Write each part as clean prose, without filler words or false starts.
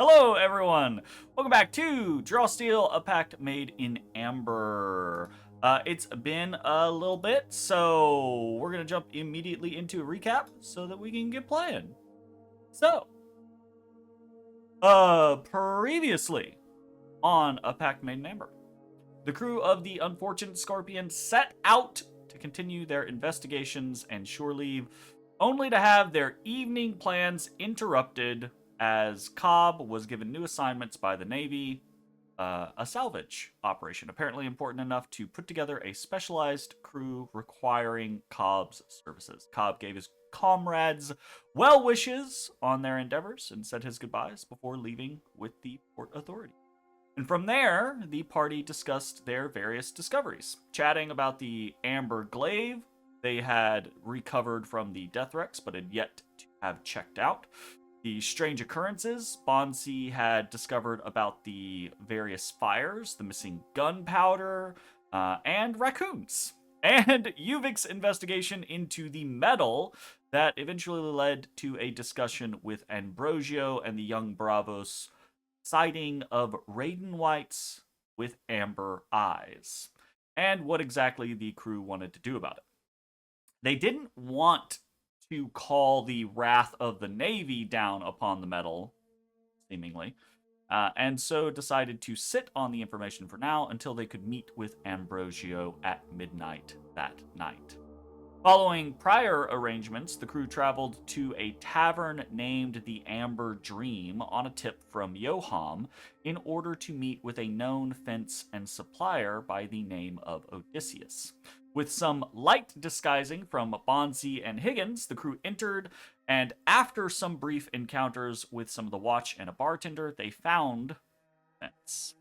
Hello, everyone. Welcome back to Draw Steel, a pact made in Amber. It's been a little bit, so we're going to jump immediately into a recap so that we can get playing. So, previously on A Pact Made in Amber, the crew of the unfortunate Scorpion set out to continue their investigations and shore leave, only to have their evening plans interrupted as Cobb was given new assignments by the Navy, a salvage operation, apparently important enough to put together a specialized crew requiring Cobb's services. Cobb gave his comrades well wishes on their endeavors and said his goodbyes before leaving with the port authority. And from there, the party discussed their various discoveries, chatting about the amber glaive they had recovered from the death wrecks but had yet to have checked out, the strange occurrences Bansii had discovered about the various fires, the missing gunpowder, and raccoons, and Uvik's investigation into the metal that eventually led to a discussion with Ambrosio and the young Bravos sighting of Raiden Whites with amber eyes, and what exactly the crew wanted to do about it. They didn't want to call the wrath of the Navy down upon the metal, seemingly, and so decided to sit on the information for now until they could meet with Ambrosio at midnight that night. Following prior arrangements, the crew traveled to a tavern named the Amber Dream on a tip from Yoham in order to meet with a known fence and supplier by the name of Odysseus. With some light disguising from Bansii and Higgins, the crew entered, and after some brief encounters with some of the watch and a bartender, they found fence.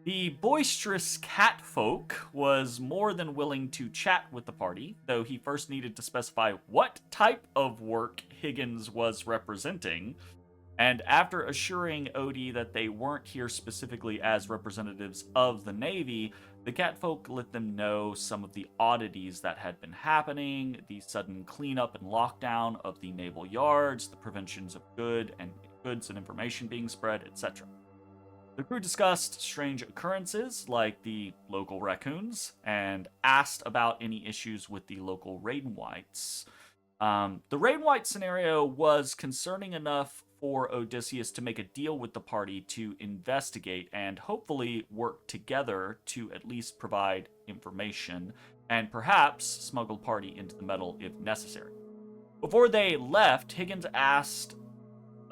The boisterous catfolk was more than willing to chat with the party, though he first needed to specify what type of work Higgins was representing. And after assuring Odie that they weren't here specifically as representatives of the Navy, the catfolk let them know some of the oddities that had been happening, the sudden cleanup and lockdown of the naval yards, the preventions of goods and information being spread, etc. The crew discussed strange occurrences like the local raccoons and asked about any issues with the local Raiden Whites. The Raiden White scenario was concerning enough for Odysseus to make a deal with the party to investigate and hopefully work together to at least provide information and perhaps smuggle party into the metal if necessary. Before they left, Higgins asked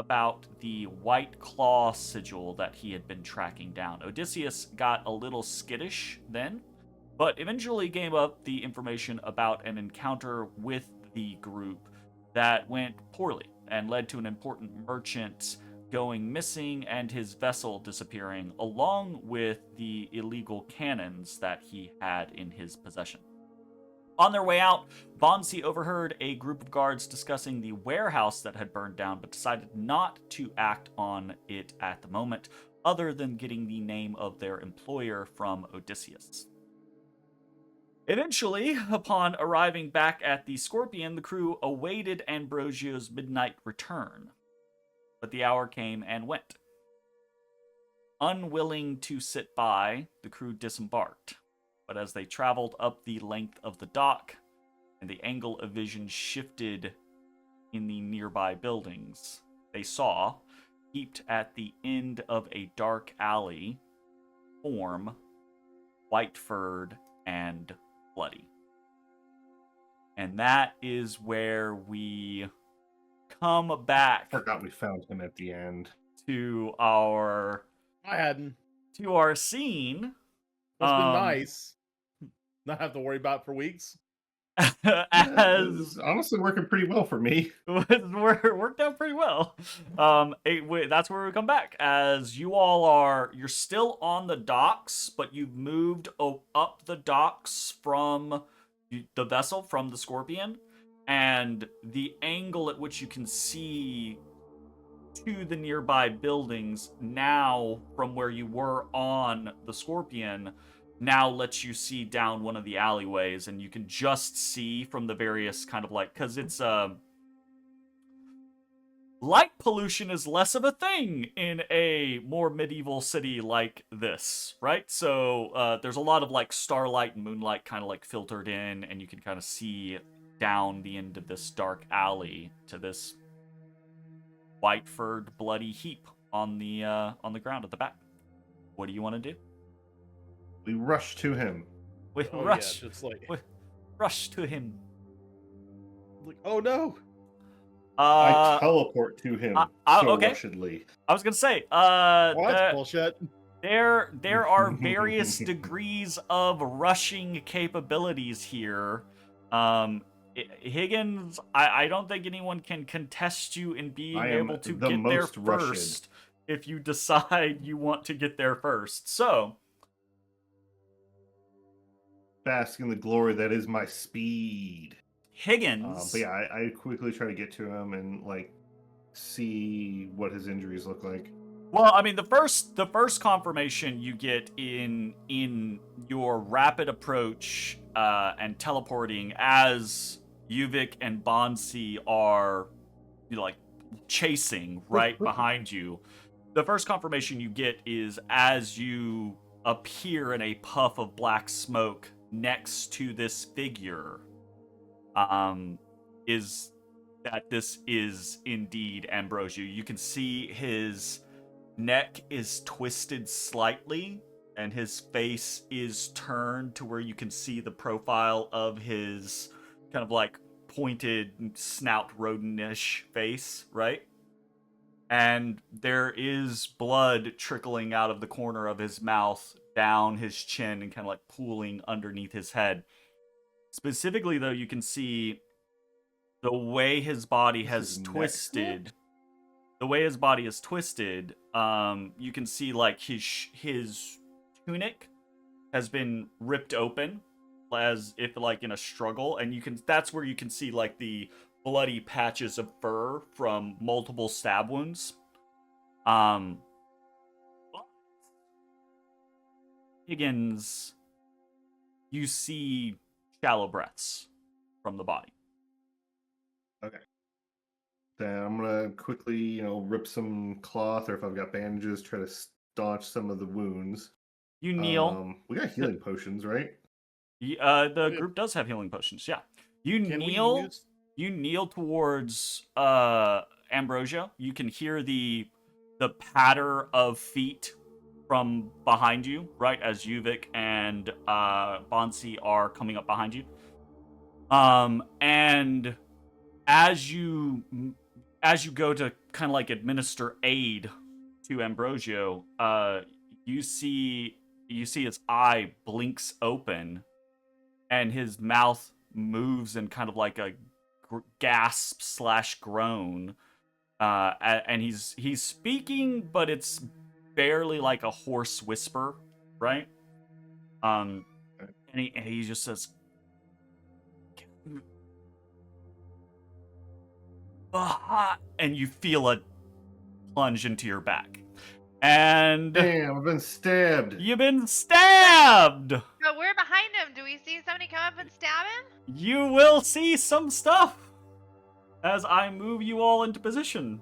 about the White Claw sigil that he had been tracking down. Odysseus got a little skittish then, but eventually gave up the information about an encounter with the group that went poorly and led to an important merchant going missing and his vessel disappearing, along with the illegal cannons that he had in his possession. On their way out, Bansii overheard a group of guards discussing the warehouse that had burned down, but decided not to act on it at the moment, other than getting the name of their employer from Odysseus. Eventually, upon arriving back at the Scorpion, the crew awaited Ambrosio's midnight return. But the hour came and went. Unwilling to sit by, the crew disembarked. But as they traveled up the length of the dock, and the angle of vision shifted in the nearby buildings, they saw, heaped at the end of a dark alley, form, white-furred and bloody. And that is where we come back. Forgot we found him at the end. To our scene. It's been nice. Not have to worry about it for weeks. As honestly working pretty well for me. Worked out pretty well. That's where we come back. As you're still on the docks, but you've moved up the docks from the vessel, from the Scorpion, and the angle at which you can see to the nearby buildings now from where you were on the Scorpion now lets you see down one of the alleyways, and you can just see from the various kind of like, because it's light pollution is less of a thing in a more medieval city like this, right? So there's a lot of like starlight and moonlight kind of like filtered in, and you can kind of see down the end of this dark alley to this white furred bloody heap on the ground at the back. What do you want to do? We rush to him. We Oh, rush. yeah, just like, We rush to him. oh no. I teleport to him so okay. rushedly. I was gonna say, Well, that's bullshit. there are various degrees of rushing capabilities here. Higgins, I don't think anyone can contest you in being able to get there first if you decide you want to get there first. So, bask in the glory that is my speed. Higgins. But yeah, I quickly try to get to him and like see what his injuries look like. Well, I mean, the first confirmation you get in your rapid approach and teleporting as Yuvik and Bansii are, like chasing right behind you. The first confirmation you get is as you appear in a puff of black smoke next to this figure. Is that this is indeed Ambrosio. You can see his neck is twisted slightly, and his face is turned to where you can see the profile of his kind of like pointed snout rodent-ish face, right? And there is blood trickling out of the corner of his mouth down his chin and kind of like pooling underneath his head. Specifically, though, you can see the way his body has twisted. The way his body is twisted, you can see like his tunic has been ripped open, as if like in a struggle, and that's where you can see like the bloody patches of fur from multiple stab wounds. Higgins, you see shallow breaths from the body. Okay. Then I'm gonna quickly, rip some cloth, or if I've got bandages, try to staunch some of the wounds. You kneel. We got healing potions, right? The group does have healing potions. Yeah. You kneel towards Ambrosia. You can hear the patter of feet from behind you, right, as Yuvik and Bansii are coming up behind you. And as you go to kind of like administer aid to Ambrosio, you see his eye blinks open, and his mouth moves in kind of like a gasp / groan, and he's speaking, but it's barely like a hoarse whisper, right? And he just says, and you feel a plunge into your back. And damn, I've been stabbed. You've been stabbed. But we're behind him. Do we see somebody come up and stab him? You will see some stuff as I move you all into position.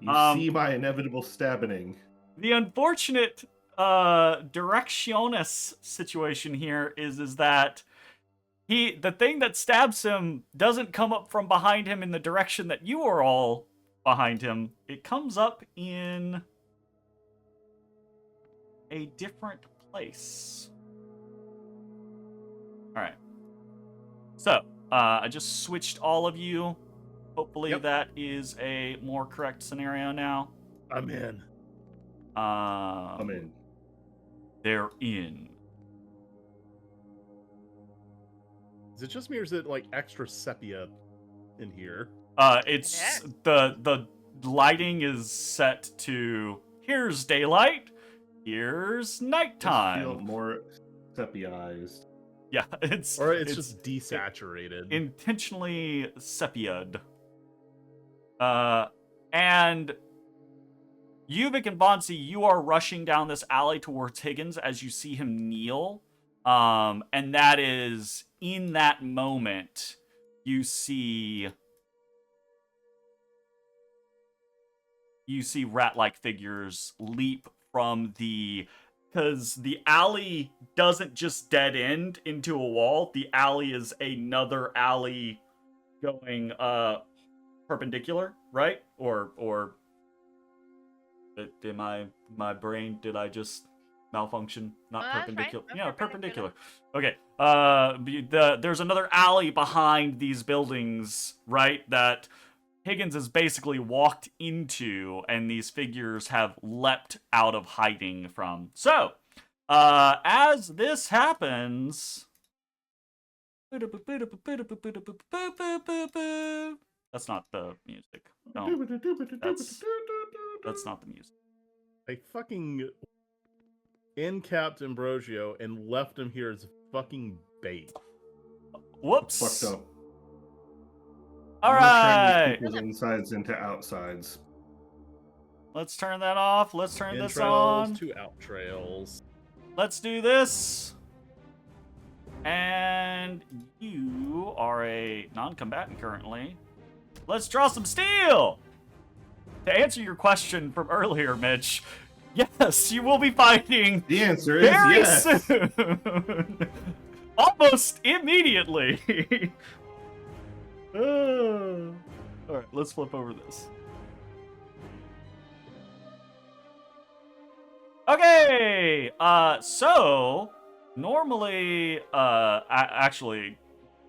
You see my inevitable stabbing. The unfortunate directionis situation here is that the thing that stabs him doesn't come up from behind him in the direction that you are all behind him. It comes up in a different place. All right. So, I just switched all of you. Hopefully that is a more correct scenario now. I'm in. I'm in. They're in. Is it just me, or is it like extra sepia in here? It's the lighting is set to here's daylight, here's nighttime. I feel more sepia-ized. Yeah, it's just desaturated. Intentionally sepia'd. And Yuvik and Bansii, you are rushing down this alley towards Higgins as you see him kneel. And that is, in that moment, you see you see rat-like figures leap from because the alley doesn't just dead end into a wall. The alley is another alley going perpendicular, right? Or did my brain, did I just malfunction? Not Oh, that's perpendicular. right. Yeah, No, perpendicular. perpendicular. Okay. There's another alley behind these buildings, right? That Higgins has basically walked into, and these figures have leapt out of hiding from. So, as this happens, that's not the music. No, that's not the music. I fucking encapped Ambrosio and left him here as fucking bait. Whoops. Fucked up. All I'm gonna turn right. these people's insides into outsides. Let's turn that off. Let's turn this Entrails on. to out trails. Let's do this. And you are a non-combatant currently. Let's draw some steel! To answer your question from earlier, Mitch, yes, you will be fighting The answer is very yes. soon. Almost immediately. Alright, let's flip over this. Okay, so normally, actually,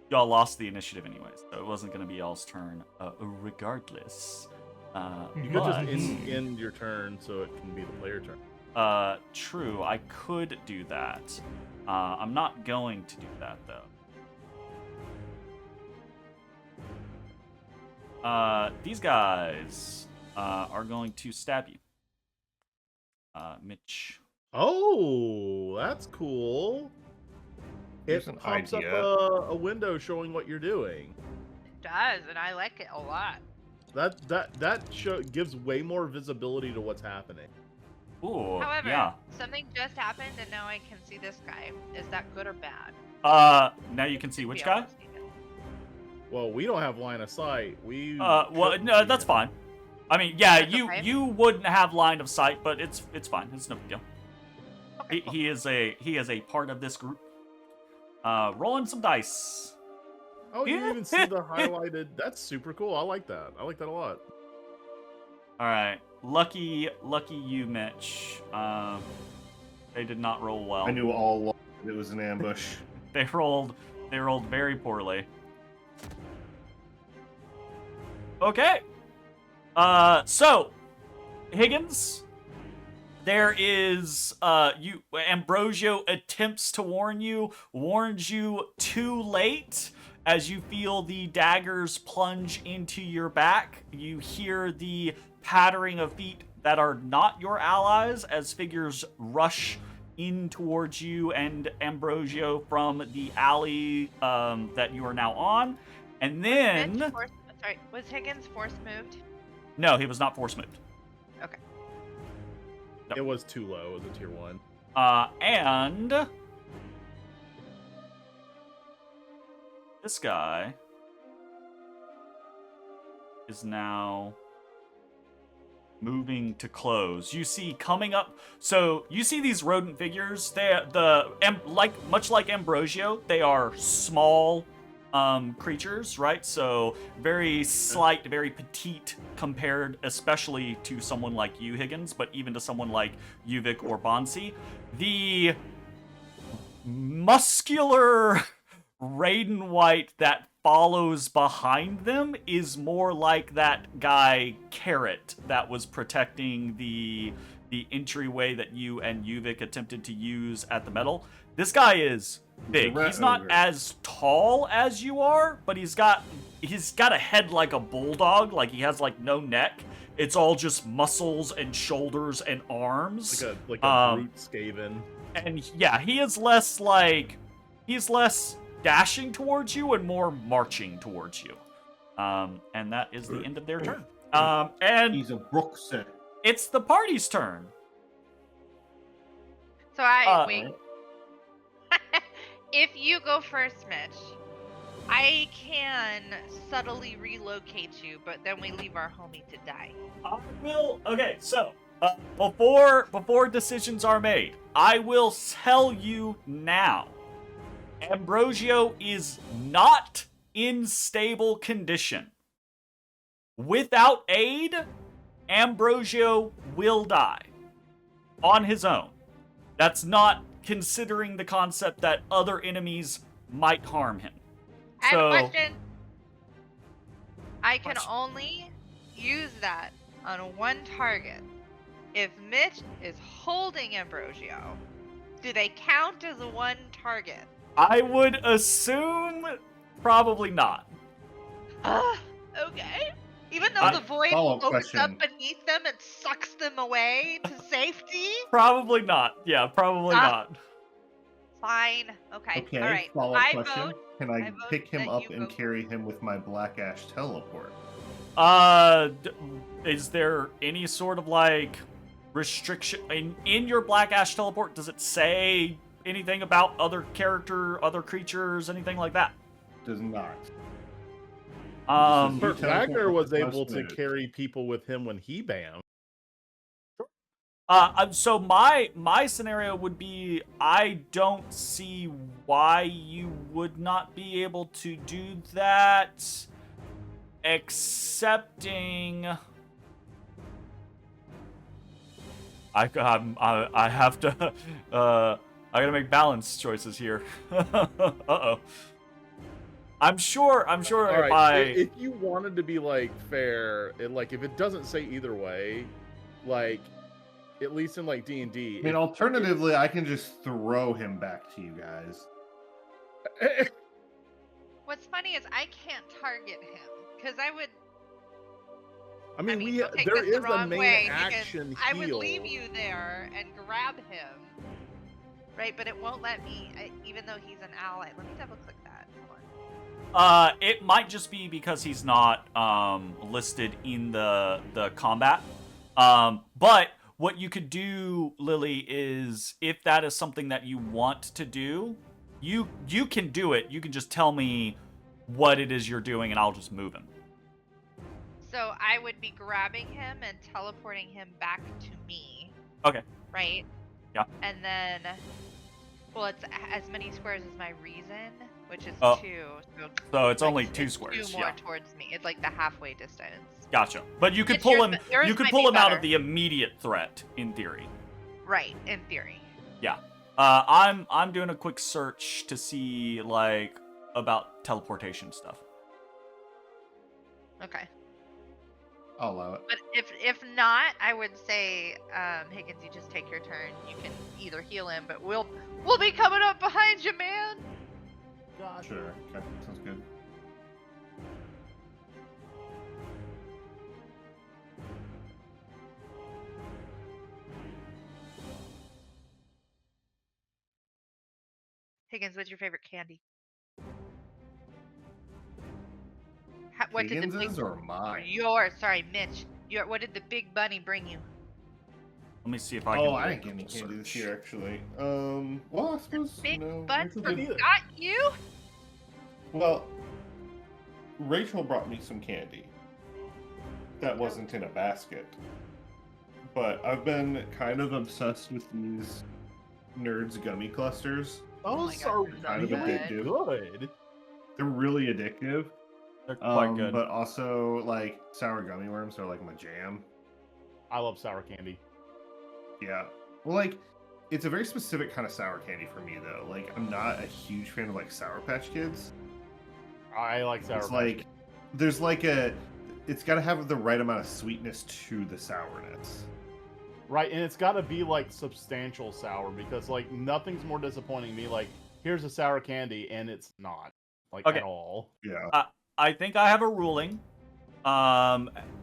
y'all lost the initiative anyways, so it wasn't gonna be y'all's turn, regardless. You could just But- end your turn so it can be the player turn. True, I could do that. I'm not going to do that though. These guys are going to stab you. Mitch. Oh, that's cool. Here's It an pops up idea. a window showing what you're doing. It does, and I like it a lot. That gives way more visibility to what's happening. Ooh, However, yeah. something just happened, and now I can see this guy. Is that good or bad? Now you can see Should which be guy? able to see him. Well, we don't have line of sight. We Well, couldn't no, see that's him. fine. I mean, yeah, That's okay. you wouldn't have line of sight, but it's fine. It's no big deal. Okay, cool. He is a part of this group. Rolling some dice. Oh, you even see the highlighted. That's super cool. I like that. I like that a lot. All right, lucky you, Mitch. They did not roll well. I knew all along it was an ambush. They rolled very poorly. Okay. So Higgins, there is Ambrosio attempts to warns you too late. As you feel the daggers plunge into your back, you hear the pattering of feet that are not your allies as figures rush in towards you and Ambrosio from the alley that you are now on. And then... Sorry, was Higgins force moved? No, he was not force moved. Okay. No. It was too low. It was a tier 1. And... this guy is now moving to close. You see coming up, so you see these rodent figures. Much like Ambrosio, they are small creatures, right? So very slight, very petite compared, especially to someone like you, Higgins, but even to someone like Uvik or Bansii. The muscular Raiden White that follows behind them is more like that guy Carrot that was protecting the entryway that you and Uvik attempted to use at the metal. This guy is big. rat He's not ogre. as tall as you are, but he's got a head like a bulldog, like he has like no neck. It's all just muscles and shoulders and arms. Like a brute Skaven. And yeah, he's less dashing towards you and more marching towards you. And that is the end of their turn. And He's a Brookset. it's the party's turn. So wait. If you go first, Mitch, I can subtly relocate you, but then we leave our homie to die. I will. Okay, so before decisions are made, I will tell you now. Ambrosio is not in stable condition. Without aid, Ambrosio will die on his own. That's not considering the concept that other enemies might harm him. I have So- a question. I can Question. only use that on one target. If Mitch is holding Ambrosio, do they count as one target? I would assume probably not. Okay. Even though the void follow-up opens question. up beneath them and sucks them away to safety? Probably not. Yeah, probably not. Fine. Okay. Okay, All right. follow-up I question. vote. Can I I vote pick him that up you and vote. carry him with my Black Ash teleport? Is there any sort of like restriction in your Black Ash teleport? Does it say anything about other creatures, anything like that? Does not. Um, Bert- Burt Wagner was teleport able to smooth. carry people with him when he bammed. so my scenario would be I don't see why you would not be able to do that, excepting I have to I gotta make balanced choices here. Uh-oh. I'm sure All if right, I if you wanted to be like fair, like if it doesn't say either way, like at least in like D&D. I mean, alternatively, I can just throw him back to you guys. What's funny is I can't target him because I would. I mean, don't take there this the is a wrong main way, action because I would heal. leave you there and grab him, right? But it won't let me, even though he's an ally. Let me double click that. Hold on. it might just be because he's not listed in the combat. But what you could do, Lily, is if that is something that you want to do, you can do it. You can just tell me what it is you're doing, and I'll just move him. So I would be grabbing him and teleporting him back to me. Okay. Right? Yeah. And then, well, it's as many squares as my reason, which is Oh. 2. So it's like, only 2 squares. Two more Yeah. towards me. It's like the halfway distance. Gotcha. But you could It's pull yours, him. but yours You could might pull be him out better. of the immediate threat, in theory. Right, in theory. Yeah. I'm doing a quick search to see like about teleportation stuff. Okay. I'll allow it. But if not, I would say, Higgins, you just take your turn. You can either heal him, but we'll be coming up behind you, man. Sure. Okay. Sounds good. Higgins, what's your favorite candy? What did the big Higgins's or mine? yours? Sorry, Mitch. What did the big bunny bring you? Let me see if I can. Oh, do I a didn't get any quick candy this search. year, actually. Well, I suppose, Big no. bunny Rachel did- forgot you? Well, Rachel brought me some candy. That wasn't in a basket. But I've been kind of obsessed with these Nerds gummy clusters. Those God, are they're kind of really addictive. good. They're really addictive. They're quite good. But also, like, sour gummy worms are like my jam. I love sour candy. Yeah. Well, like, it's a very specific kind of sour candy for me, though. Like, I'm not a huge fan of, like, Sour Patch Kids. I like sour. It's Patch like, Kids. there's like a, it's got to have the right amount of sweetness to the sourness. Right, and it's got to be like substantial sour because like nothing's more disappointing me. Like, here's a sour candy, and it's not like Okay. at all. Yeah. I think I have a ruling.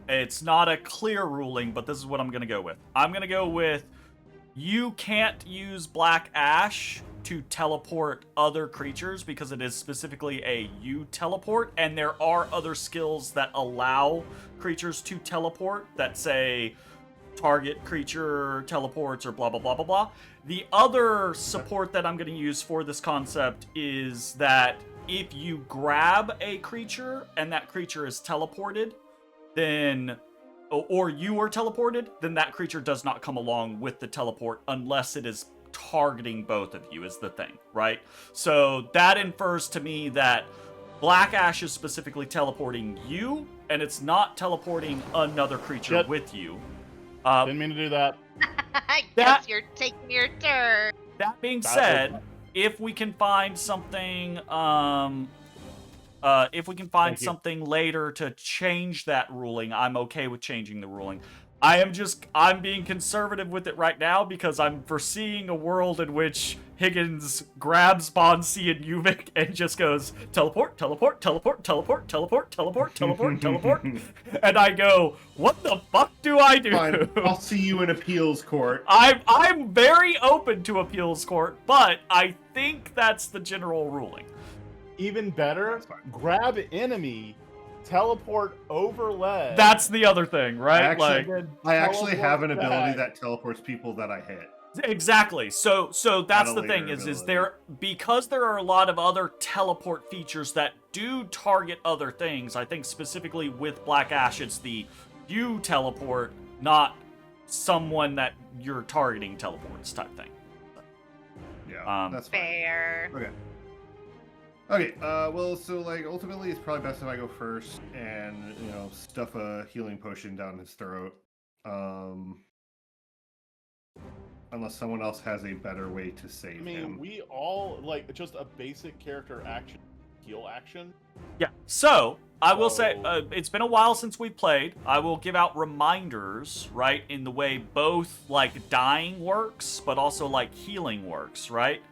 It's not a clear ruling, but this is what I'm gonna go with. I'm gonna go with you can't use Black Ash to teleport other creatures because it is specifically a you teleport, and there are other skills that allow creatures to teleport that say target creature teleports or blah blah blah blah blah. The other support that I'm going to use for this concept is that if you grab a creature and that creature is teleported, then or you are teleported, then that creature does not come along with the teleport unless it is targeting both of you, is the thing, right? So that infers to me that Black Ash is specifically teleporting you, and it's not teleporting another creature Shit. with you. Didn't mean to do that. I That- guess you're taking your turn. That being That said, was- if we can find something, Thank you. something later to change that ruling, I'm okay with changing the ruling. I'm being conservative with it right now because I'm foreseeing a world in which Higgins grabs Bansii and Yuvik and just goes teleport, teleport, teleport, teleport, teleport, teleport, teleport, teleport, and I go, what the fuck do I do? Fine, I'll see you in appeals court. I'm very open to appeals court, but I think that's the general ruling. Even better, That's fine. grab enemy, teleport over ledge. That's the other thing, right? I actually have an teleport ability back. that teleports people that I hit. Exactly. So that's a the thing later is ability. there, because there are a lot of other teleport features that do target other things. I think specifically with Black Ash, it's the you teleport, not someone that you're targeting teleports type thing. Yeah, that's fine. Fair. Okay. Okay, well, so, like, ultimately, it's probably best if I go first and, you know, stuff a healing potion down his throat. Unless someone else has a better way to save I mean, him. we all like just a basic character action, heal action. Yeah. So I will say So- it's been a while since we played. I will give out reminders, right, in the way both like dying works, but also like healing works, right?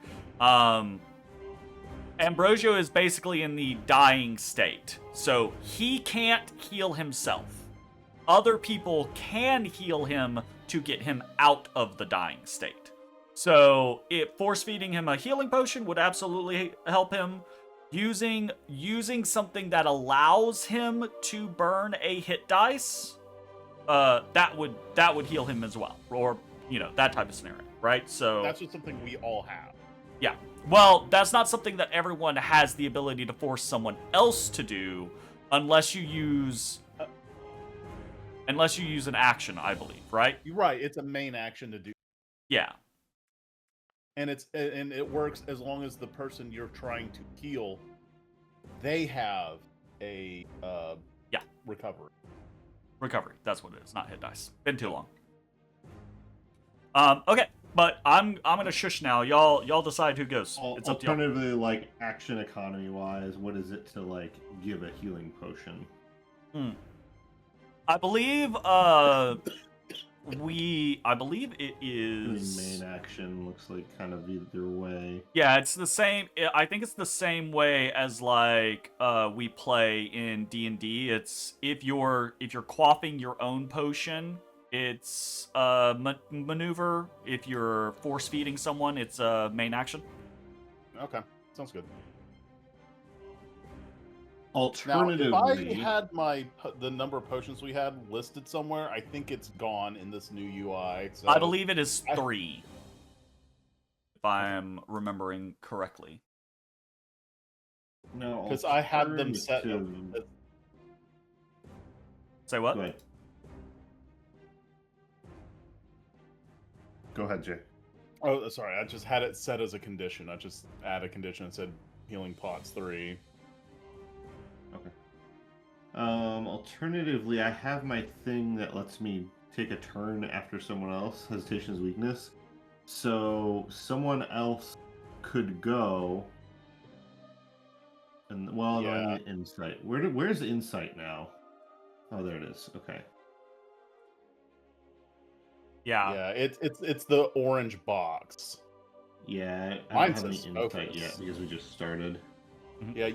Ambrosio is basically in the dying state, so he can't heal himself. Other people can heal him to get him out of the dying state. So force feeding him a healing potion would absolutely help him. Using something that allows him to burn a hit dice, that would heal him as well, or that type of scenario, right? So That's just something we all have. yeah. Well, that's not something that everyone has the ability to force someone else to do, unless you use an action, I believe, right? You're right. It's a main action to do, Yeah. and it works as long as the person you're trying to heal, they have a Yeah. recovery. Recovery. That's what it is, not hit dice. Been too long. Okay, but I'm gonna shush now. Y'all decide who goes. It's up to y'all. Alternatively, like, action economy-wise, what is it to, like, give a healing potion? I believe it is Main action looks like kind of either way. Yeah, it's the same. I think it's the same way as like we play in D&D. It's if you're quaffing your own potion, it's maneuver. If you're force feeding someone, it's main action. Okay, sounds good. Now, if Alternatively, I had the number of potions we had listed somewhere, I think it's gone in this new UI. So I believe it is I- 3, if I'm remembering correctly. no, 'Cause I had them set up. alternative- Say what? Go ahead. Go ahead, Jay. Oh, sorry. I just had it set as a condition. I just add a condition and said healing pots 3. Okay. Alternatively, I have my thing that lets me take a turn after someone else. Hesitation is weakness. So someone else could go. And well, no, I Yeah. need insight. Where's insight now? Oh, there it is. Okay. Yeah. Yeah, it's the orange box. Yeah, I Mine don't have any says insight focus. yet because we just started. Yeah,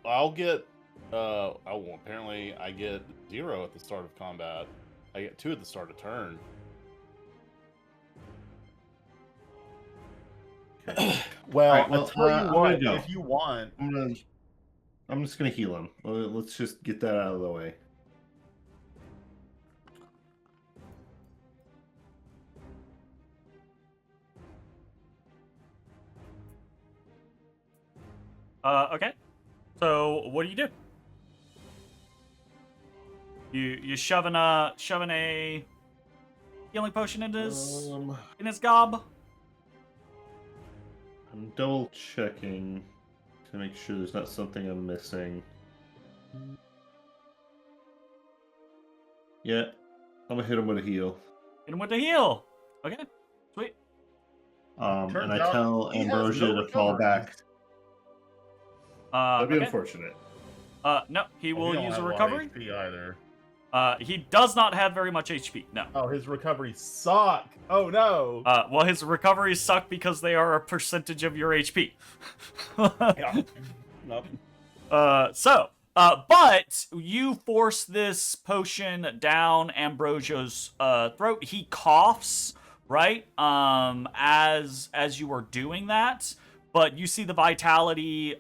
I'll get. Oh, well, apparently I get 0 at the start of combat. I get 2 at the start of turn. Okay. Well, Alright, well, I'll tell I'm you gonna what. go. If you want, I'm just gonna heal him. Let's just get that out of the way. Okay. So what do? You shoving a healing potion into his gob? I'm double checking to make sure there's not something I'm missing. Yeah, I'm gonna hit him with a heal. Hit him with the heal. Okay, sweet. And Turns I out tell he has Ambrosia no to fall recovery. back. That'd be Okay. unfortunate. No, he He will don't use have a lot of recovery. HP either. He does not have very much HP. No. Oh, his recovery suck. Oh no. Well, his recoveries suck because they are a percentage of your HP. Yeah. Nope. But you force this potion down Ambrosia's throat. He coughs, right? As you are doing that, but you see the vitality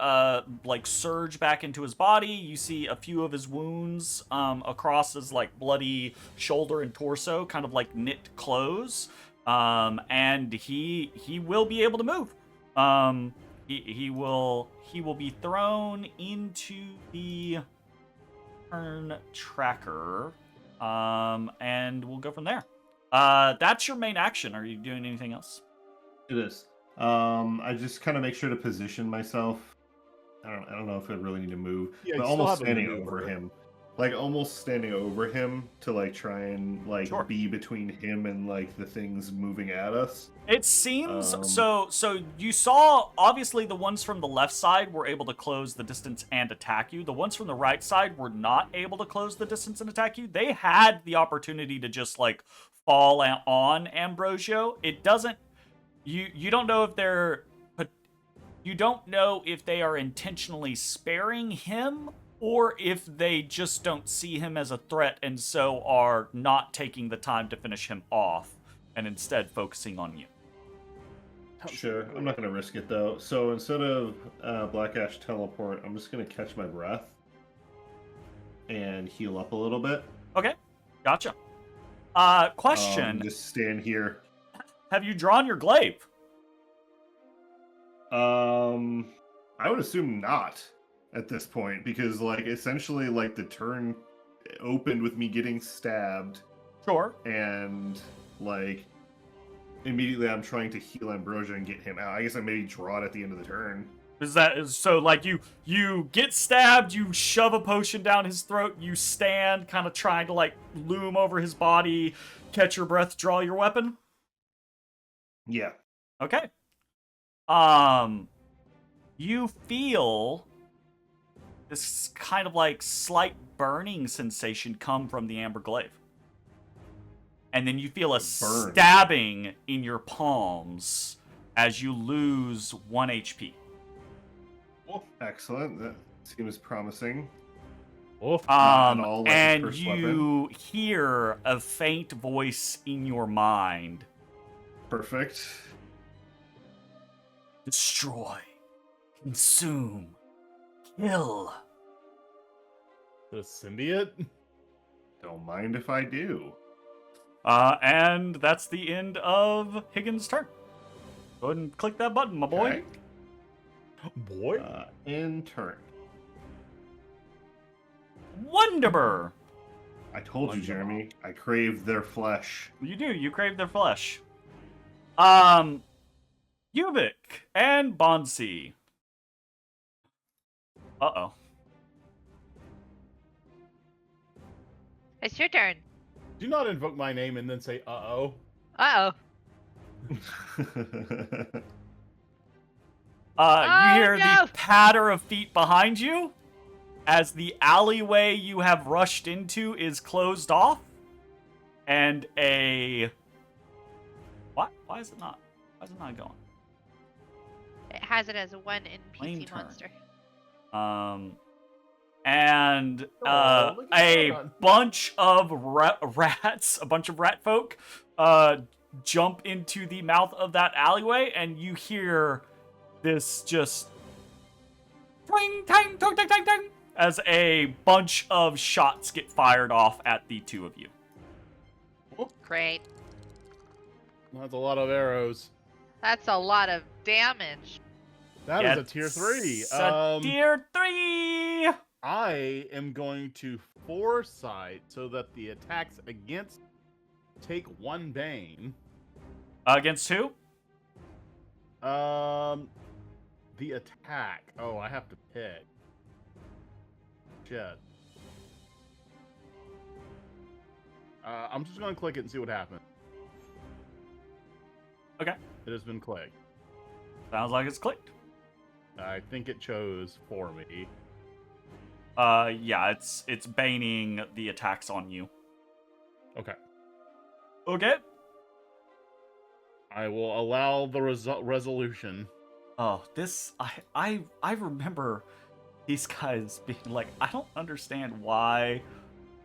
like surge back into his body. You see a few of his wounds across his like bloody shoulder and torso, kind of like knit close. And he will be able to move. He will be thrown into the turn tracker, and we'll go from there. That's your main action. Are you doing anything else? It is. I just kind of make sure to position myself. I don't know if I really need to move, Yeah, but you still almost have a standing maneuver. over him, like almost standing over him to like try and like Sure. be between him and like the things moving at us. It seems Um, so you saw obviously the ones from the left side were able to close the distance and attack you. The ones from the right side were not able to close the distance and attack you. They had the opportunity to just like fall on Ambrosio. It doesn't you don't know if they are intentionally sparing him or if they just don't see him as a threat and so are not taking the time to finish him off and instead focusing on you. Sure, I'm not gonna risk it though. So instead of Black Ash teleport, I'm just gonna catch my breath and heal up a little bit. Okay, gotcha. Question: Just stand here. Have you drawn your glaive? I would assume not at this point because like essentially like the turn opened with me getting stabbed Sure. and like immediately I'm trying to heal Ambrosia and get him out. I guess I maybe draw it at the end of the turn. So like you get stabbed, you shove a potion down his throat, you stand kind of trying to like loom over his body, catch your breath, draw your weapon? Yeah. Okay. You feel this kind of like slight burning sensation come from the amber glaive. And then you feel a stabbing in your palms as you lose 1 HP. Oh, excellent. That seems promising. Oh, Not at all like his And first you hear a faint voice in your mind. Perfect. Destroy. Consume. Kill. the symbiote? Don't mind if I do. And that's the end of Higgins' turn. Go ahead and click that button, my boy. Okay. Boy? In turn. Wonderbar. I told you, Jeremy. I crave their flesh. You do. You crave their flesh. Yuvik and Bansii. Uh-oh. It's your turn. Do not invoke my name and then say, uh-oh. Uh-oh. You hear no! the patter of feet behind you as the alleyway you have rushed into is closed off. And a... What? Why is it not? Why is it not going? It has it as a 1 Lane NPC turn. monster. And Oh, look at a that. bunch of rats, a bunch of rat folk, jump into the mouth of that alleyway, and you hear this just twing, tang, tong, tang, tang, tang, as a bunch of shots get fired off at the two of you. Great. That's a lot of arrows. That's a lot of damage. That is a tier 3. It's a tier 3. I am going to foresight so that the attacks against take 1 bane. Against who? The attack. Oh, I have to pick. Shit. I'm just gonna click it and see what happens. Okay. It has been clicked. Sounds like it's clicked. I think it chose for me. Yeah, it's baning the attacks on you. Okay. Okay. I will allow the resolution. Oh, this I remember these guys being like, I don't understand why.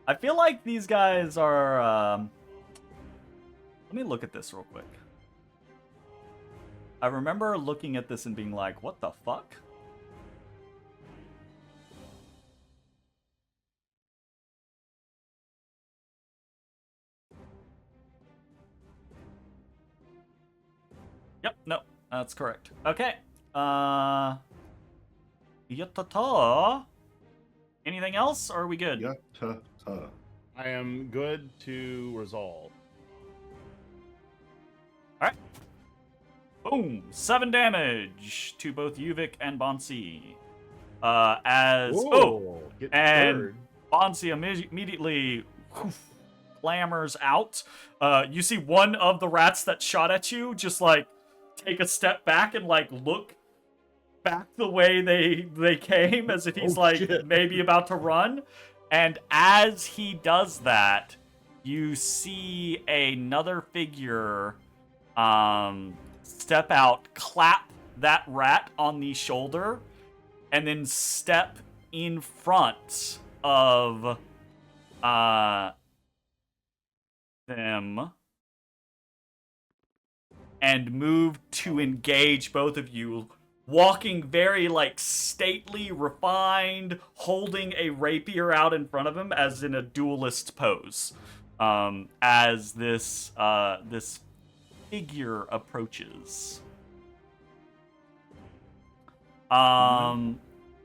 I feel like these guys are let me look at this real quick. I remember looking at this and being like, what the fuck? Yep, no, that's correct. Okay. Yatta. Anything else, or are we good? Yatta. I am good to resolve. Alright. Boom! 7 damage to both Yuvik and Bansii. Get and stirred. Bansii immediately clambers out. You see one of the rats that shot at you just like take a step back and like look back the way they came, as if he's shit. maybe about to run. And as he does that, you see another figure step out, clap that rat on the shoulder, and then step in front of them and move to engage both of you, walking very like stately, refined, holding a rapier out in front of him as in a duelist pose. As this this figure approaches.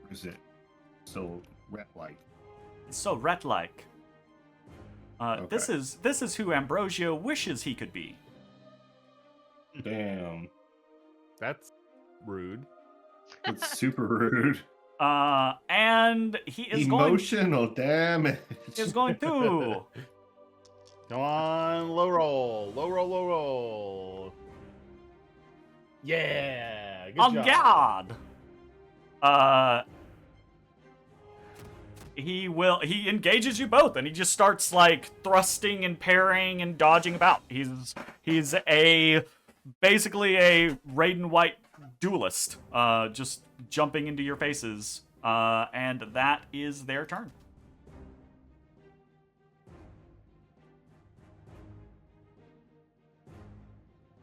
Is it so rat-like? So rat-like. This is who Ambrosio wishes he could be. Damn. That's rude. That's super rude. And he is Emotional damage. is going to Come on, low roll. Low roll, low roll. Yeah, good on job. guard. He engages you both, and he just starts like thrusting and parrying and dodging about. He's basically a Raiden White duelist, just jumping into your faces. And that is their turn.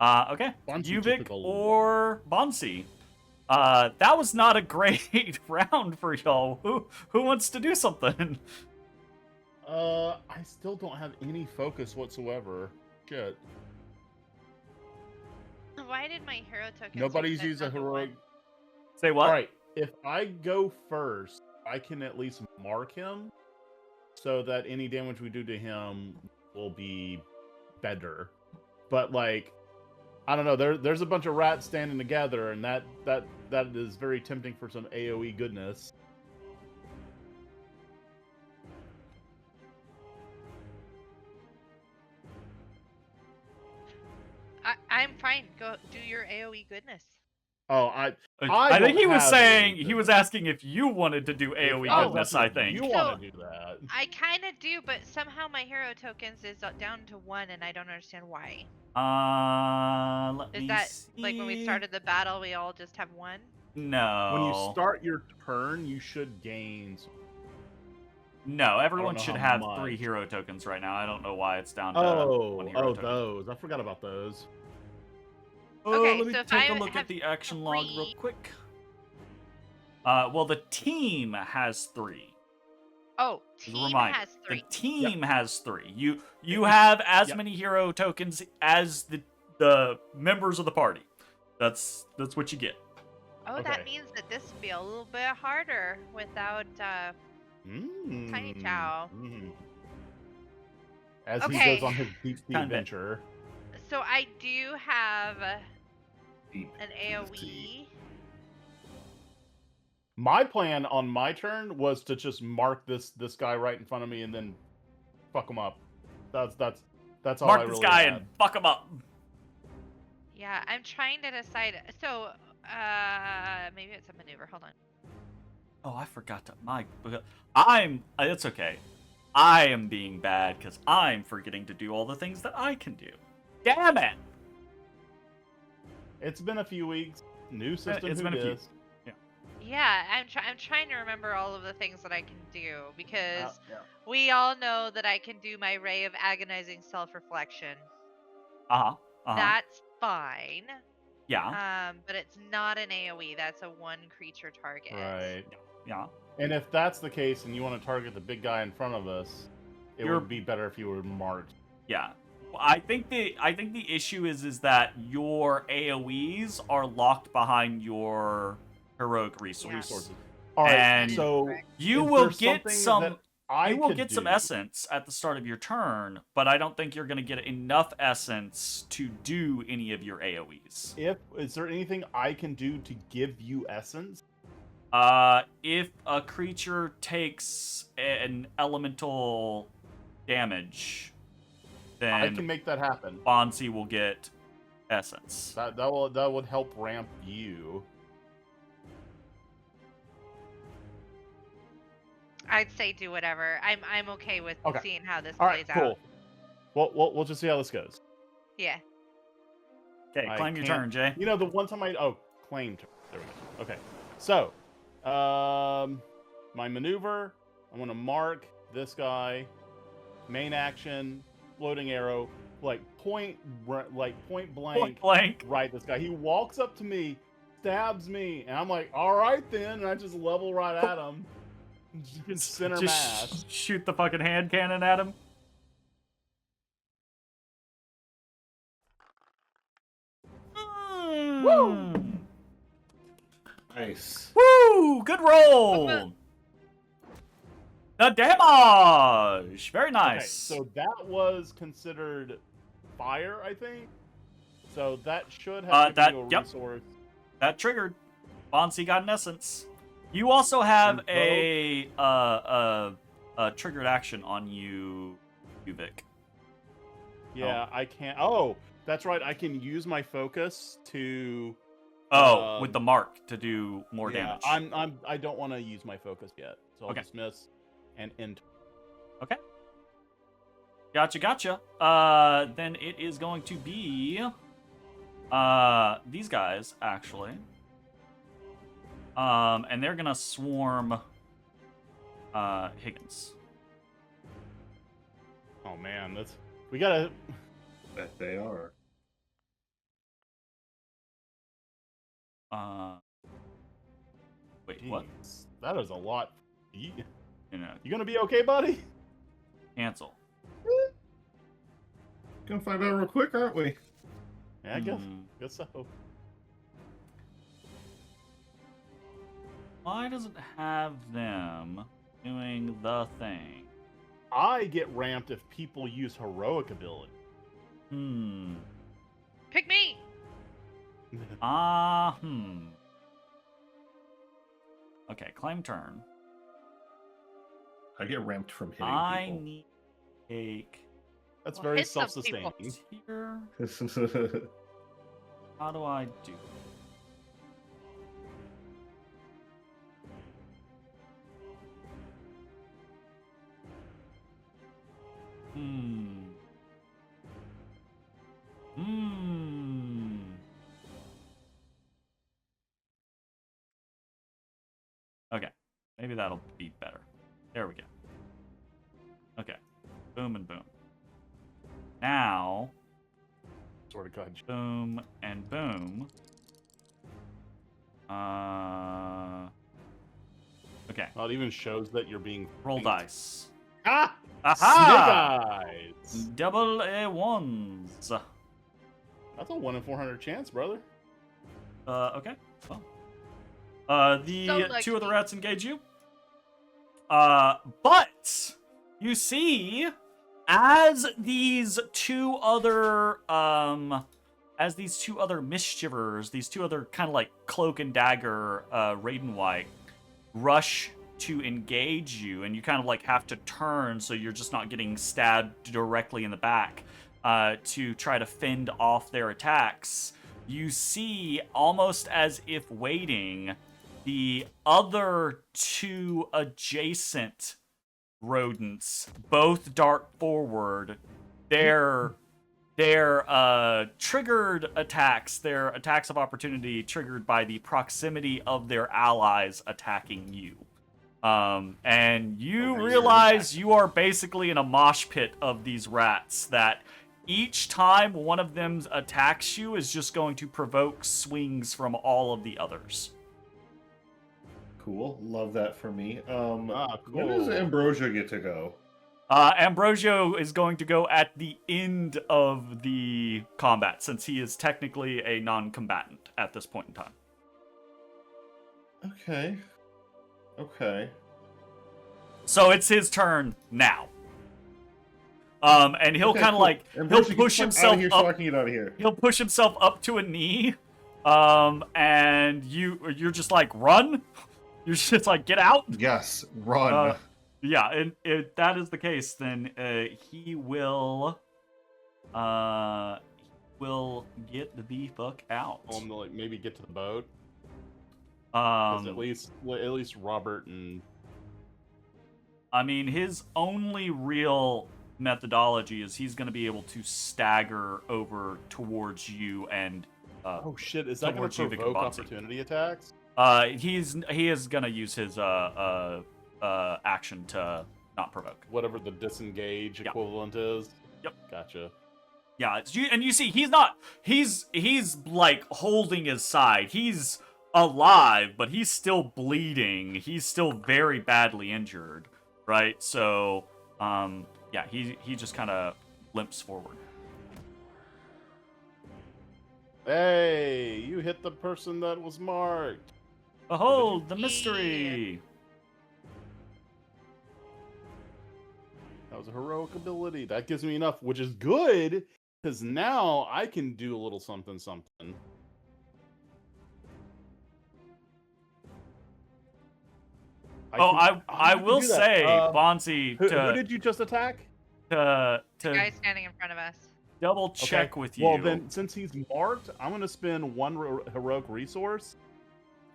Okay. Bansii Yuvik took a or Bansii. That was not a great round for y'all. Who wants to do something? I still don't have any focus whatsoever. Shit. Why did my hero token? Nobody's used a heroic. Say what? All right. If I go first, I can at least mark him, so that any damage we do to him will be better. But like, I don't know. There's a bunch of rats standing together, and that is very tempting for some AOE goodness. I'm fine. Go do your AOE goodness. Oh, I don't think he was have saying AOE he was asking if you wanted to do AOE Oh, goodness. that's I what think. you want to do that. I kind of do, but somehow my hero tokens is down to 1, and I don't understand why. Let Is me that see. like when we started the battle, we all just have 1? No. When you start your turn, you should gain. No, everyone know should how have much. 3 hero tokens right now. I don't know why it's down to 1 hero token. Those. I forgot about those. Okay, let me so if take I a look have at the action log real 3 quick. Well, the team has 3. Oh, As a team reminder, has 3. The team has 3. You have as many hero tokens as the members of the party. That's what you get. Oh, that means that this will be a little bit harder without Tiny Chow. As he Okay. goes on his deep sea Kind of. adventure. So I do have Deep an in the sea. AoE. My plan on my turn was to just mark this guy right in front of me and then fuck him up. That's all Mark I this really guy had. and fuck him up. Yeah, I'm trying to decide. So, maybe it's a maneuver. Hold on. Oh, I forgot to. It's okay. I am being bad because I'm forgetting to do all the things that I can do. Damn it! It's been a few weeks. New system. It's who been a few. dis? Yeah, I'm trying to remember all of the things that I can do because Yeah. we all know that I can do my Ray of Agonizing Self-Reflection. That's fine. Yeah. But it's not an AoE. That's a one creature target. Right. Yeah. And if that's the case, and you want to target the big guy in front of us, it would be better if you were marked. Yeah. Well, I think the issue is that your AoEs are locked behind your heroic resources. All right. And so you is will there get something some. that I You will could get some do? essence at the start of your turn, but I don't think you're going to get enough essence to do any of your AoEs. Is there anything I can do to give you essence? If a creature takes an elemental damage, then I can make that happen. Bansii will get essence. That would help ramp you. I'd say do whatever. I'm okay with Okay. seeing how this All plays right, cool. out. We'll just see how this goes. Yeah. Okay, I claim your can't- turn, Jay. You know, the one time claim turn. There we go. Okay. So, my maneuver, I'm going to mark this guy, main action, floating arrow, point blank, Point blank. right this guy. He walks up to me, stabs me, and I'm like, all right then, and I just level right at him. Center mass. Just shoot the fucking hand cannon at him. Woo! Nice. Woo! Good roll! The damage! Very nice. Okay, so that was considered fire, I think. So that should have given you a resource. That triggered. Bansii got an essence. You also have a triggered action on you, Vic. Yeah, I can't. Oh, that's right. I can use my focus to. With the mark to do more damage. I don't want to use my focus yet, so I'll dismiss and end. Okay. Gotcha. Then it is going to be these guys actually. And they're gonna swarm Higgins. Oh man, we gotta. Bet they are. Wait, Jeez, what? That is a lot. You know, gonna be okay, buddy? cancel. Gonna find out real quick, aren't we? Yeah, I guess so. Why does it have them doing the thing? I get ramped if people use heroic ability. Pick me. Okay, claim turn. I get ramped from hitting I people. need to take That's Well, very hit some self-sustaining. here. How do I do? Okay, maybe that'll be better. There we go. Okay, boom and boom. Now, Sort of God. boom and boom. Okay, Well, it even shows that you're being roll faint. dice. Ah! Aha! Snake eyes! Double A1s. That's a 1 in 400 chance, brother. Okay, well, The So two other lucky. rats engage you. But you see, as these two other mischievers, these two other kind of like cloak and dagger Raiden White rush to engage you, and you kind of like have to turn so you're just not getting stabbed directly in the back to try to fend off their attacks. You see, almost as if waiting, the other two adjacent rodents both dart forward. Their triggered attacks, their attacks of opportunity triggered by the proximity of their allies attacking you. And you realize you are basically in a mosh pit of these rats that each time one of them attacks you is just going to provoke swings from all of the others. Cool. Love that for me. When Cool. does Ambrosia get to go? Ambrosio is going to go at the end of the combat, since he is technically a non-combatant at this point in time. Okay. So it's his turn now. And he'll Okay, kind of cool. like Ambrosia, he'll push get the fuck himself out of here so I up. can get out of here. He'll push himself up to a knee. And you're just like, run. You're just like, get out. Yes, run. Yeah, and if that is the case, then he will get the fuck out. Tell him to like maybe get to the boat. 'Cause at Um, least Robert and I mean, his only real methodology is he's going to be able to stagger over towards you and oh shit, is that going towards to you, Vic provoke Bansii. opportunity attacks? he is going to use his action to not provoke. Whatever the disengage Yeah. equivalent is. Yep. Gotcha. Yeah, you see he's like holding his side. He's alive, but he's still bleeding. He's still very badly injured, right? So, yeah, he just kind of limps forward. Hey, you hit the person that was marked. Behold, the mystery. That was a heroic ability. That gives me enough, which is good, because now I can do a little something. I will say, Bansii, who did you just attack? to The guy standing in front of us. double check Okay. with you. Well, then, since he's marked, I'm going to spend one heroic resource.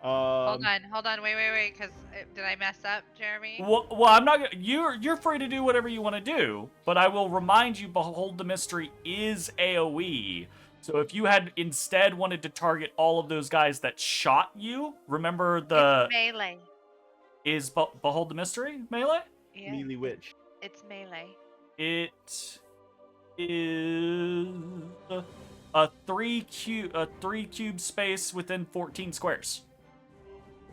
Hold on, wait, because did I mess up, Jeremy? Well, I'm not gonna. You're free to do whatever you want to do, but I will remind you, Behold the Mystery is AoE. So if you had instead wanted to target all of those guys that shot you, remember the It's melee. is Behold the Mystery melee? Yeah, Melee witch. it's melee. It is a 3 cube space within 14 squares.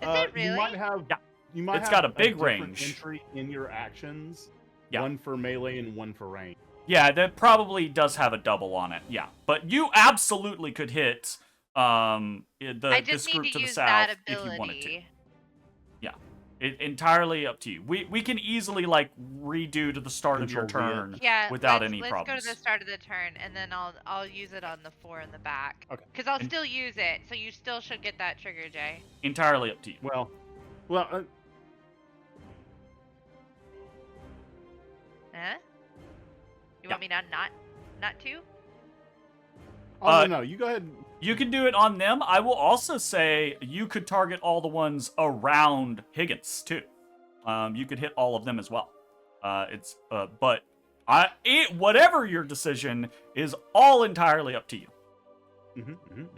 Is it really? You might have. Yeah. You might It's have got a big different range. entry in your actions. Yeah. One for melee and one for range. Yeah, that probably does have a double on it. Yeah, but you absolutely could hit I this just group need to to the use south that if you wanted to. ability. Entirely up to you. We can easily like redo to the start of your Control V. turn Yeah, without let's any go problems. to the start of the turn, and then I'll use it on the 4 in the back. Okay. Because I'll And- still use it, so you still should get that trigger, Jay. Entirely up to you. Well, Huh? You want me to not to? no, you go ahead. You can do it on them. I will also say you could target all the ones around Higgins too. You could hit all of them as well. But whatever your decision is all entirely up to you.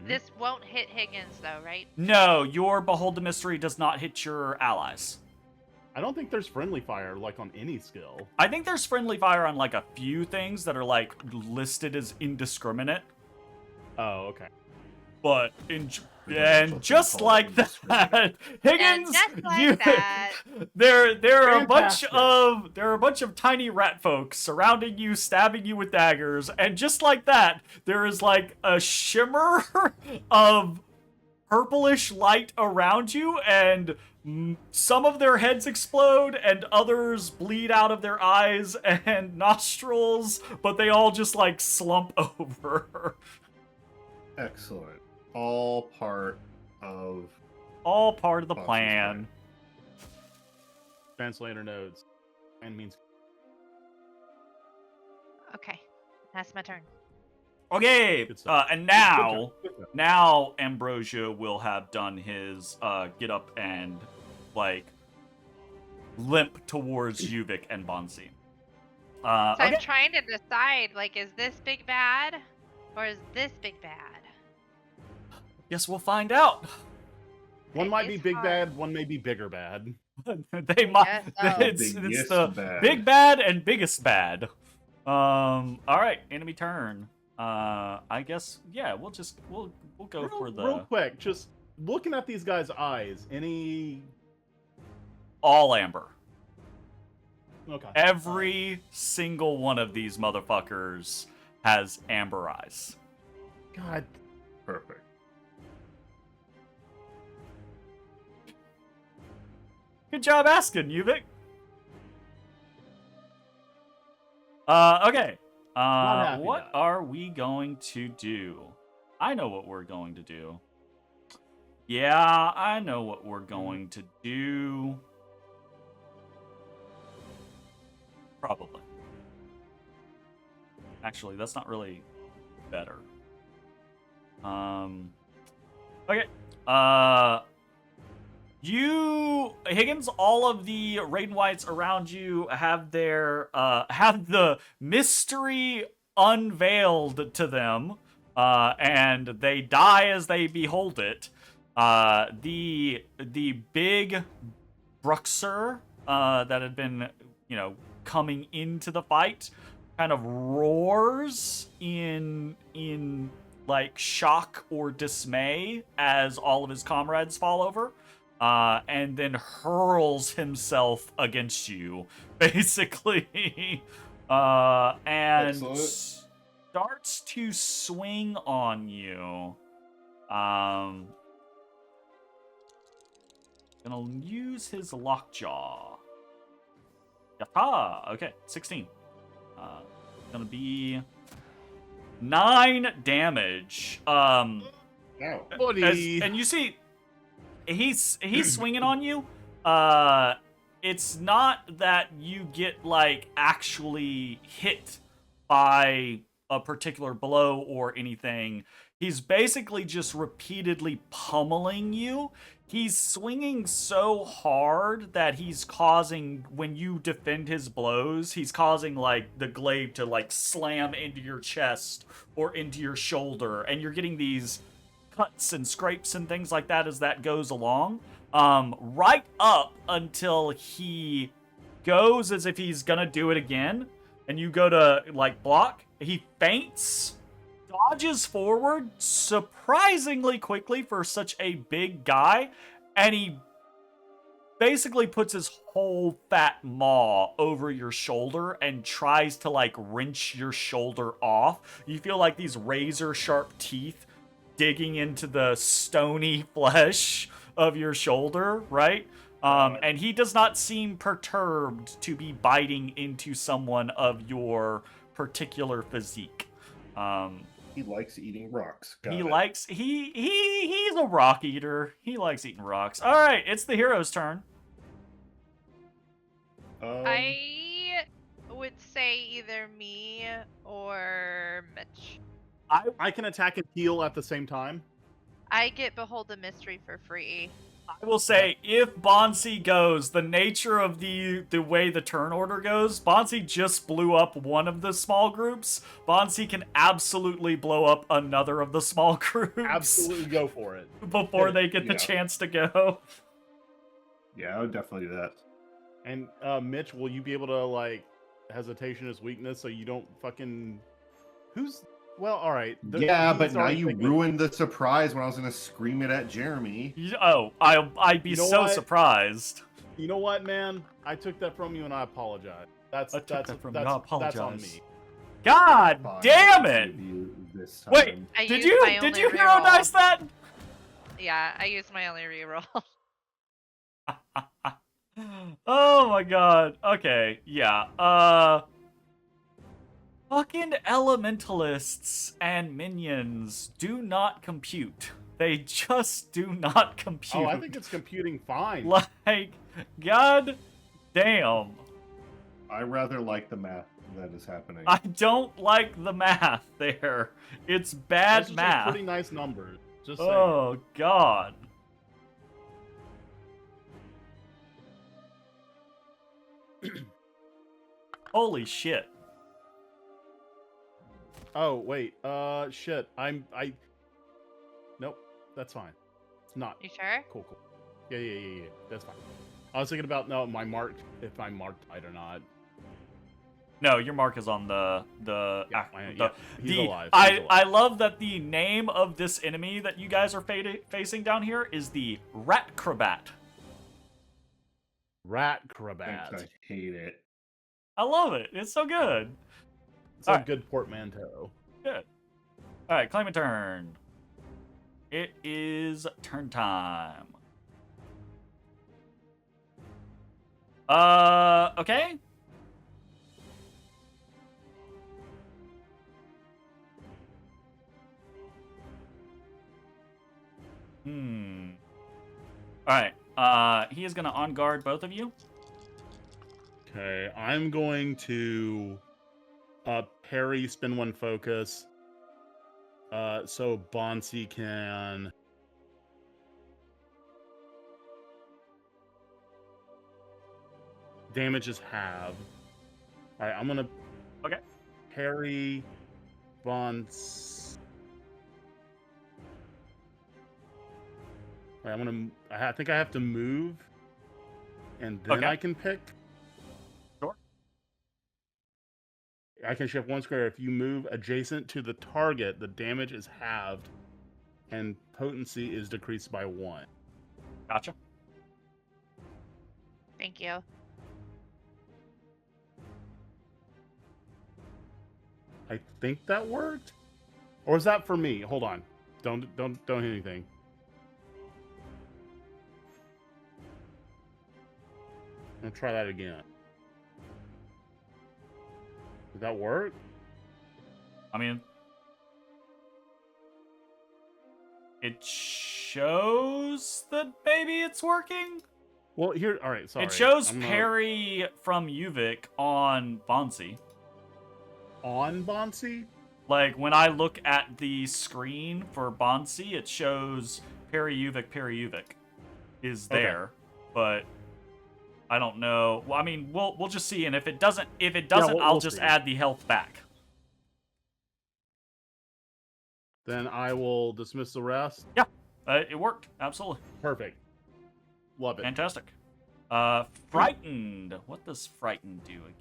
This won't hit Higgins, though, right? No, your Behold the Mystery does not hit your allies. I don't think there's friendly fire like on any skill. I think there's friendly fire on like a few things that are like listed as indiscriminate. Oh, okay. But just like that, Higgins, just like that. there are Fantastic. a bunch of tiny rat folks surrounding you, stabbing you with daggers, and just like that, there is like a shimmer of purplish light around you, and some of their heads explode, and others bleed out of their eyes and nostrils, but they all just like slump over. Excellent. All part of All part of the Bonsai's plan. Translator notes. And means Okay, that's my turn. Okay, Good stuff. and now, Good job. now Ambrosia will have done his get up and like limp towards Yuvik and Bansii. So Okay. I'm trying to decide, like, is this big bad or is this big bad? Guess we'll find out. One It might be is big hard. bad, one may be bigger bad. They might. guess so. It's Biggest the bad. big bad and biggest bad. All right, enemy turn. I guess we'll go for the Real quick, just looking at these guys' eyes, any... all amber. Okay. Every single one of these motherfuckers has amber eyes. God, perfect. Good job asking, Yuvik. Okay. happy What about it. are we going to do? I know what we're going to do. Yeah, I know what we're going to do. Probably. Actually, that's not really better. Okay. You, Higgins, all of the Raiden Whites around you have their have the mystery unveiled to them, and they die as they behold it. The big Bruxer that had been, coming into the fight kind of roars in like shock or dismay as all of his comrades fall over. And then hurls himself against you, basically, and Excellent. starts to swing on you. Gonna use his lockjaw. Yaha! Okay, 16. Gonna be 9 damage. Ow. buddy. And you see, he's swinging on you. It's not that you get like actually hit by a particular blow or anything. He's basically just repeatedly pummeling you. He's swinging so hard that he's causing, when you defend his blows, he's causing like the glaive to like slam into your chest or into your shoulder, and you're getting these cuts and scrapes and things like that as that goes along. Right up until he goes as if he's gonna do it again, and you go to like block. He feints, dodges forward surprisingly quickly for such a big guy, and he basically puts his whole fat maw over your shoulder and tries to like wrench your shoulder off. You feel like these razor sharp teeth digging into the stony flesh of your shoulder, right? And he does not seem perturbed to be biting into someone of your particular physique. He likes eating rocks. He's a rock eater. He likes eating rocks. All right, it's the hero's turn. I would say either me or Mitch. I can attack and heal at the same time. I get Behold the Mystery for free. I will say, if Bansii goes, the nature of the way the turn order goes, Bansii just blew up one of the small groups. Bansii can absolutely blow up another of the small groups. Absolutely go for it. Before they get the Yeah. chance to go. Yeah, I would definitely do that. And Mitch, will you be able to like hesitation is weakness so you don't fucking who's well, all right. Yeah, but he's now already you thinking- ruined the surprise when I was going to scream it at Jeremy. Oh, I'd be You know so what? surprised. You know what, man? I took that from you and I apologize. I took that from you. I That's on apologize. me. God Fine, damn I'll it! give you this Wait, time. I did used my you only hero reroll. dice that? Yeah, I used my only reroll. Oh my god. Okay, yeah. Fucking elementalists and minions do not compute. They just do not compute. Oh, I think it's computing fine. Like, god damn. I rather like the math that is happening. I don't like the math there. It's bad Those are some math. pretty nice numbers. Just saying. Oh god. Holy shit. Oh wait. Shit. Nope. That's fine. It's not. You sure? Cool. Yeah. That's fine. I was thinking about my mark, if I'm marked right or not. No, your mark is on the He's alive. I love that the name of this enemy that you guys are facing down here is the Ratcrobat. Ratcrobat. I hate it. I love it. It's so good. It's a Alright. good portmanteau. Good. All right, claim a turn. It is turn time. Okay. All right. He is gonna on guard both of you. Okay, I'm going to parry, spin one focus. So Bansii can damage is halved. Alright, I'm gonna parry Bansii. I think I have to move, and then I can pick. Sure. I can shift one square. If you move adjacent to the target, the damage is halved, and potency is decreased by 1. Gotcha. Thank you. I think that worked, or is that for me? Hold on, don't hit anything. I'm gonna try that again. Did that work? I mean, it shows that maybe it's working. Well, here, all right. Sorry. It shows parry from Yuvik on Bansii. On Bansii? Like, when I look at the screen for Bansii, it shows parry Yuvik is there, but I don't know. Well, I mean, we'll just see, and if it doesn't, I'll just add the health back. Then I will dismiss the rest. Yeah, it worked. Absolutely. Perfect. Love it. Fantastic. Frightened. What does Frightened do again?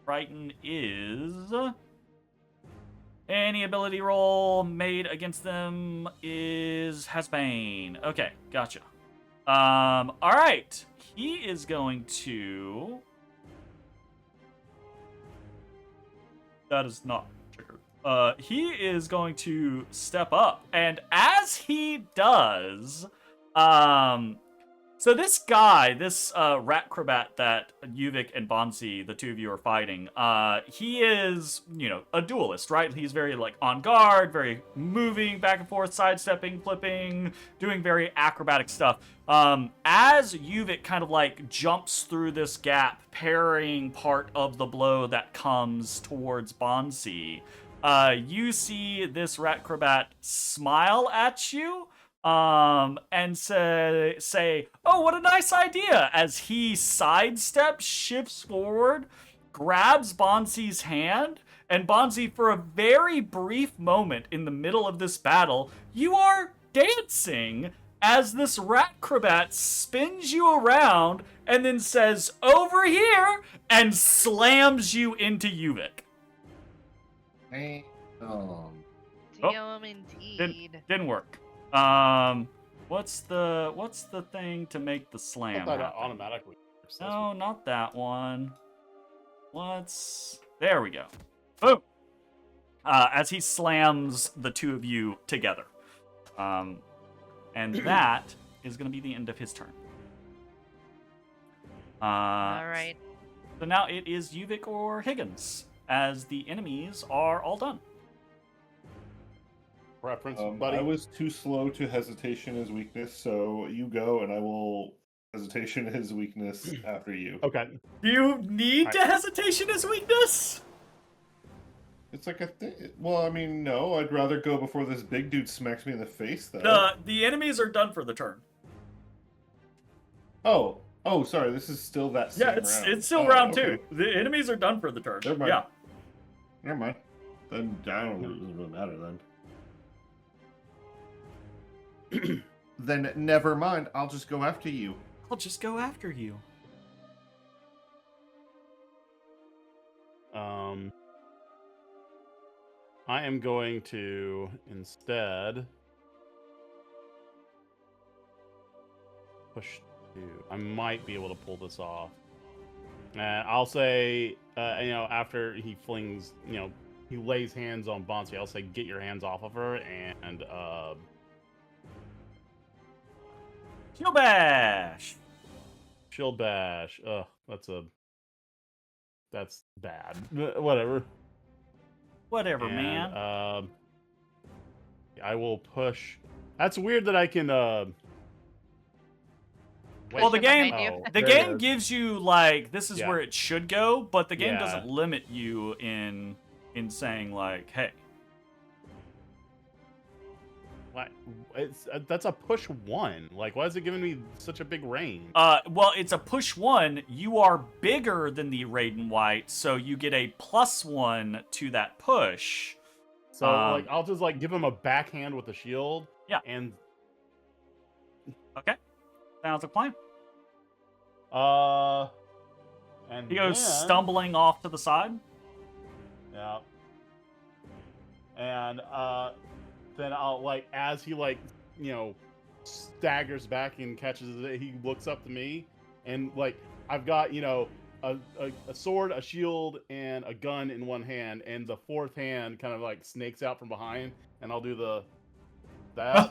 Frightened is any ability roll made against them has Bane. Okay, gotcha. All right. He is going to. That is not triggered. He is going to step up, and as he does, so this guy, this Ratcrobat that Yuvik and Bansii, the two of you are fighting, he is, a duelist, right? He's very, on guard, very moving back and forth, sidestepping, flipping, doing very acrobatic stuff. As Yuvik kind of, jumps through this gap, parrying part of the blow that comes towards Bansii, you see this Ratcrobat smile at you, and say, oh, what a nice idea, as he sidesteps, shifts forward, grabs Bansii's hand, and Bansii, for a very brief moment in the middle of this battle, you are dancing as this Ratcrobat spins you around and then says, over here, and slams you into Yuvik. Damn, indeed. Didn't work. What's the thing to make the slam I thought that happen? automatically works. No, not that one. There we go. Boom. As he slams the two of you together. And that is going to be the end of his turn. All right. So now it is Yuvik or Higgins, as the enemies are all done. Preference, buddy. I was too slow to hesitation as weakness, so you go, and I will hesitation as weakness after you. Okay. Do you need to hesitation as weakness? It's like a thing. Well, I mean, no. I'd rather go before this big dude smacks me in the face, though. The enemies are done for the turn. Oh, sorry. This is still that same round. It's still round 2. The enemies are done for the turn. Never mind. Yeah. Never mind. Then I don't. It doesn't really matter then. Then never mind. I'll just go after you. I'll just go after you. I am going to instead push 2. I might be able to pull this off. I'll say, after he flings, he lays hands on Bansii, I'll say, get your hands off of her, and Shield bash. shield bash. Ugh, that's bad. Whatever. Whatever, And, man. I will push. That's weird that I can. Well, the Push it game, behind you. Oh, the there it game is. gives you like this is Yeah. where it should go, but the game Yeah. doesn't limit you in saying like, hey, What? That's a push 1. Like, why is it giving me such a big range? well, it's a push 1. You are bigger than the Raiden White, so you get a +1 to that push. So like, I'll just like give him a backhand with the shield. Yeah. And Okay, sounds like a plan. and He goes then- stumbling off to the side. Yeah. And then I'll like, as he like, staggers back and catches it, he looks up to me, and like I've got a sword, a shield, and a gun in one hand, and the fourth hand kind of like snakes out from behind, and I'll do that.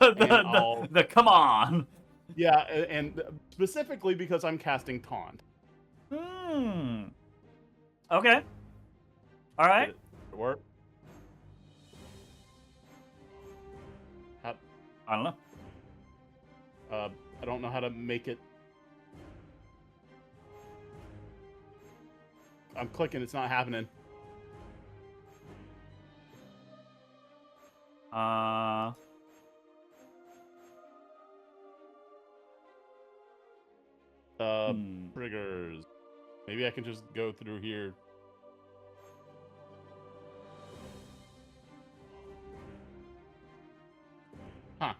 And the come on. yeah, and specifically because I'm casting taunt. Okay. All right. Did it work? I don't know. I don't know how to make it. I'm clicking, it's not happening. Triggers. Maybe I can just go through here. Huh.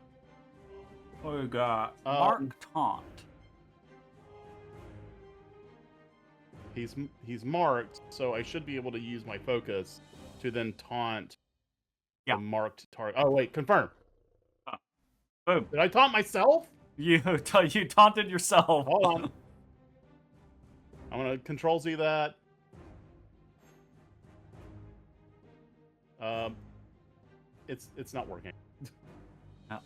We got Mark Taunt. He's marked, so I should be able to use my focus to then taunt Yeah. the marked target. Oh wait, confirm. Boom. Did I taunt myself? You taunted yourself. Hold on. I'm gonna control Z that. It's not working.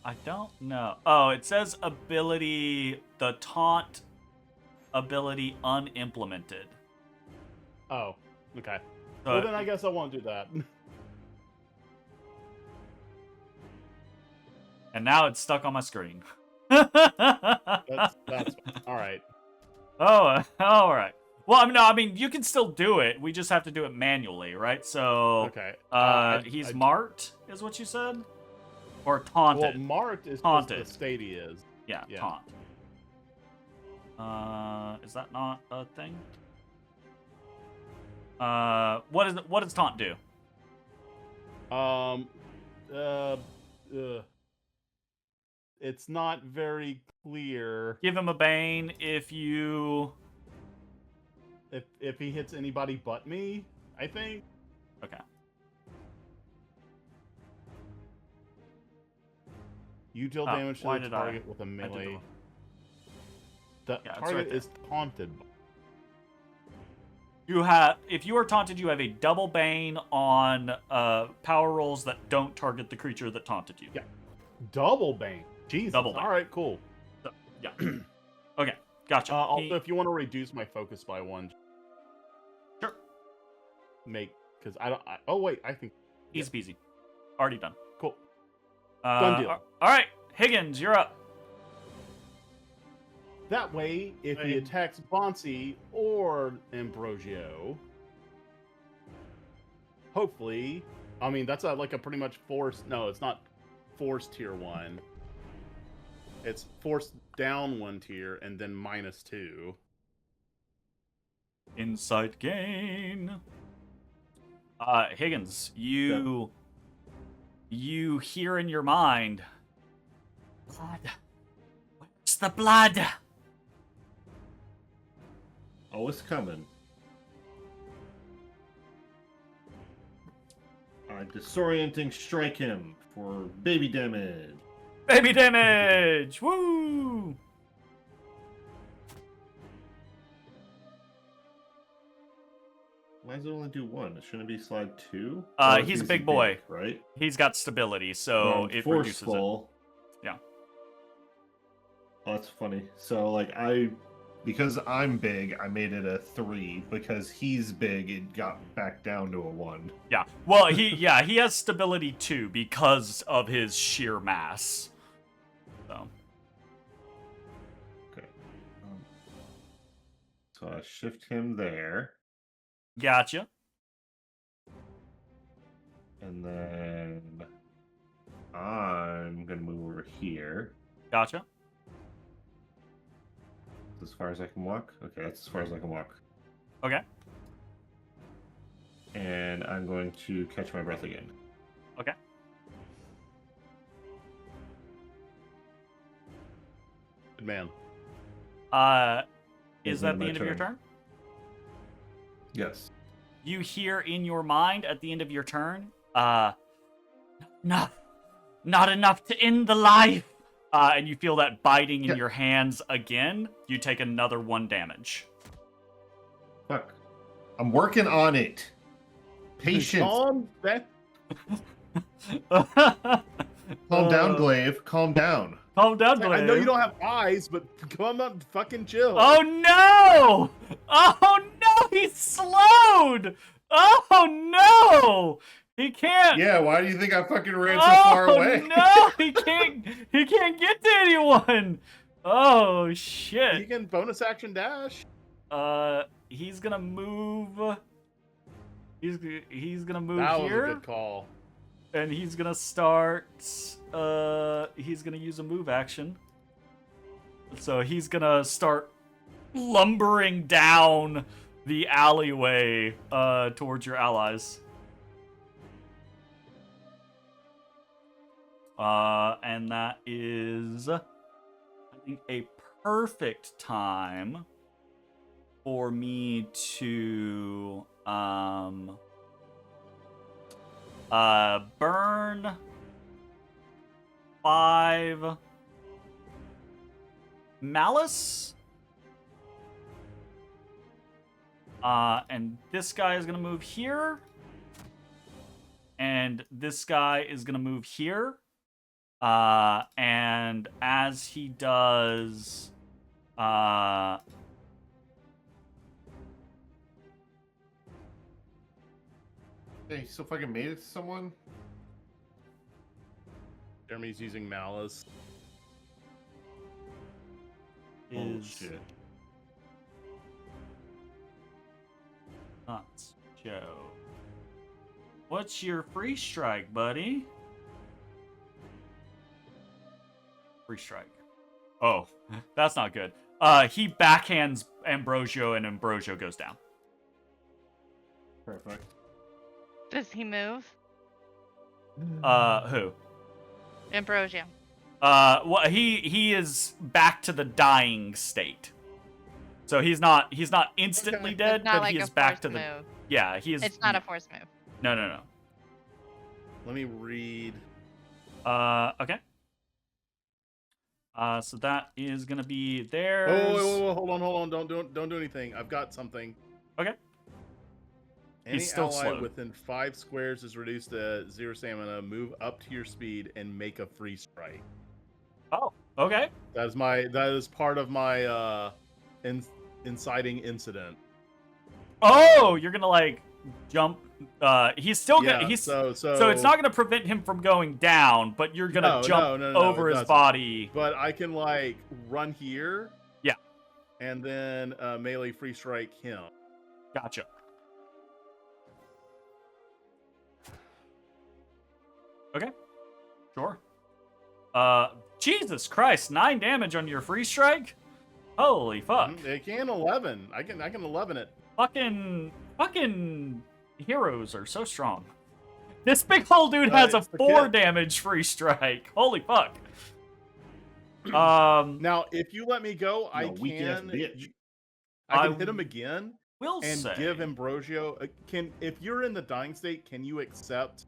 I don't know. Oh, it says ability, the taunt ability unimplemented. Oh, okay. So Well, then I guess I won't do that. and now it's stuck on my screen. That's all right. Oh, all right. Well, I mean, you can still do it. We just have to do it manually, right? So, Okay. he's marked, is what you said, or taunted? Well, marked is Taunted. the state he is. Yeah, Yeah. taunt. Is that not a thing? What does taunt do? It's not very clear. Give him a bane if If he hits anybody but me, I think. okay. You deal Oh, damage to why the did I- target with a I did melee. the- The Yeah, it's target right there. is taunted. If you are taunted, you have a double bane on power rolls that don't target the creature that taunted you. Yeah. Double bane. Jesus. Double that. All right, cool. So, yeah. Okay, gotcha. Also, if you want to reduce my focus by 1, Sure. because oh wait, I think Easy peasy. Already done. cool. Done deal. All right, Higgins, you're up. That way, if he attacks Bansii or Ambrosio, hopefully, I mean that's like a pretty much force. No, it's not force tier 1. It's force down 1 tier and then -2. Insight gain. Higgins, you hear in your mind, blood. Where's the blood? Oh, it's coming. Disorienting strike him for baby damage. Baby damage! Woo! Why does it only do 1? Shouldn't it be slide 2? He's a big boy. Big, right? He's got stability, so it reduces it. Forceful. Yeah. Oh, that's funny. So, because I'm big, I made it a 3. Because he's big, it got back down to a 1. Yeah. Well, he has stability too because of his sheer mass. So. Okay. So I shift him there. Gotcha. And then I'm going to move over here. Gotcha. As far as I can walk? Okay, that's as far as I can walk. Okay. And I'm going to catch my breath again. Okay. Good man. Is that the end of your turn? Yes. You hear in your mind at the end of your turn, not enough to end the life. And you feel that biting in your hands again. You take another 1 damage. Fuck. I'm working on it. Patience. Calm Down, Glaive. Calm down. Calm down, Glaive. I know you don't have eyes, but come on, fucking chill. Oh no! Oh no! He's slowed! Oh no! He can't. Yeah, why do you think I fucking ran so far away? No, he can't get to anyone. Oh shit. You can bonus action dash. He's gonna move. He's gonna move That was here. a good call. And he's gonna start. He's gonna use a move action. So he's gonna start lumbering down the alleyway towards your allies. And that is, I think, a perfect time for me to burn 5 malice. And this guy is gonna move here. And this guy is gonna move here. And as he does, Hey, you still fucking made it to someone? Jeremy's using malice. Oh, is shit. nuts, Joe. What's your free strike, buddy? Free strike. Oh, that's not good. He backhands Ambrosio, and Ambrosio goes down. Perfect. Does he move? Who? Ambrosio. Well, he is back to the dying state. So he's not instantly Okay. dead, It's not but like he a is back forced to the move. yeah. He is. It's not a forced move. No. Let me read. Okay. So that is gonna be there. Oh, hold on. Don't do anything. I've got something. Okay. Any He's still ally slowed. within 5 squares is reduced to 0 stamina. Move up to your speed and make a free strike. Oh, okay. That is part of my inciting incident. Oh, you're gonna like jump. He's still gonna. Yeah, He's so it's not gonna prevent him from going down, but you're gonna jump no, over it his doesn't. body. But I can like run here. Yeah. And then melee free strike him. Gotcha. Okay. Sure. Jesus Christ, 9 damage on your free strike? Holy fuck. It can 11. I can 11 it. Fucking heroes are so strong. This big old dude has a 4 damage free strike. Holy fuck. Now, if you let me go, I can hit him again and give Ambrosio. If you're in the dying state, can you accept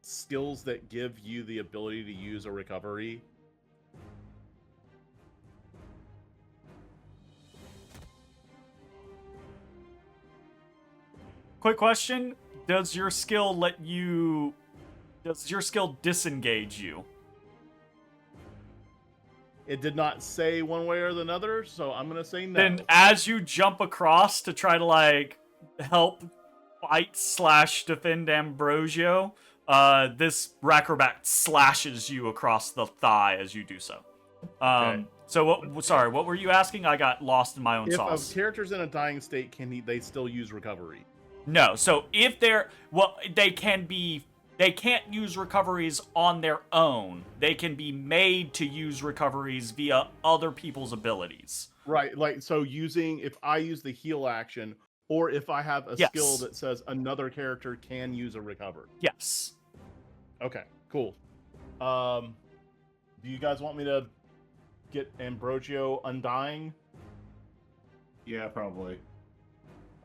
skills that give you the ability to use a recovery? Quick question: does your skill disengage you? It did not say one way or the other, so I'm gonna say no. Then, as you jump across to try to like help fight / defend Ambrosio, this Racrobat slashes you across the thigh as you do so. Okay. So what? Sorry, what were you asking? I got lost in my own sauce. If a character's in a dying state, can they still use recovery? No. So if they can't use recoveries on their own. They can be made to use recoveries via other people's abilities. Right, like so if I use the heal action, or if I have a skill that says another character can use a recovery. Yes. Okay, cool. Do you guys want me to get Ambrosio undying? Yeah, probably.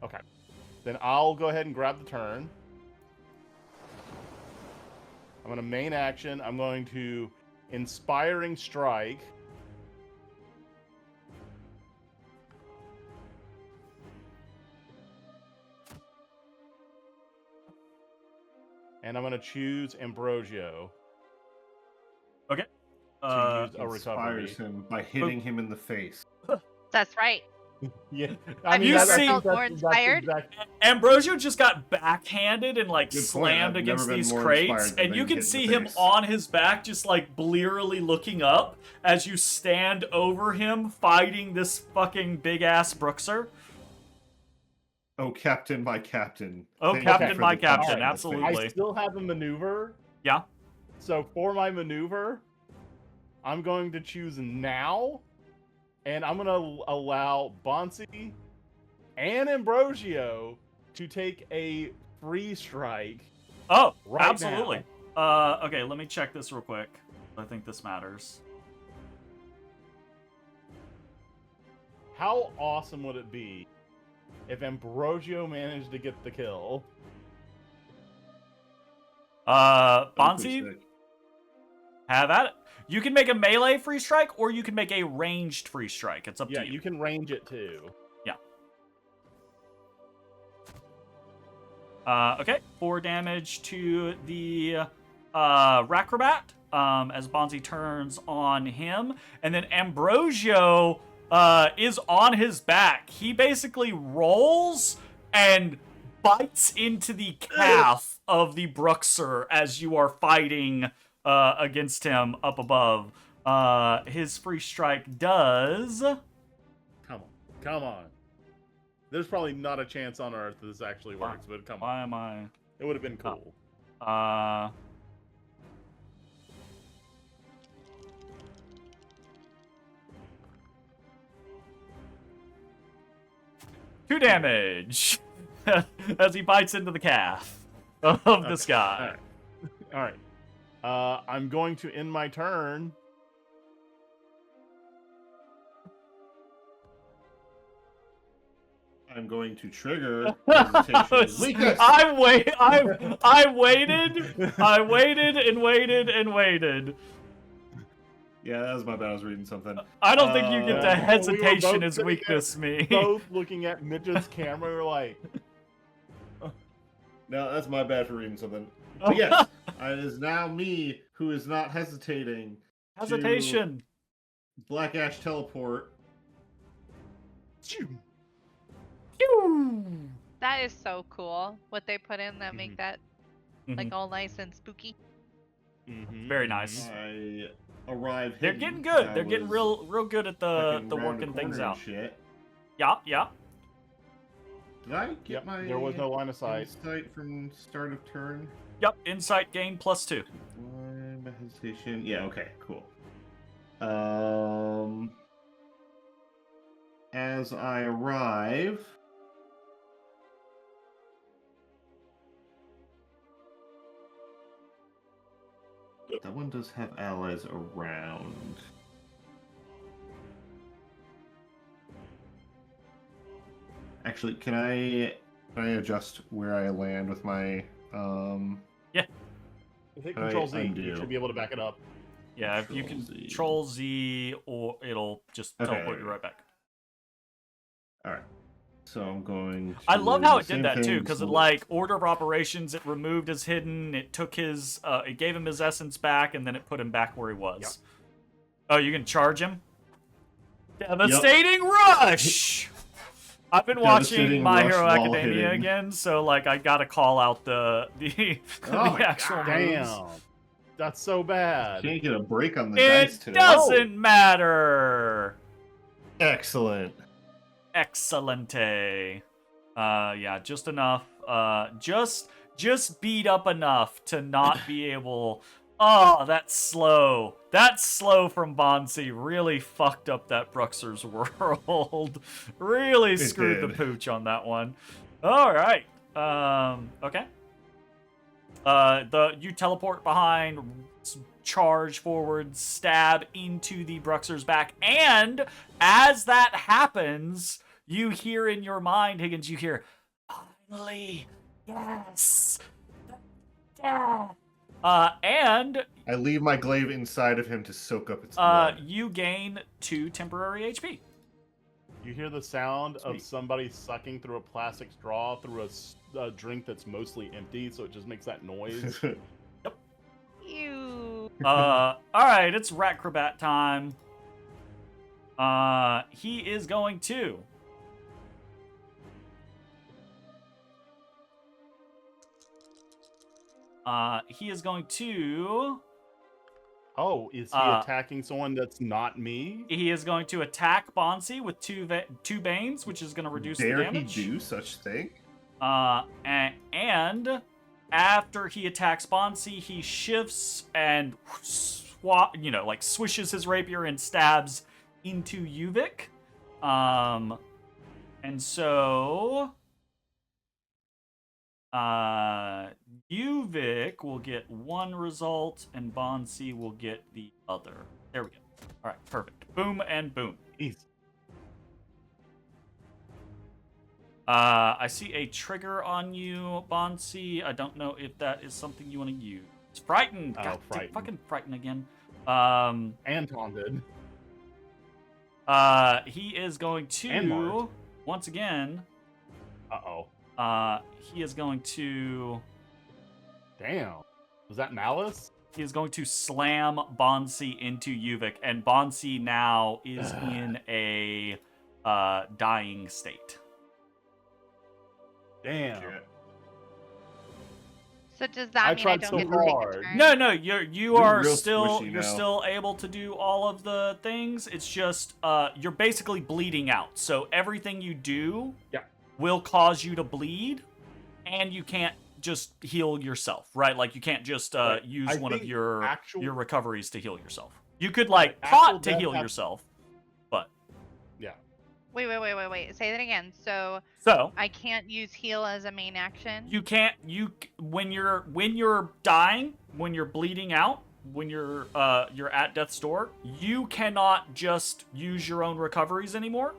Okay. Then I'll go ahead and grab the turn. I'm going to main action. I'm going to Inspiring Strike. And I'm going to choose Ambrosio. Okay. To use a recovery. Inspires him by hitting him in the face. That's right. Yeah. Have you ever felt more inspired? Ambrosio just got backhanded and like Good slammed point. against I've never these been more crates, inspired than and you being can hit in see the him face. on his back, just like blearily looking up as you stand over him, fighting this fucking big ass Brookser. Oh, Captain, my Captain. Oh, Thank Captain, you for my the Captain, punch in the absolutely. I still have a maneuver. Yeah. So for my maneuver, I'm going to choose now, and I'm going to allow Bansii and Ambrosio to take a free strike. Oh, right absolutely. Okay, let me check this real quick. I think this matters. How awesome would it be if Ambrosio managed to get the kill? Bansii, have at it. You can make a melee free strike, or you can make a ranged free strike. It's up to you. Yeah, you can range it too. Yeah. Okay, 4 damage to the Racrobat as Bansii turns on him. And then Ambrosio is on his back. He basically rolls and bites into the calf of the Brookser as you are fighting against him up above. His free strike does... Come on. There's probably not a chance on Earth that this actually works, but come on. Why am I... It would have been cool. Two damage as he bites into the calf of this guy. All right. I'm going to end my turn. I'm going to trigger hesitation weakness. I waited and waited. Yeah, that was my bad. I was reading something. I don't think you get the hesitation both as weakness, me. Both looking at Mitch's camera, like, No, that's my bad for reading something. But yes, it is now me who is not hesitating. Hesitation. Black Ash teleport. Phew. That is so cool. What they put in that Mhm. make that like all nice and spooky. Very nice. I arrive. They're hidden. getting good. I They're getting was real good at fucking the round working corner things and out. Shit. Yeah. Did I get Yep, my? there was no line of sight. Insight from start of turn. Yep. Insight gain +2. My hesitation. Yeah. Okay. Cool. As I arrive. That one does have allies around. Actually, can I adjust where I land with my If it I controls Z, undo. you should be able to back it up. Yeah, if you Control Z. control Z, or it'll just Okay, teleport there you we right back. all right. So I'm going. I to love how the it did same that too, thing, because so- it like order of operations, it removed his hidden, it took his, it gave him his essence back, and then it put him back where he was. Yep. Oh, you can charge him? Devastating Rush! I've been watching Devastating My Rush Hero while Academia hitting. again, so like I gotta call out the Oh my actual God. moves. Damn. That's so bad. Can't get a break on the dice It today. doesn't matter. Excellent. Excelente. Yeah, just enough. Just beat up enough to not be able. Oh, that's slow. That slow from Bansii really fucked up that Bruxer's world. Really screwed the did. pooch on that one. All right. Okay. You teleport behind, charge forward, stab into the Bruxer's back, and as that happens, you hear in your mind, Higgins, you hear, finally, yes, yeah. And I leave my glaive inside of him to soak up its blood. you gain 2 temporary HP. You hear the sound of Sweet. somebody sucking through a plastic straw through a drink that's mostly empty, so it just makes that noise. Ew. All right, it's Ratcrobat time. He is going to. He is going to. Oh, is he attacking someone that's not me? He is going to attack Bansii with two Banes, which is going to reduce the Dare he damage. do such thing? And after he attacks Bansii, he shifts and swishes his rapier and stabs into Yuvik. And so Yuvik will get 1 result and Bansii will get the other. There we go. All right, perfect. Boom and boom. Easy. I see a trigger on you, Bansii. I don't know if that is something you want to use. It's frightened. Oh, God, frightened. fucking frightened again. And taunted. He is going And to marked. once again. Uh-oh. He is going to. Damn. Was that malice? He is going to slam Bansii into Yuvik, and Bansii now is in a dying state. Damn. Shit. So does I that mean I tried don't so get to take a hard. turn? No, you You're are real still squishy you're now. still able to do all of the things. It's just you're basically bleeding out. So everything you do Yeah. will cause you to bleed, and you can't just heal yourself, right? Like you can't just Right. use I one of think your actual- recoveries to heal yourself. You could like Actual taunt to death heal hap- yourself, but Yeah. Wait. Say that again. So so I can't use heal as a main action? you can't when you're dying, when you're bleeding out, when you're at death's door, you cannot just use your own recoveries anymore.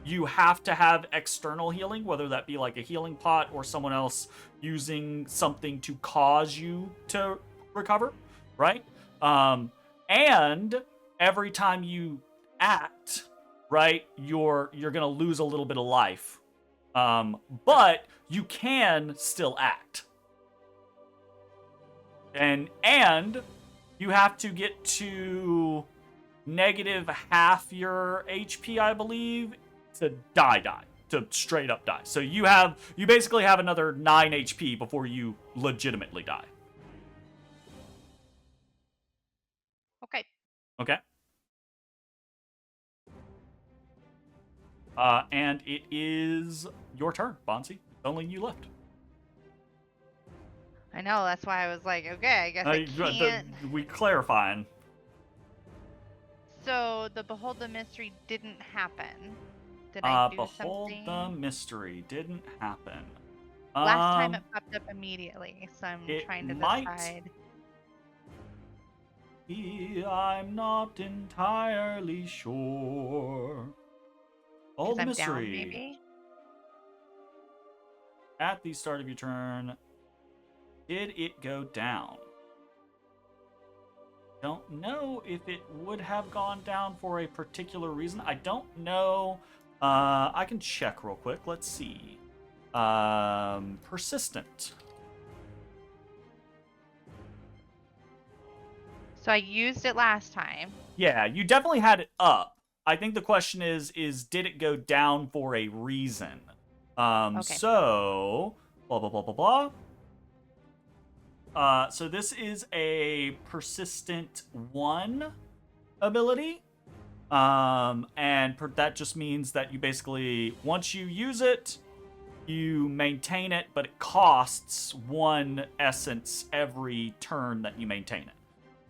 You have to have external healing, whether that be like a healing pot or someone else using something to cause you to recover, right? And every time you act, right, you're gonna lose a little bit of life. But you can still act. And you have to get to negative half your HP, I believe, to die, to straight up die. So you basically have another 9 HP before you legitimately die. Okay. Okay. And it is your turn, Bansii. Only you left. I know, that's why I was like, okay, I guess I can't. We clarifying. So the Behold the Mystery didn't happen. Did I do Behold something? the Mystery didn't happen. Last time it popped up immediately, so I'm trying to might decide. I'm not entirely sure. Behold the I'm Mystery. down, maybe? At the start of your turn, did it go down? Don't know if it would have gone down for a particular reason. I don't know. I can check real quick. Let's see. Persistent. So I used it last time. Yeah, you definitely had it up. I think the question is did it go down for a reason? Okay. So, blah, blah, blah, blah, blah. So this is a persistent 1 ability. And that just means that you basically, once you use it, you maintain it, but it costs 1 essence every turn that you maintain it.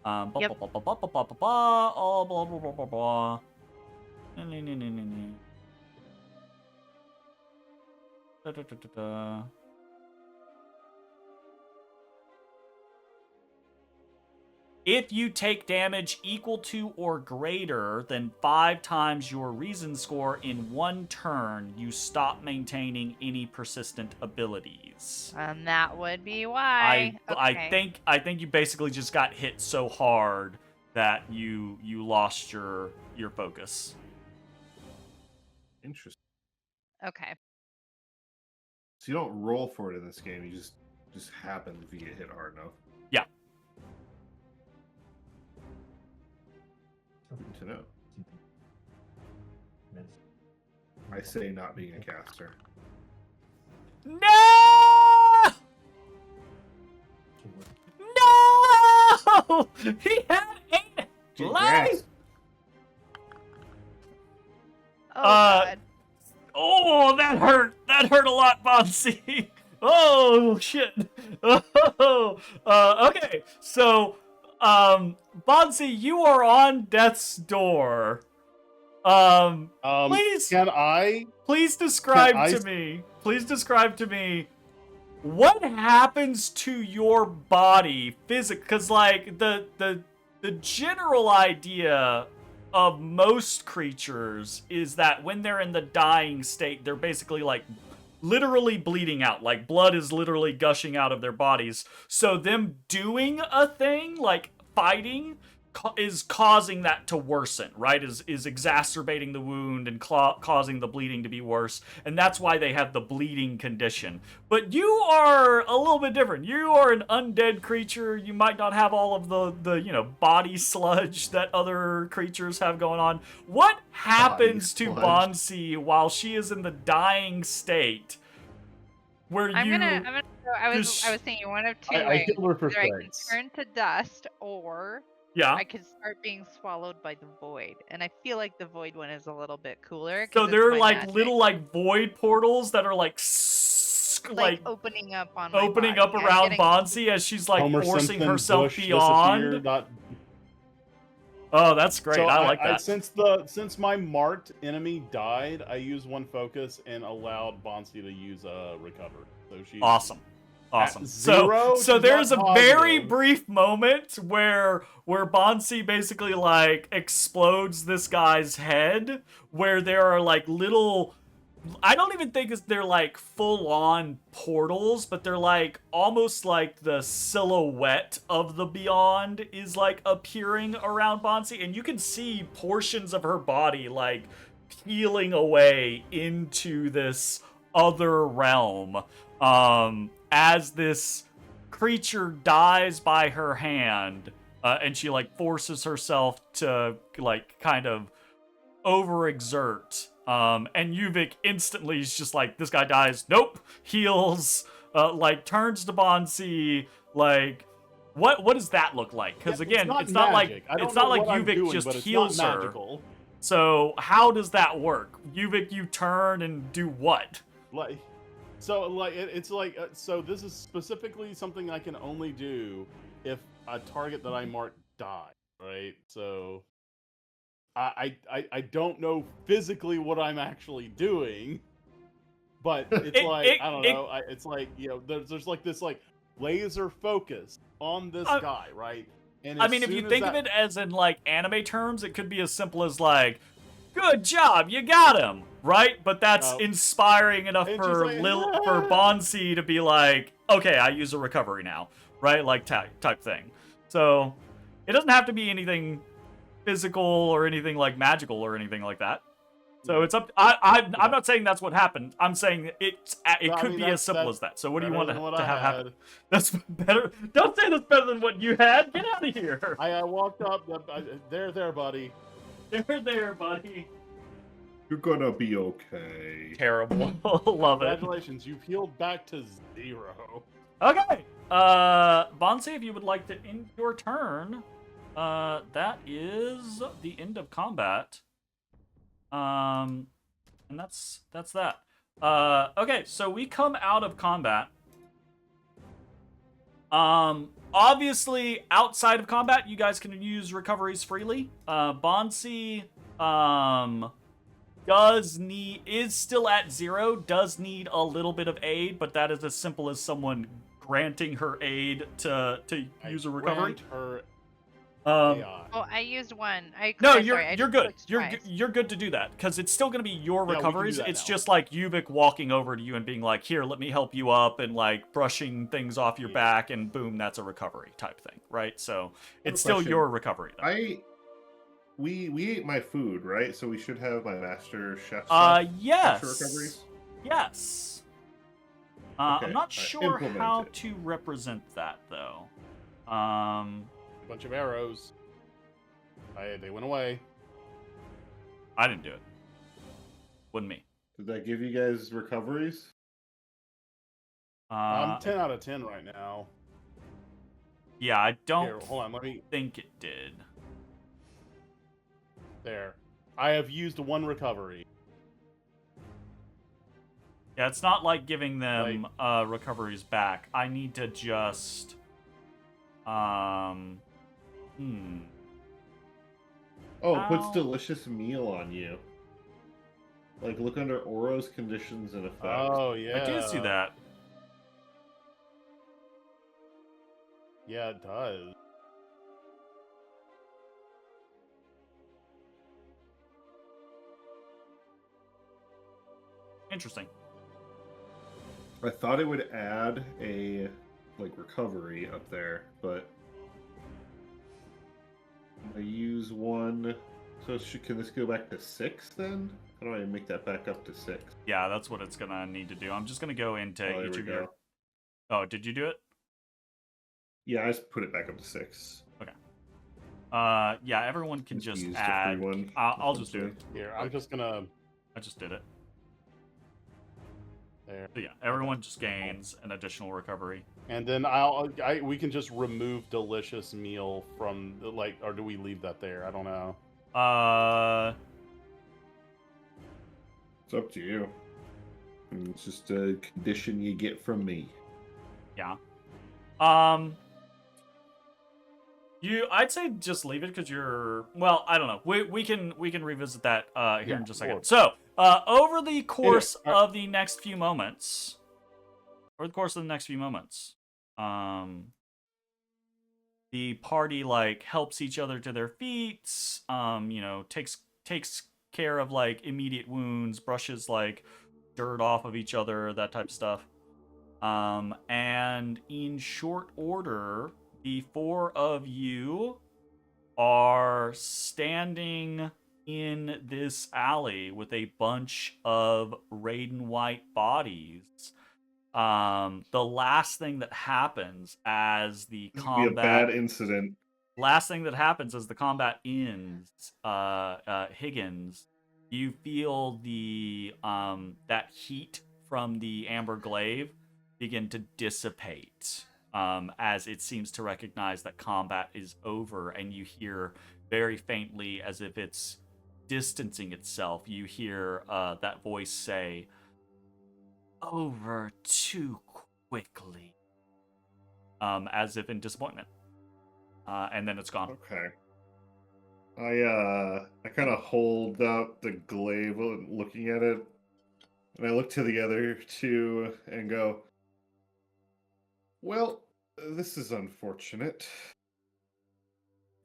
Blah, Yep. blah, blah, blah, blah, blah, blah, blah, all blah, blah, blah, blah, blah. Da, da, da, da, da. If you take damage equal to or greater than 5 times your reason score in 1 turn, you stop maintaining any persistent abilities. And that would be why. Okay. I think you basically just got hit so hard that you lost your focus. Interesting. Okay. So you don't roll for it in this game. You just happen if you get hit hard enough. Yeah. Good to know. I say not being a caster. No! No! He had 8 life! Oh, God. Oh, that hurt. That hurt a lot, Bansii. Oh, shit. Oh, okay. So, Bansii, you are on death's door. Please, Can I? please describe to me. Please describe to me what happens to your body physically. Because, like, the general idea of most creatures is that when they're in the dying state, they're basically like literally bleeding out. Like blood is literally gushing out of their bodies. So them doing a thing like fighting is causing that to worsen, right? Is exacerbating the wound and causing the bleeding to be worse. And that's why they have the bleeding condition. But you are a little bit different. You are an undead creature. You might not have all of the body sludge that other creatures have going on. What happens to Bansii while she is in the dying state? Where I'm gonna go, I was thinking one of 2 ways. heal her for Either I can strengths. turn to dust, or yeah. I could start being swallowed by the void. And I feel like the void one is a little bit cooler. So there are like magic. little like void portals that are like opening up on opening up around Bansii as she's like Homer forcing Simpson herself Bush beyond. Oh, that's great. So I like that. Since my marked enemy died, I used 1 focus and allowed Bansii to use recover. So she's Awesome. At So zero, she's there's a not very positive. brief moment where Bansii basically like explodes this guy's head, where there are like little, I don't even think they're like full on portals, but they're like almost like the silhouette of the beyond is like appearing around Bansii, and you can see portions of her body like peeling away into this other realm. As this creature dies by her hand, and she like forces herself to like kind of overexert. And Yuvik instantly is just like, this guy dies. Nope. Heals. Like turns to Bansii. Like, what does that look like? Because again, it's not like Yuvik just heals her. So how does that work? Yuvik, you turn and do what? Like, so like it's like so this is specifically something I can only do if a target that I mark dies, right? So I don't know physically what I'm actually doing, but it's I don't know. It's like, you know, there's like this like laser focus on this guy, right? And I mean, if you think of it as in like anime terms, it could be as simple as like, "Good job, you got him," right? But that's inspiring enough for like, for Bansii to be like, "Okay, I use a recovery now," right? Like type thing. So it doesn't have to be anything physical or anything like magical or anything like that. So it's up. I'm not saying that's what happened. I'm saying it could be as simple as that. So what do you want to have happen? That's better. Don't say that's better than what you had. Get out of here. I walked up. There, buddy. There, buddy. You're gonna be okay. Terrible. Love it. Congratulations, you've healed back to 0. Okay. Bansii, if you would like to end your turn, that is the end of combat. And that's that. Okay, so we come out of combat. Obviously, outside of combat, you guys can use recoveries freely. Bansii, is still at 0, does need a little bit of aid, but that is as simple as someone granting her aid to use a recovery. Oh, I used one. You're good. You're good to do that because it's still going to be your recoveries. It's just like Yuvik walking over to you and being like, "Here, let me help you up," and like brushing things off your back, and boom, that's a recovery type thing, right? So it's still your recovery. Though. We ate my food, right? So we should have my master chef. Yes. Recoveries? Yes. Okay. I'm not sure how to represent that though. Bunch of arrows. They went away. I didn't do it. Wasn't me. Did that give you guys recoveries? I'm 10 out of 10 right now. Yeah, I don't Here, hold on, let me think it did. There. I have used 1 recovery. Yeah, it's not like giving them recoveries back. I need to just Oh, it puts delicious meal on you. Like, look under Oro's conditions and effects. Oh, yeah. I do see that. Yeah, it does. Interesting. I thought it would add a, like, recovery up there, but I use 1. So can this go back to 6 then? How do I make that back up to 6? Yeah, that's what it's gonna need to do. I'm just gonna go into each of your. Oh, did you do it? Yeah, I just put it back up to 6. Okay. Yeah, everyone can just add. One, I'll just do it. Here, I'm just gonna. I just did it. There. So yeah, everyone just gains an additional recovery. And then we can just remove delicious meal from or do we leave that there? I don't know. It's up to you. It's just a condition you get from me. Yeah. I'd say just leave it because you're. Well, I don't know. We can revisit that here in just a second. So, over the course of the next few moments, the party like helps each other to their feet. Takes care of like immediate wounds, brushes like dirt off of each other, that type of stuff. And in short order, the 4 of you are standing in this alley with a bunch of red and white bodies The last thing that happens as the This would be a combat bad incident. last thing that happens as the combat ends, Higgins, you feel the that heat from the amber glaive begin to dissipate, as it seems to recognize that combat is over, and you hear very faintly, as if it's distancing itself, you hear that voice say, "Over too quickly," as if in disappointment. And then it's gone. Okay. I kind of hold out the glaive, looking at it, and I look to the other two and go, "Well, this is unfortunate.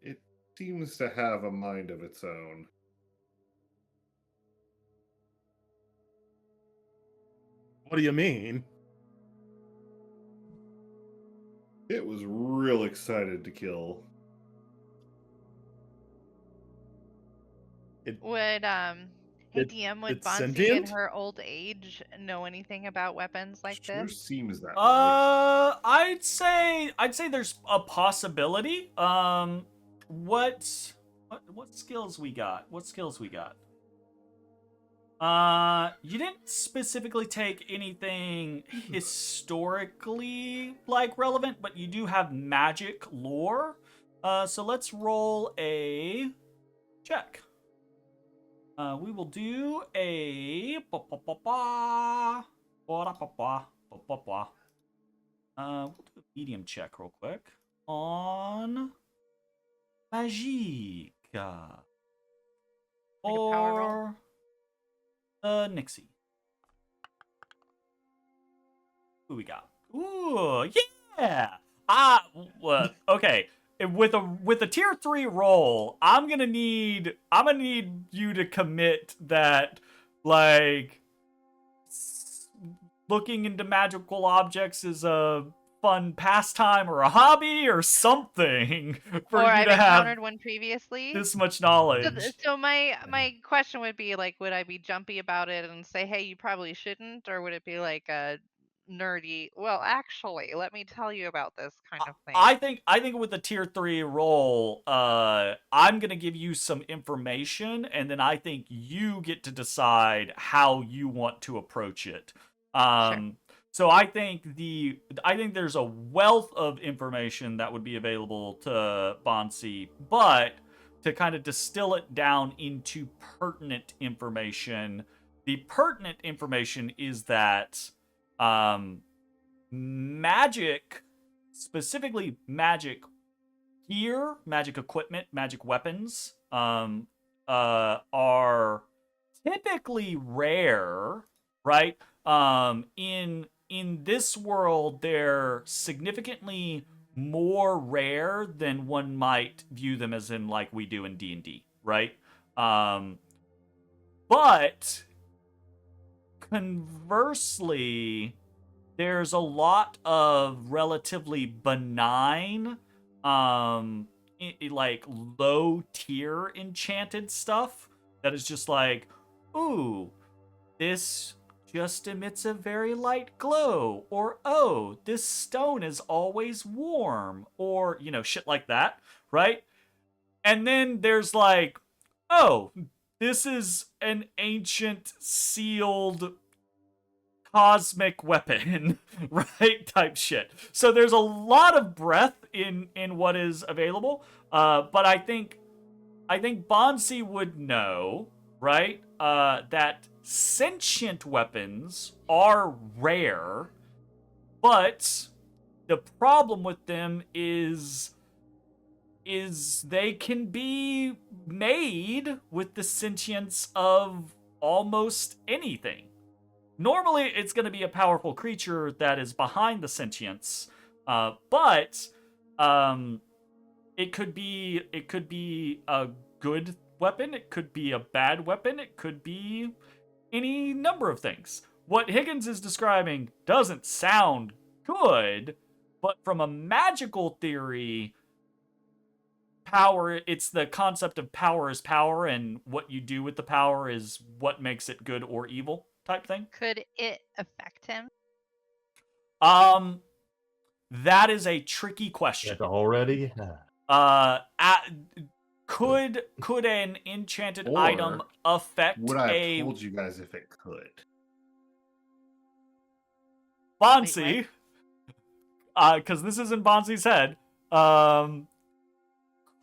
It seems to have a mind of its own." What do you mean? It was real excited to kill. Would hey It- DM, would it's Bansii in sentient? her old age know anything about weapons like Sure this? seems that way. I'd say there's a possibility. What skills we got? What skills we got? You didn't specifically take anything historically relevant, but you do have magic lore. So let's roll a check. We will do a we'll do a medium check real quick on Magic. Like a power roll? Or Nixie. Who we got? Ooh, yeah. Okay. With a tier 3 roll, I'm gonna need you to commit that, looking into magical objects is a fun pastime or a hobby or something for Or you I've to have encountered one previously. this much knowledge. So my question would be would I be jumpy about it and say, hey, you probably shouldn't, or would it be like a nerdy? Well, actually, let me tell you about this kind of thing. I think with the tier 3 roll, I'm gonna give you some information, and then I think you get to decide how you want to approach it. Sure. So I think there's a wealth of information that would be available to Bansii, but to kind of distill it down into pertinent information, the pertinent information is that magic, specifically magic gear, magic equipment, magic weapons, are typically rare, right? In this world, they're significantly more rare than one might view them as in like we do in D&D, right? But conversely, there's a lot of relatively benign, low tier enchanted stuff that is just like, ooh, this just emits a very light glow, or oh, this stone is always warm, or shit like that, right? And then there's like, oh, this is an ancient sealed cosmic weapon, right? Type shit. So there's a lot of breadth in what is available. But I think Bansii would know, right? That sentient weapons are rare, but the problem with them is they can be made with the sentience of almost anything. Normally, it's going to be a powerful creature that is behind the sentience, but it could be a good weapon, it could be a bad weapon, it could be any number of things. What Higgins is describing doesn't sound good, but from a magical theory, it's the concept of power is power, and what you do with the power is what makes it good or evil type thing. Could it affect him? That is a tricky question. Already? Could an enchanted Or item affect Would I have a told you guys if it could? Bansii? Because this is in Bansii's head.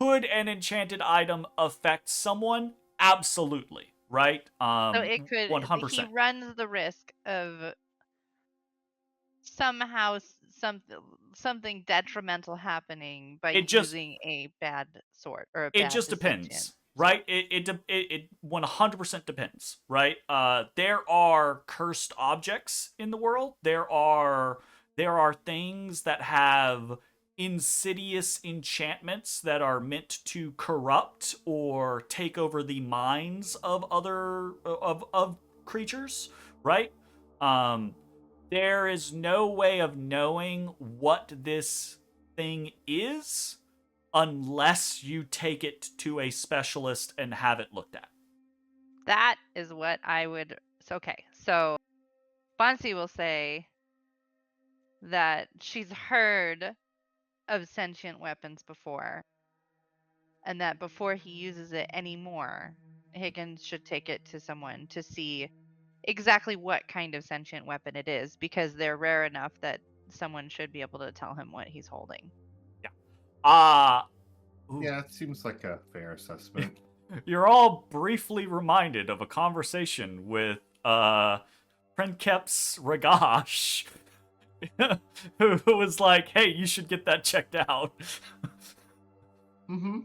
Could an enchanted item affect someone? Absolutely. Right? So it could. 100%. He runs the risk of somehow something detrimental happening by using a bad sword or a bad. It just depends, right? It 100% depends, right? There are cursed objects in the world. There are things that have insidious enchantments that are meant to corrupt or take over the minds of other of creatures, right? There is no way of knowing what this thing is unless you take it to a specialist and have it looked at. That is what I would. Okay, so Bansii will say that she's heard of sentient weapons before, and that before he uses it anymore, Higgins should take it to someone to see exactly what kind of sentient weapon it is, because they're rare enough that someone should be able to tell him what he's holding. Yeah. Yeah, it seems like a fair assessment. You're all briefly reminded of a conversation with Princeps Ragash, who was like, "Hey, you should get that checked out." Mm-hmm.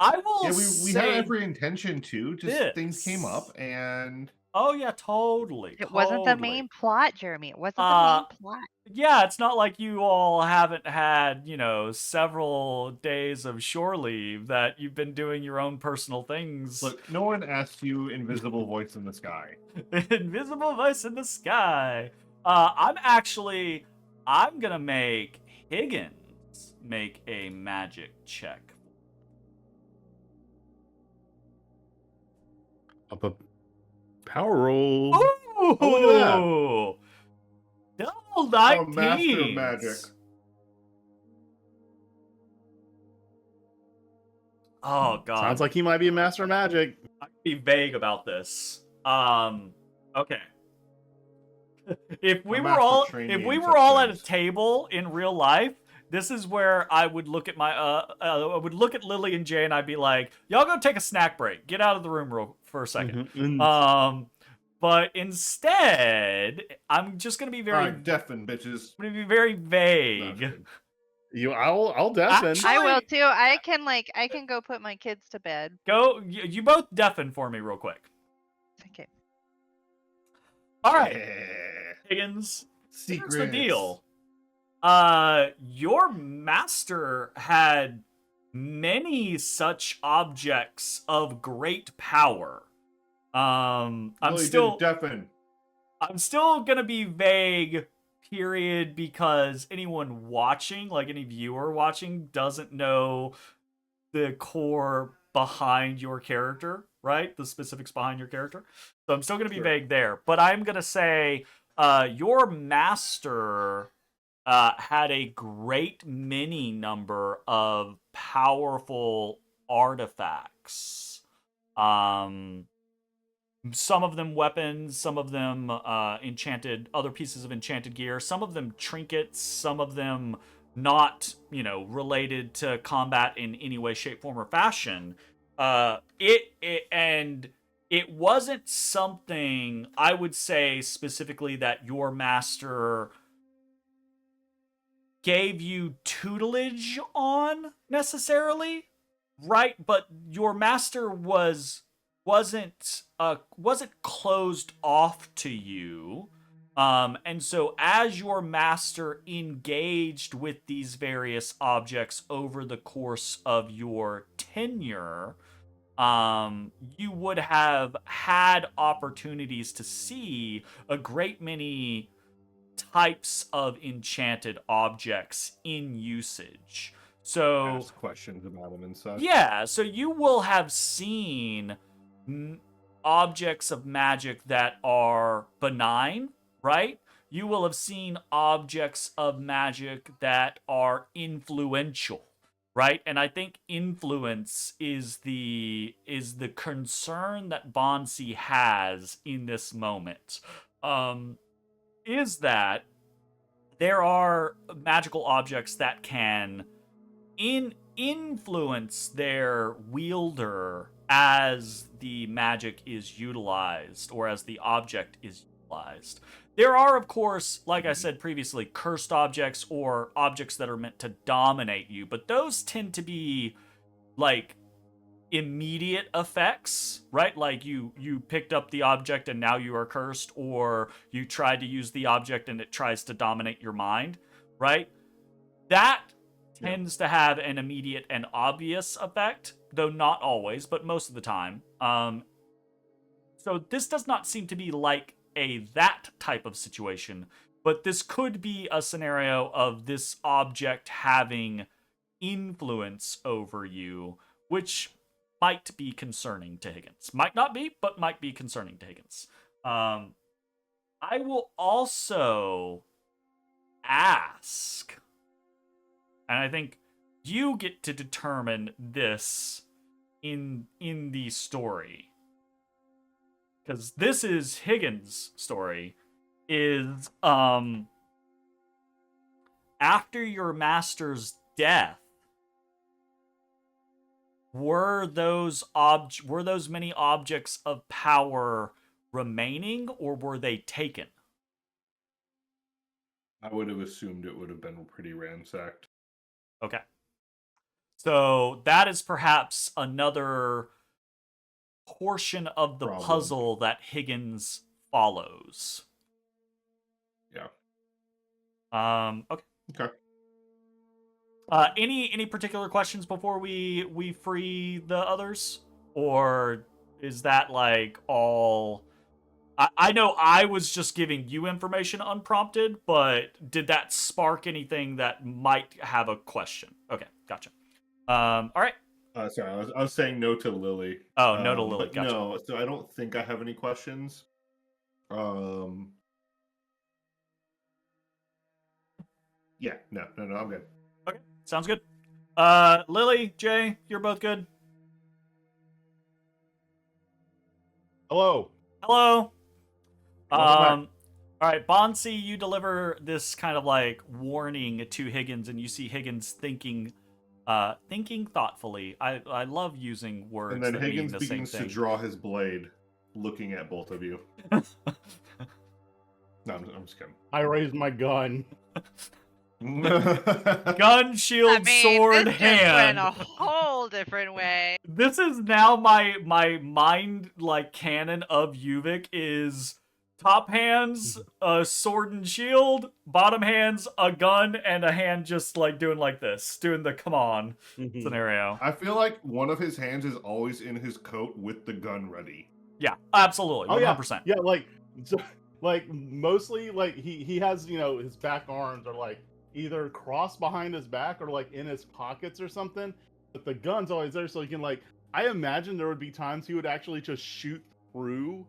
I will. Yeah, we say had every intention to. Just things came up, and oh yeah, totally. It wasn't the main plot, Jeremy. It wasn't the main plot. Yeah, it's not like you all haven't had, several days of shore leave that you've been doing your own personal things. Look, no one asked you invisible voice in the sky. Invisible voice in the sky. I'm gonna make Higgins make a magic check. Up a power roll. Ooh! Oh, Double 19s. Oh, master of magic. Oh god. Sounds like he might be a master of magic. I can be vague about this. Okay. If we were all at a table in real life, this is where I would look at I would look at Lily and Jay and I'd be like, "Y'all go take a snack break. Get out of the room for a second." Mm-hmm. But instead, I'm just gonna be very deafen, bitches. I'm gonna be very vague. I'll deafen. Actually, I will too. I can go put my kids to bed. Go. You both deafen for me real quick. Okay. All right, Yeah. Higgins. Secrets. Here's the deal. Your master had many such objects of great power. I'm still gonna be vague, period, because anyone watching, like any viewer watching, doesn't know the core behind your character, right? The specifics behind your character. So I'm still gonna be vague there. But I'm gonna say your master had a great many number of powerful artifacts. Some of them weapons, some of them other pieces of enchanted gear, some of them trinkets, some of them not, related to combat in any way, shape, form, or fashion. It wasn't something I would say specifically that your master gave you tutelage on necessarily, right? But your master wasn't closed off to you, and so as your master engaged with these various objects over the course of your tenure, you would have had opportunities to see a great many types of enchanted objects in usage. So ask questions about them and such. Yeah, so you will have seen objects of magic that are benign, right? you will have seen objects of magic that are influential, right? And I think influence is the concern that Bansii has in this moment. Is that there are magical objects that can influence their wielder as the magic is utilized or as the object is utilized. There are, of course, like I said previously, cursed objects or objects that are meant to dominate you, but those tend to be like immediate effects, right? Like you picked up the object and now you are cursed, or you tried to use the object and it tries to dominate your mind, right? That tends to have an immediate and obvious effect, though not always, but most of the time. So this does not seem to be like that type of situation, but this could be a scenario of this object having influence over you, which might be concerning to Higgins. Might not be, but might be concerning to Higgins. I will also ask, and I think you get to determine this in the story, because this is Higgins' story, is after your master's death, were those many objects of power remaining, or were they taken? I would have assumed it would have been pretty ransacked. Okay. So that is perhaps another portion of the puzzle that Higgins follows. Yeah. Okay. Okay. Any particular questions before we free the others, or is that like all? I know I was just giving you information unprompted, but did that spark anything that might have a question? Okay, gotcha. All right. Sorry, I was saying no to Lily. Oh, no to Lily. But Gotcha. no, so I don't think I have any questions. Yeah, no, I'm good. Okay, sounds good. Lily, Jay, you're both good. Hello. Hello. Welcome back. All right, Bansii, you deliver this kind of like warning to Higgins, and you see Higgins thinking thoughtfully. I love using words. And then that Higgins mean the begins same to thing. draw his blade, looking at both of you. No, I'm just kidding. I raised my gun. Gun, shield, I mean, sword, this hand. just went a whole different way. This is now my mind like canon of Yuvik is top hands, a sword and shield, bottom hands, a gun, and a hand just like doing like this, doing the come on scenario. I feel like one of his hands is always in his coat with the gun ready. Yeah, absolutely, 100%. Yeah, like so, like mostly like he has, you know, his back arms are like either crossed behind his back or like in his pockets or something, but the gun's always there, so he can like, I imagine there would be times he would actually just shoot through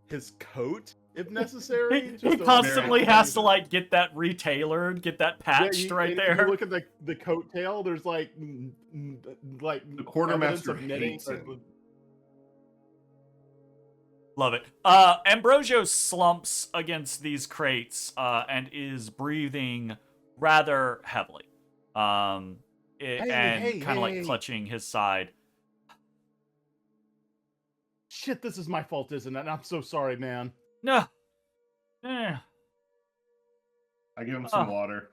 his coat if necessary. He constantly has to like get that retailored, get that patched right there. If you look at the coat tail, there's like The quartermaster hates him. Love it. Ambrosio slumps against these crates and is breathing rather heavily. And kind of like clutching his side. Shit, this is my fault, isn't it? I'm so sorry, man. No. I give him some water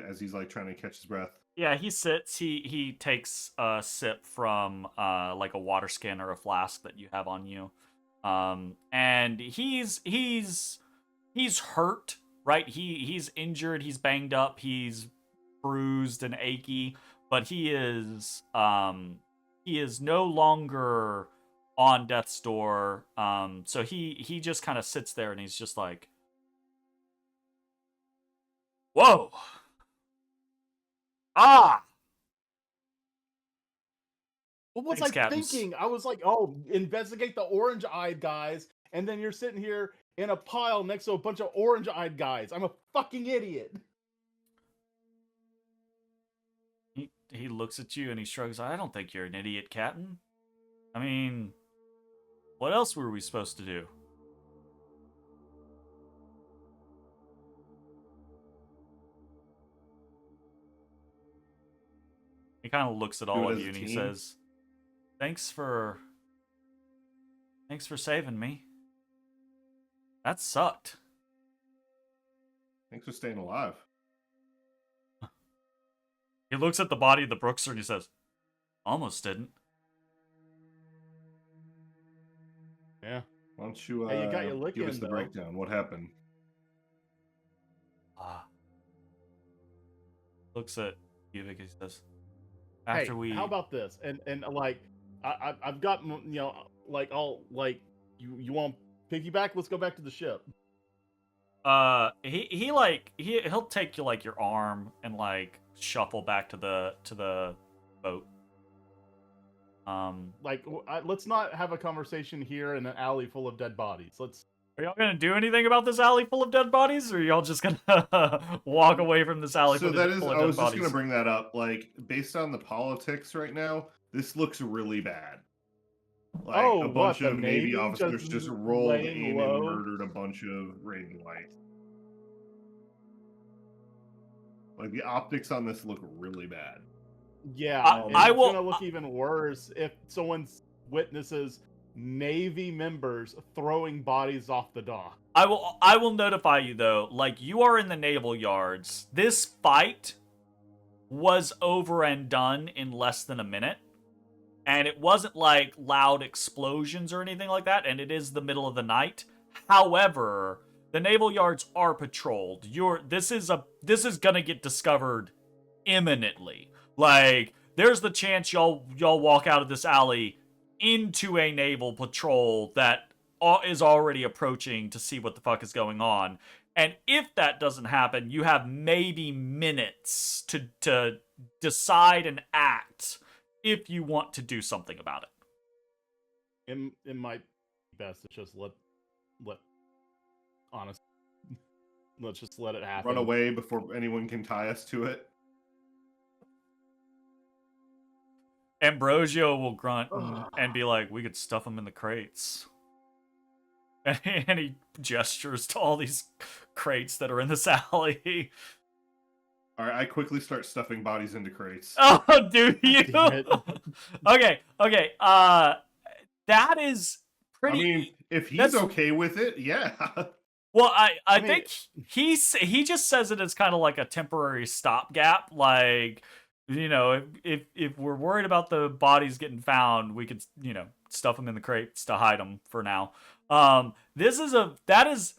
as he's like trying to catch his breath. Yeah, he sits. He takes a sip from like a water skin or a flask that you have on you. And he's hurt, right? He's injured, he's banged up, he's bruised and achy, but he is no longer on death's door. So he just kind of sits there and he's just like, whoa. Ah. What was Thanks, I Captains. thinking? I was like, oh, investigate the orange-eyed guys and then you're sitting here in a pile next to a bunch of orange-eyed guys. I'm a fucking idiot. He looks at you and he shrugs. I don't think you're an idiot, Captain. I mean, what else were we supposed to do? He kind of looks at all of you and he says, Thanks for saving me. That sucked. Thanks for staying alive. He looks at the body of the Brookser and he says, Almost didn't. Yeah. Why don't you, Hey, you got your lick give in, us the though. breakdown? What happened? Looks at you and he says, Hey, how about this? And like, I've got, you know, like, I'll, like, you want piggyback? Let's go back to the ship. He'll take you like your arm and like shuffle back to the boat. Like, let's not have a conversation here in an alley full of dead bodies. Are y'all gonna do anything about this alley full of dead bodies, or are y'all just gonna walk away from this alley full of dead bodies? I was just gonna bring that up. Like, based on the politics right now, this looks really bad. Like, a bunch of Navy officers just rolled in and murdered a bunch of Raiden White. Like, the optics on this look really bad. Yeah, it's gonna look even worse if someone witnesses Navy members throwing bodies off the dock. I will notify you though, like, you are in the naval yards. This fight was over and done in less than a minute. And it wasn't like loud explosions or anything like that, and it is the middle of the night. However, the naval yards are patrolled. This is gonna get discovered imminently. Like, there's the chance y'all walk out of this alley into a naval patrol that is already approaching to see what the fuck is going on. And if that doesn't happen, you have maybe minutes to decide and act if you want to do something about it. It might be best to just honestly, let's just let it happen. Run away before anyone can tie us to it. Ambrosio will grunt and be like, we could stuff them in the crates. And he gestures to all these crates that are in this alley. Alright, I quickly start stuffing bodies into crates. Oh, do you? Okay. That is pretty... I mean, if he's okay with it, yeah. Well, I think he just says it as kind of like a temporary stopgap. Like, you know, if we're worried about the bodies getting found, we could, you know, stuff them in the crates to hide them for now. That is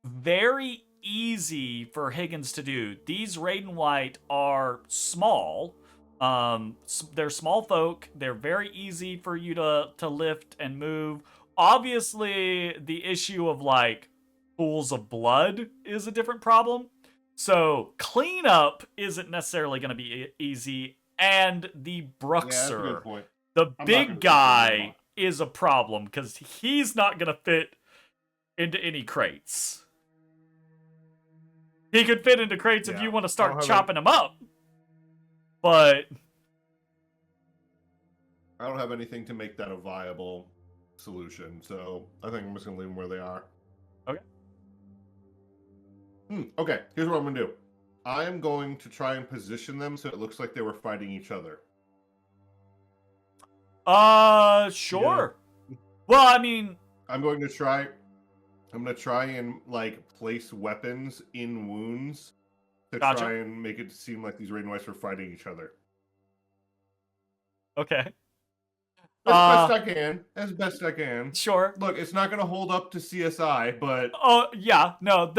very easy for Higgins to do. These Raiden White are small. They're small folk. They're very easy for you to lift and move. Obviously, the issue of like pools of blood is a different problem. So cleanup isn't necessarily going to be easy, and the Bruxer, the big guy, is a problem because he's not going to fit into any crates. He could fit into crates if you want to start chopping him up, but I don't have anything to make that a viable solution, so I think I'm just going to leave them where they are. Okay. Okay, here's what I'm going to do. I am going to try and position them so it looks like they were fighting each other. Sure. Yeah. Well, I mean, I'm going to try and like place weapons in wounds to try and make it seem like these Raiden Whites were fighting each other. Okay. As best I can. Sure. Look, it's not going to hold up to CSI, but... Oh, yeah. No,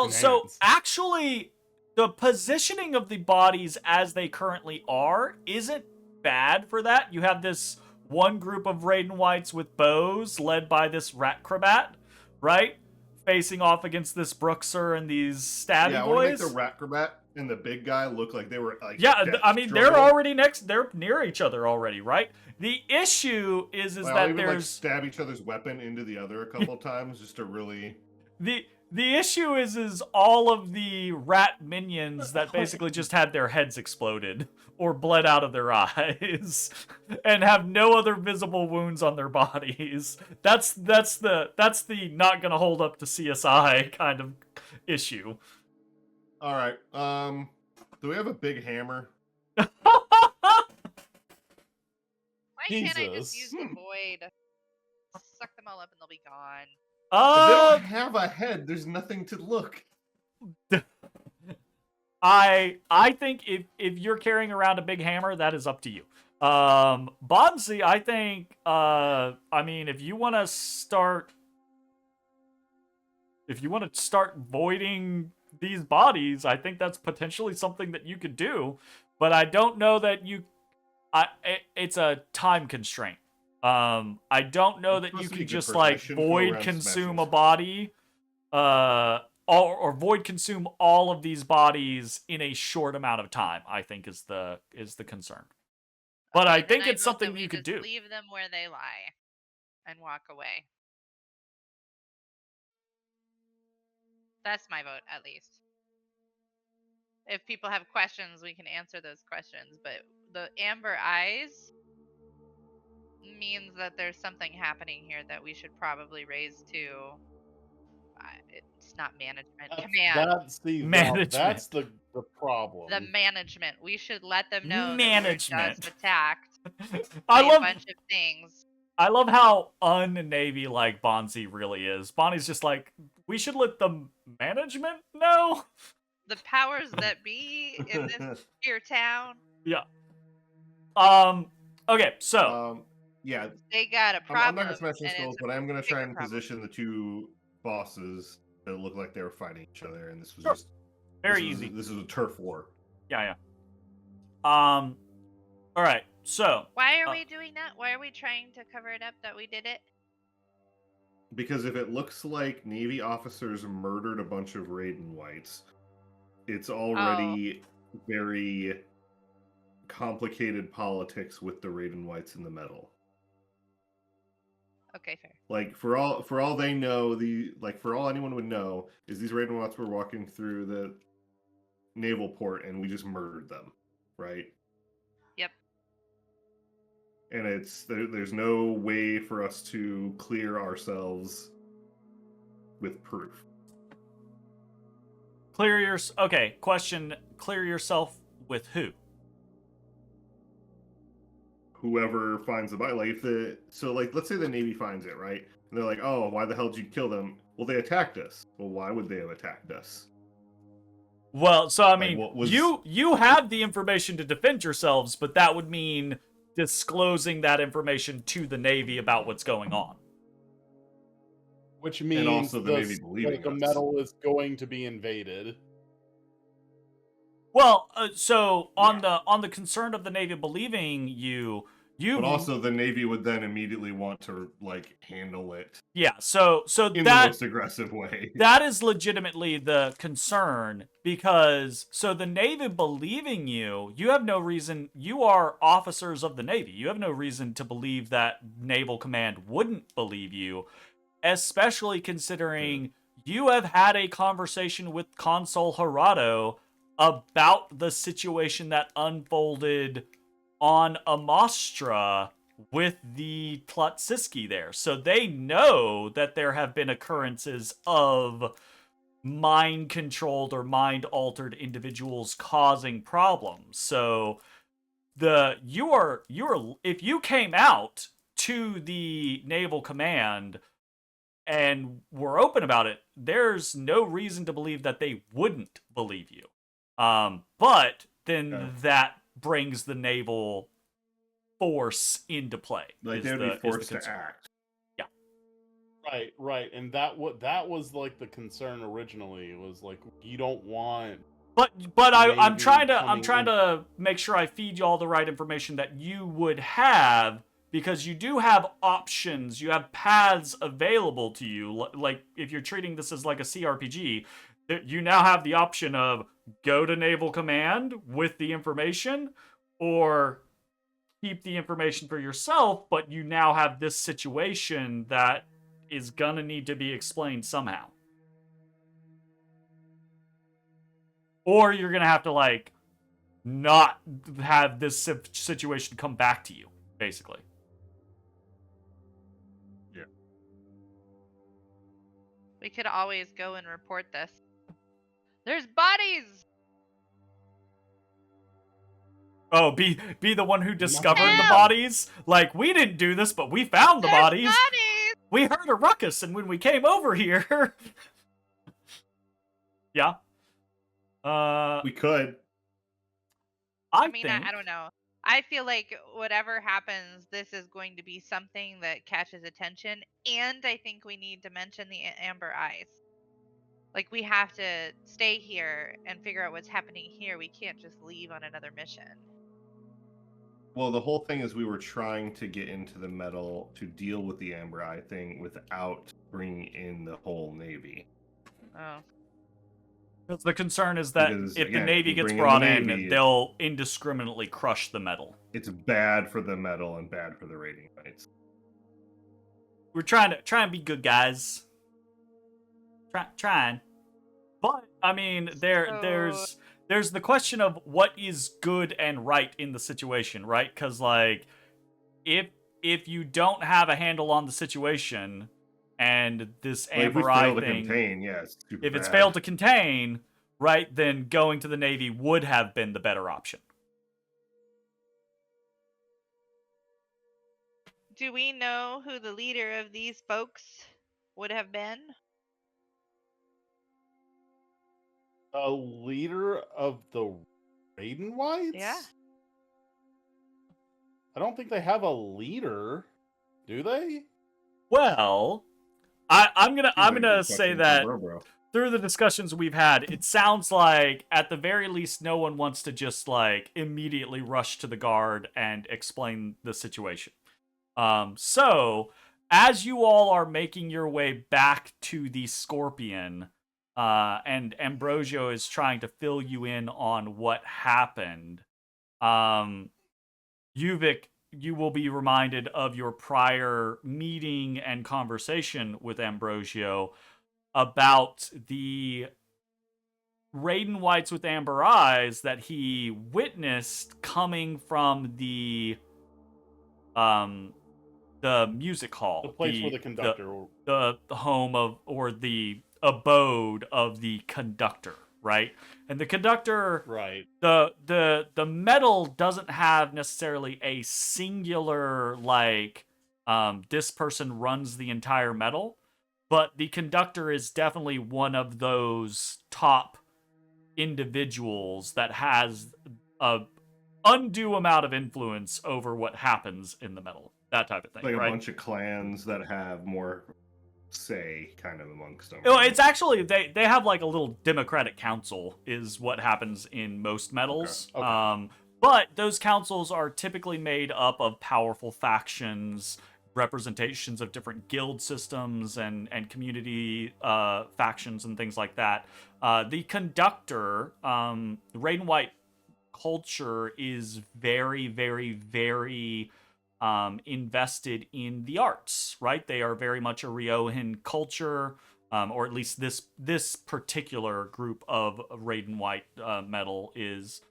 so actually, the positioning of the bodies as they currently are isn't bad for that. You have this one group of Raiden Whites with bows led by this Ratcrobat, right? Facing off against this Bruxer and these stabby boys. I want to make the Ratcrobat and the big guy look like they were like Yeah, death I mean they're struggle. already next. They're near each other already, right? They're near each other already, right? The issue is Like, I'll that even like there's stab each other's weapon into the other a couple times just to really. the issue is all of the rat minions that basically just had their heads exploded or bled out of their eyes and have no other visible wounds on their bodies. That's the not gonna hold up to CSI kind of issue. All right. Do we have a big hammer? Why can't I just Jesus. use the void? Suck them all up and they'll be gone. If they don't have a head, there's nothing to look. I think if you're carrying around a big hammer, that is up to you. Bansii, I think I mean if you want to start voiding these bodies, I think that's potentially something that you could do, but I don't know that it's a time constraint. I don't know that you can just like void consume a body, or void consume all of these bodies in a short amount of time. I think is the concern. But I think it's something you could do. Leave them where they lie, and walk away. That's my vote, at least. If people have questions, we can answer those questions. But the amber eyes means that there's something happening here that we should probably raise to. It's not management. Command. Management. That's the problem. The management. We should let them know Management. that we're just attacked I by love a bunch of things. I love how un-Navy like Bansii really is. Bonnie's just like, we should let the management know. The powers that be in this here town. Yeah. Okay, so Yeah. They got a problem. I'm not gonna smash any and skulls, it's but I'm gonna try and problem. position the two bosses that look like they were fighting each other, and this was Sure. just very easy. This is a turf war. Yeah. All right. So Why are we doing that? Why are we trying to cover it up that we did it? Because if it looks like Navy officers murdered a bunch of Raiden Whites, it's already very complicated politics with the Raiden Whites in the middle. Okay, fair. Like for all they know, for all anyone would know is these Raiden Whites were walking through the naval port and we just murdered them, right? Yep. And there's no way for us to clear ourselves with proof. Question, clear yourself with who? Whoever finds the body, let's say the Navy finds it, right? And they're like, oh, why the hell did you kill them? Well, they attacked us. Well, why would they have attacked us? Well, so I mean, you have the information to defend yourselves, but that would mean disclosing that information to the Navy about what's going on. Which means and also the Navy believing the us. metal is going to be invaded. Well, so on the concern of the Navy believing you but also the Navy would then immediately want to handle it. Yeah, so in the most aggressive way. That is legitimately the concern because the Navy believing you have no reason. You are officers of the Navy. You have no reason to believe that Naval Command wouldn't believe you, especially considering you have had a conversation with Consul Harado about the situation that unfolded on Amostra with the Tlotsiski there. So they know that there have been occurrences of mind-controlled or mind-altered individuals causing problems. So if you came out to the Naval Command and were open about it, there's no reason to believe that they wouldn't believe you. But then that brings the naval force into play. Like they'd be forced to act. Yeah. Right. And that was like the concern originally. It was like you don't want. But I'm trying to make sure I feed you all the right information that you would have, because you do have options, you have paths available to you. Like if you're treating this as like a CRPG, You now have the option of go to Naval Command with the information, or keep the information for yourself, but you now have this situation that is gonna need to be explained somehow. Or you're gonna have to, like, not have this situation come back to you, basically. Yeah. We could always go and report this. There's bodies! Oh, be the one who discovered the Hell! bodies? Like, we didn't do this, but we found the There's bodies. bodies! We heard a ruckus, and when we came over here... yeah. We could. I mean, I don't know. I feel like whatever happens, this is going to be something that catches attention, and I think we need to mention the Amber Eyes. Like, we have to stay here and figure out what's happening here. We can't just leave on another mission. Well, the whole thing is we were trying to get into the metal to deal with the Amber Eye thing without bringing in the whole Navy. Oh. Because the concern is that Because, if the again, Navy if you gets bring in brought the in, Navy, they'll indiscriminately crush the metal. It's bad for the metal and bad for the rating rights. We're trying to be good guys. Trying. But, I mean, there's the question of what is good and right in the situation, right? Because, like, if you don't have a handle on the situation, and this Amber Eye thing... Contain, yeah, it's super if it's bad. failed to contain, right, then going to the Navy would have been the better option. Do we know who the leader of these folks would have been? A leader of the Raiden Whites? Yeah. I don't think they have a leader, do they? Well, I'm gonna say that Bro. through the discussions we've had, it sounds like at the very least no one wants to just like immediately rush to the guard and explain the situation. So as you all are making your way back to the Scorpion, and Ambrosio is trying to fill you in on what happened, Yuvik, you will be reminded of your prior meeting and conversation with Ambrosio about the Raiden Whites with Amber Eyes that he witnessed coming from the music hall. The place where the conductor... The home of, or the abode of the conductor, right? And the conductor... Right. The metal doesn't have necessarily a singular, like, this person runs the entire metal, but the conductor is definitely one of those top individuals that has a undue amount of influence over what happens in the metal. That type of thing, Like right? a bunch of clans that have more say kind of amongst them. No, it's actually they have like a little democratic council is what happens in most metals. Okay. But those councils are typically made up of powerful factions, representations of different guild systems and community factions and things like that. The conductor, Raiden White culture is very, very, very invested in the arts, right? They are very much a Ryohan culture, or at least this particular group of Raiden White metal is,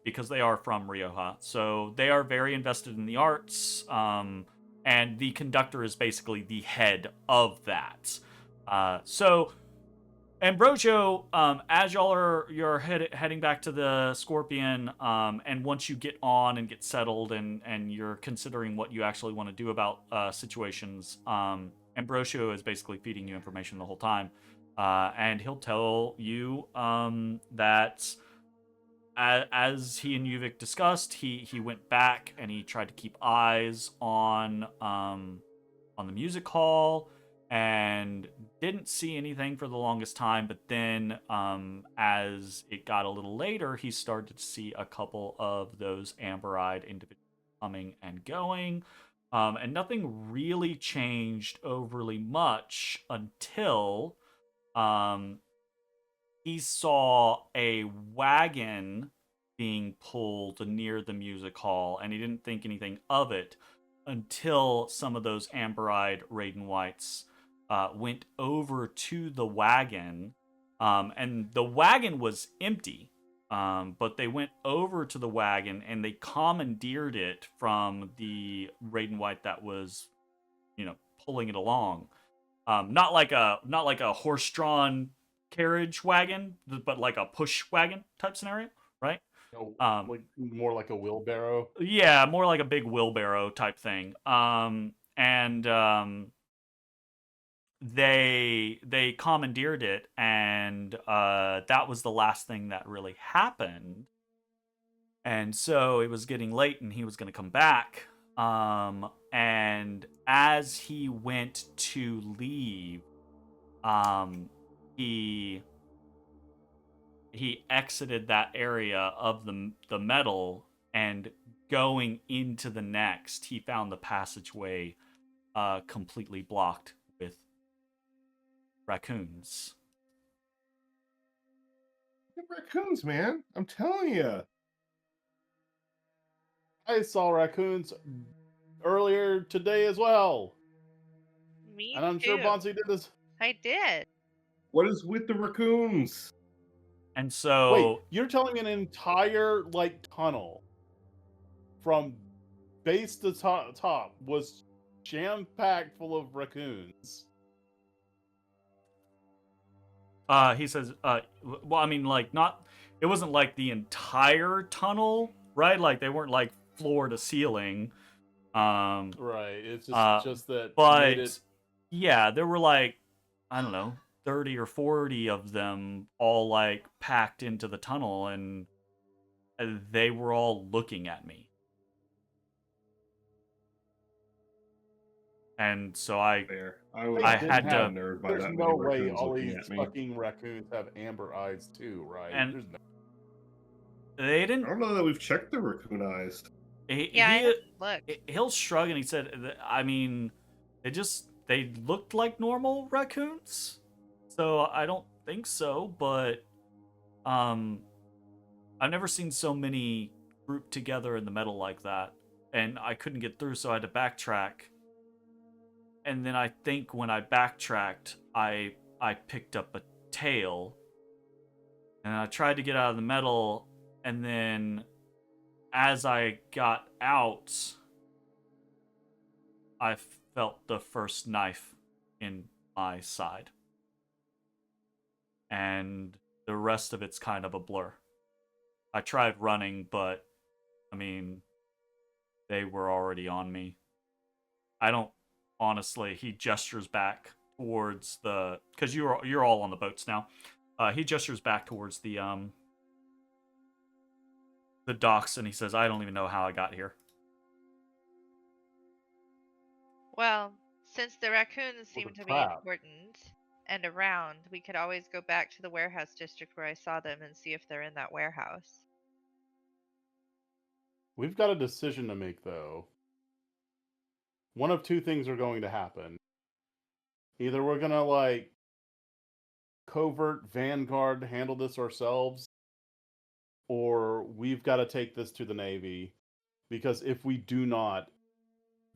because they are from Ryoha. So they are very invested in the arts, and the conductor is basically the head of that. So Ambrosio, as you're heading back to the Scorpion, and once you get on and get settled and you're considering what you actually want to do about situations, Ambrosio is basically feeding you information the whole time, and he'll tell you that as he and Yuvik discussed, he went back and he tried to keep eyes on the music hall, and didn't see anything for the longest time, but then as it got a little later, he started to see a couple of those amber-eyed individuals coming and going, and nothing really changed overly much until he saw a wagon being pulled near the music hall, and he didn't think anything of it until some of those amber-eyed Raiden Whites went over to the wagon, and the wagon was empty. But they went over to the wagon and they commandeered it from the Raiden White that was, pulling it along. Not like a horse-drawn carriage wagon, but like a push wagon type scenario, right? Like more like a wheelbarrow. Yeah, more like a big wheelbarrow type thing. They commandeered it, and that was the last thing that really happened. And so it was getting late, and he was going to come back. And as he went to leave, he exited that area of the metal, and going into the next, he found the passageway completely blocked with raccoons. Raccoons, man. I'm telling you. I saw raccoons earlier today as well. Me And I'm too. sure Bansii did this. I did. What is with the raccoons? And so Wait, you're telling me an entire tunnel from base to top was jam-packed full of raccoons? he says, well, I mean, it wasn't like the entire tunnel, right? Like they weren't like floor to ceiling. Right. It's just that. But yeah, there were like, I don't know, 30 or 40 of them all like packed into the tunnel, and they were all looking at me. And so I had to. Nerd by There's that no many way raccoons all looking these at me. fucking raccoons have amber eyes too, right? And There's no... They I didn't. don't know that we've checked the raccoon eyes. Look. He'll shrug and he said, I mean, they looked like normal raccoons. So I don't think so, but I've never seen so many grouped together in the metal like that. And I couldn't get through, so I had to backtrack. And then I think when I backtracked, I picked up a tail. And I tried to get out of the metal, and then as I got out, I felt the first knife in my side. And the rest of it's kind of a blur. I tried running, but, I mean, they were already on me. I don't, honestly, he gestures back towards because you're all on the boats now. He gestures back towards the docks, and he says, I don't even know how I got here. Well, since the raccoons seem to be trap. important and around, we could always go back to the warehouse district where I saw them and see if they're in that warehouse. We've got a decision to make, though. One of two things are going to happen. Either we're going to, covert vanguard handle this ourselves, or we've got to take this to the Navy, because if we do not,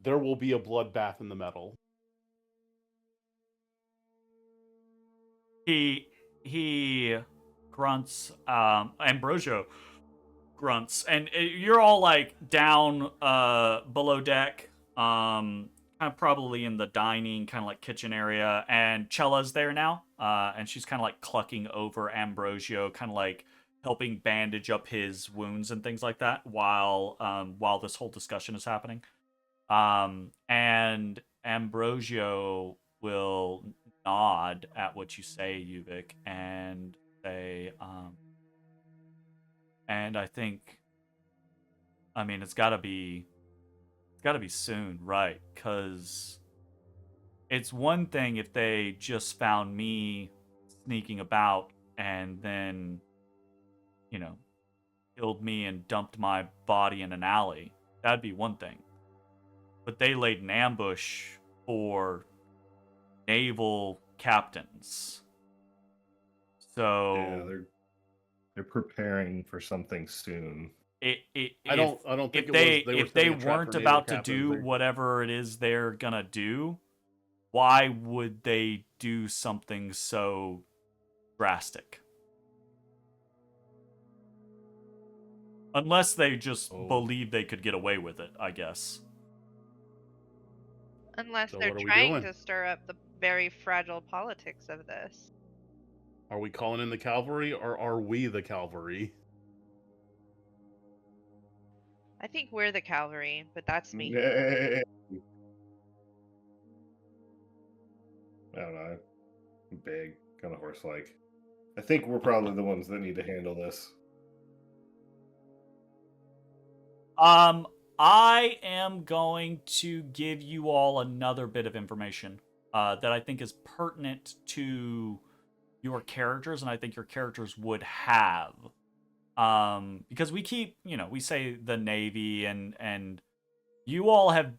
there will be a bloodbath in the metal. He grunts, Ambrosio grunts, and you're all down below deck, kind of probably in the dining kind of kitchen area, and Chella's there now, and she's kind of clucking over Ambrosio, kind of helping bandage up his wounds and things like that while this whole discussion is happening. And Ambrosio will nod at what you say, Yuvik, and say, and I think, I mean, it's gotta be soon, right? Because it's one thing if they just found me sneaking about and then, killed me and dumped my body in an alley. That'd be one thing. But they laid an ambush for naval captains. So Yeah, they're preparing for something soon. I don't think if it they was if they setting a trap weren't for naval about to captains. do whatever it is they're gonna do, why would they do something so drastic? Unless they just believe they could get away with it, I guess. Unless So they're what are we trying doing? to stir up the very fragile politics of this. Are we calling in the cavalry, or are we the cavalry? I think we're the cavalry, but that's me. I don't know. I'm big, kind of horse-like. I think we're probably the ones that need to handle this. I am going to give you all another bit of information that I think is pertinent to your characters, and I think your characters would have. Because we keep, we say the Navy, and you all have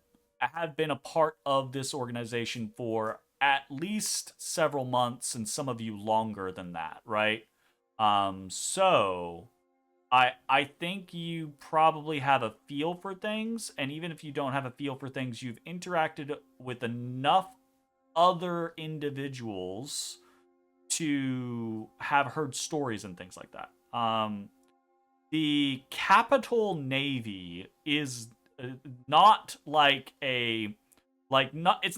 been a part of this organization for at least several months, and some of you longer than that, right? So I think you probably have a feel for things, and even if you don't have a feel for things, you've interacted with enough other individuals to have heard stories and things like that. The Capital Navy is not like it's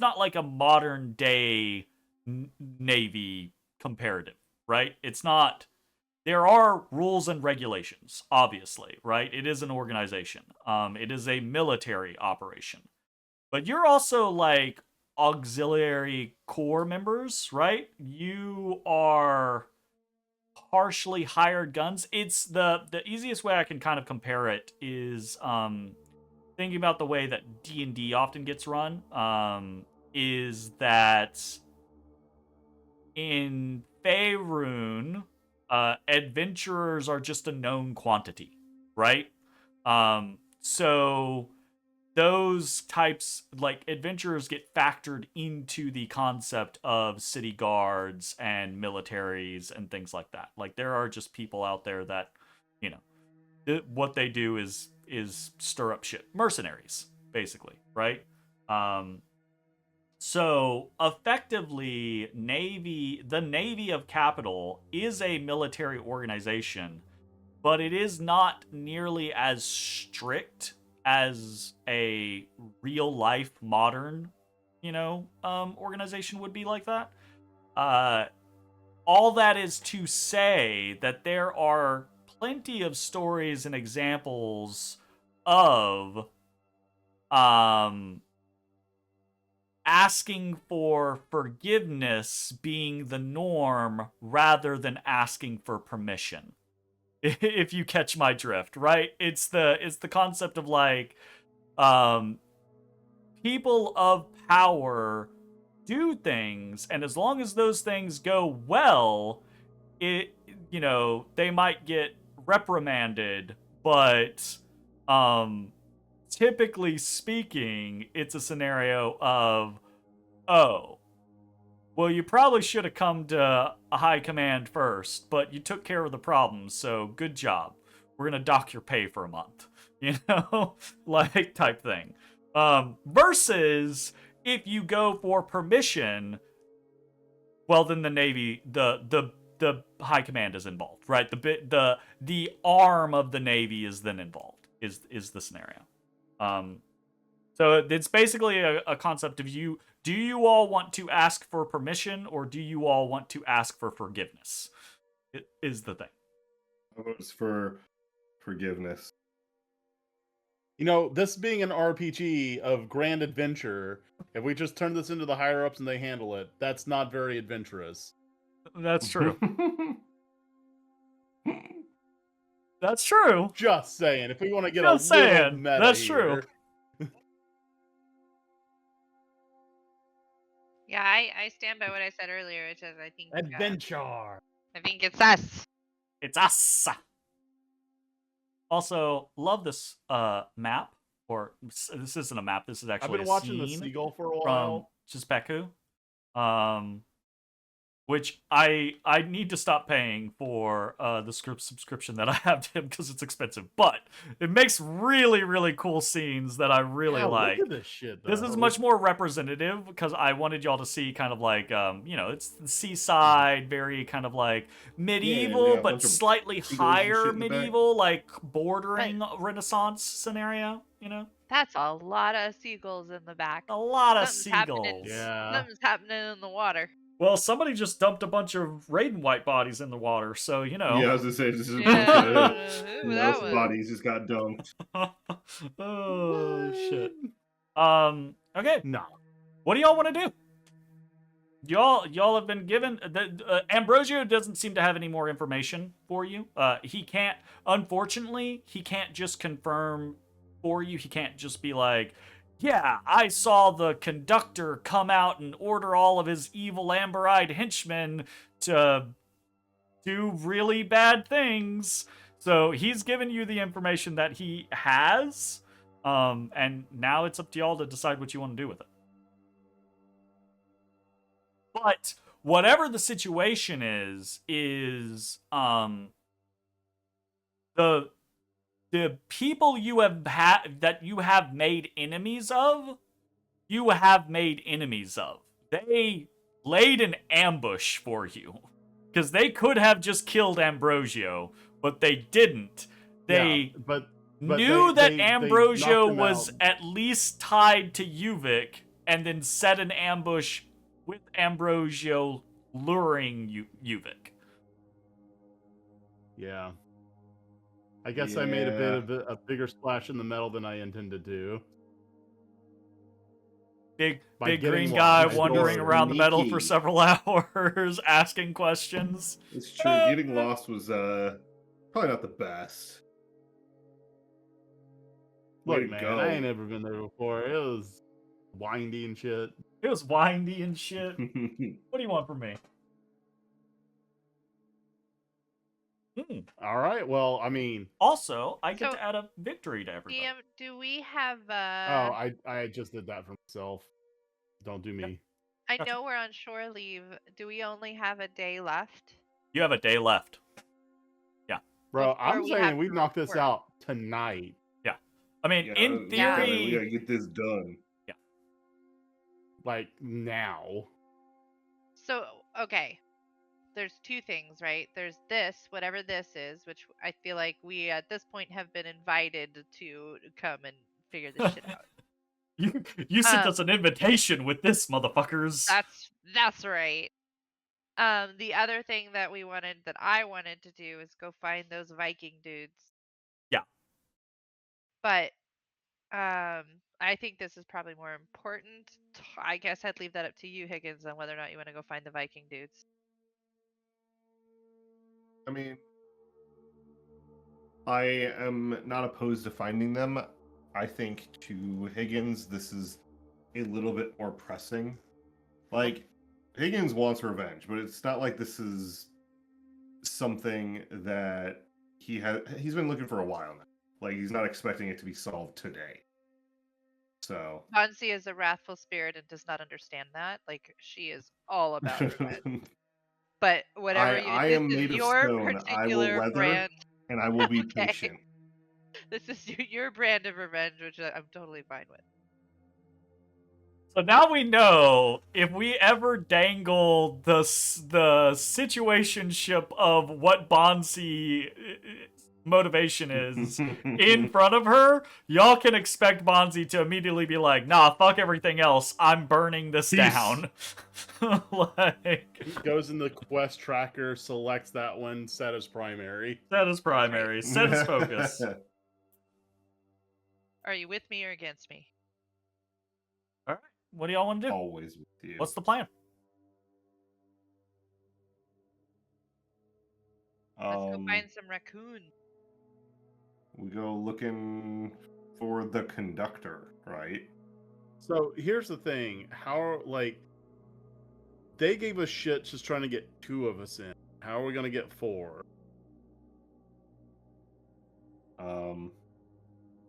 not like a modern day Navy comparative, right? It's not. There are rules and regulations, obviously, right? It is an organization. It is a military operation. But you're also like auxiliary corps members, right? You are partially hired guns. It's the easiest way I can kind of compare it is thinking about the way that D&D often gets run, is that in Faerun, adventurers are just a known quantity, right? So those types, like adventurers, get factored into the concept of city guards and militaries and things like that. Like there are just people out there that, what they do is stir up shit. Mercenaries, basically, right? So effectively, the Navy of Capital is a military organization, but it is not nearly as strict as a real life modern, organization would be like that. All that is to say that there are plenty of stories and examples of asking for forgiveness being the norm rather than asking for permission. If you catch my drift, right? It's the concept of like people of power do things, and as long as those things go well, they might get reprimanded, but typically speaking, it's a scenario of, oh, well, you probably should have come to a high command first, but you took care of the problem, so good job. We're gonna dock your pay for a month, like type thing. Versus if you go for permission, well, then the Navy, the high command is involved, right? The arm of the Navy is then involved. Is the scenario. So it's basically a concept of do you all want to ask for permission, or do you all want to ask for forgiveness? It is the thing. I vote for forgiveness. This being an RPG of grand adventure, if we just turn this into the higher ups and they handle it, that's not very adventurous. That's true. That's true. Just saying, if we want to get a little meta that's here. True. Yeah, I stand by what I said earlier, which is I think Adventure. I think it's us. It's us. Also, love this map. Or this isn't a map. This is actually I've been watching the seagull for a while. From Chispeku, which I need to stop paying for the script subscription that I have to him because it's expensive. But it makes really, really cool scenes that I really Yeah, like. look at this shit, though. This is much more representative because I wanted y'all to see kind of like, it's the seaside, very kind of like medieval, a but bunch of slightly seagulls and higher shit in the back. medieval, like bordering Renaissance scenario, That's a lot of seagulls in the back. A lot of Something's happening. seagulls. Yeah. Something's happening in the water. Well, somebody just dumped a bunch of Raiden white bodies in the water, so Yeah, I was gonna say this is a bunch Yeah, I of don't know who that was. bodies just got dumped. Oh shit. Okay. No. What do y'all want to do? Y'all have been given Ambrosio doesn't seem to have any more information for you. Unfortunately, he can't just confirm for you. He can't just be like, yeah, I saw the conductor come out and order all of his evil amber-eyed henchmen to do really bad things. So he's given you the information that he has, and now it's up to y'all to decide what you want to do with it. But whatever the situation is the people you have that you have made enemies of, They laid an ambush for you. Because they could have just killed Ambrosio, but they didn't. They but knew they Ambrosio knocked him was out. at least tied to Uvik, and then set an ambush with Ambrosio luring Uvik. Yeah. I guess I made a bigger splash in the metal than I intended to. Big By green getting guy lost. wandering around the metal for Sneaky. several hours, asking questions. It's true. Getting lost was probably not the best. Way Look, to man, go. I ain't ever been there before. It was windy and shit. It was windy and shit. What do you want from me? All right. Well, I mean, Also, I get So- to add a victory to everybody. DM, do we have I just did that for myself. Don't do me. I Gotcha. know we're on shore leave. Do we only have a day left? You have a day left. Bro, Before I'm we saying have we to knock this report. out tonight. I mean, Yeah, in we gotta- theory, we gotta get this done. Like now. So, okay. There's two things, right? There's this, whatever this is, which I feel like we at this point have been invited to come and figure this shit out. you sent us an invitation with this, motherfuckers. That's right. The other thing that I wanted to do is go find those Viking dudes. Yeah. But I think this is probably more important. I guess I'd leave that up to you, Higgins, on whether or not you want to go find the Viking dudes. I mean, I am not opposed to finding them. I think to Higgins, this is a little bit more pressing. Like, Higgins wants revenge, but it's not like this is something that he's been looking for a while now. Like, he's not expecting it to be solved today. So Bansii is a wrathful spirit and does not understand that. Like, she is all about revenge. But whatever I this am is made of your stone. I will particular weather brand. and I will be Okay. patient. This is your brand of revenge, which I'm totally fine with. So now we know if we ever dangle the situationship of what Bansii motivation is in front of her, y'all can expect Bansii to immediately be like, nah, fuck everything else. I'm burning this Peace. down. Like, He goes in the quest tracker, selects that one, set as primary. that is primary. Set his focus. Are you with me or against me? All right. What do y'all want to do? Always with you. What's the plan? Let's go find some raccoons. We go looking for the conductor, right? So here's the thing: they gave us shit just trying to get 2 of us in. How are we gonna get 4?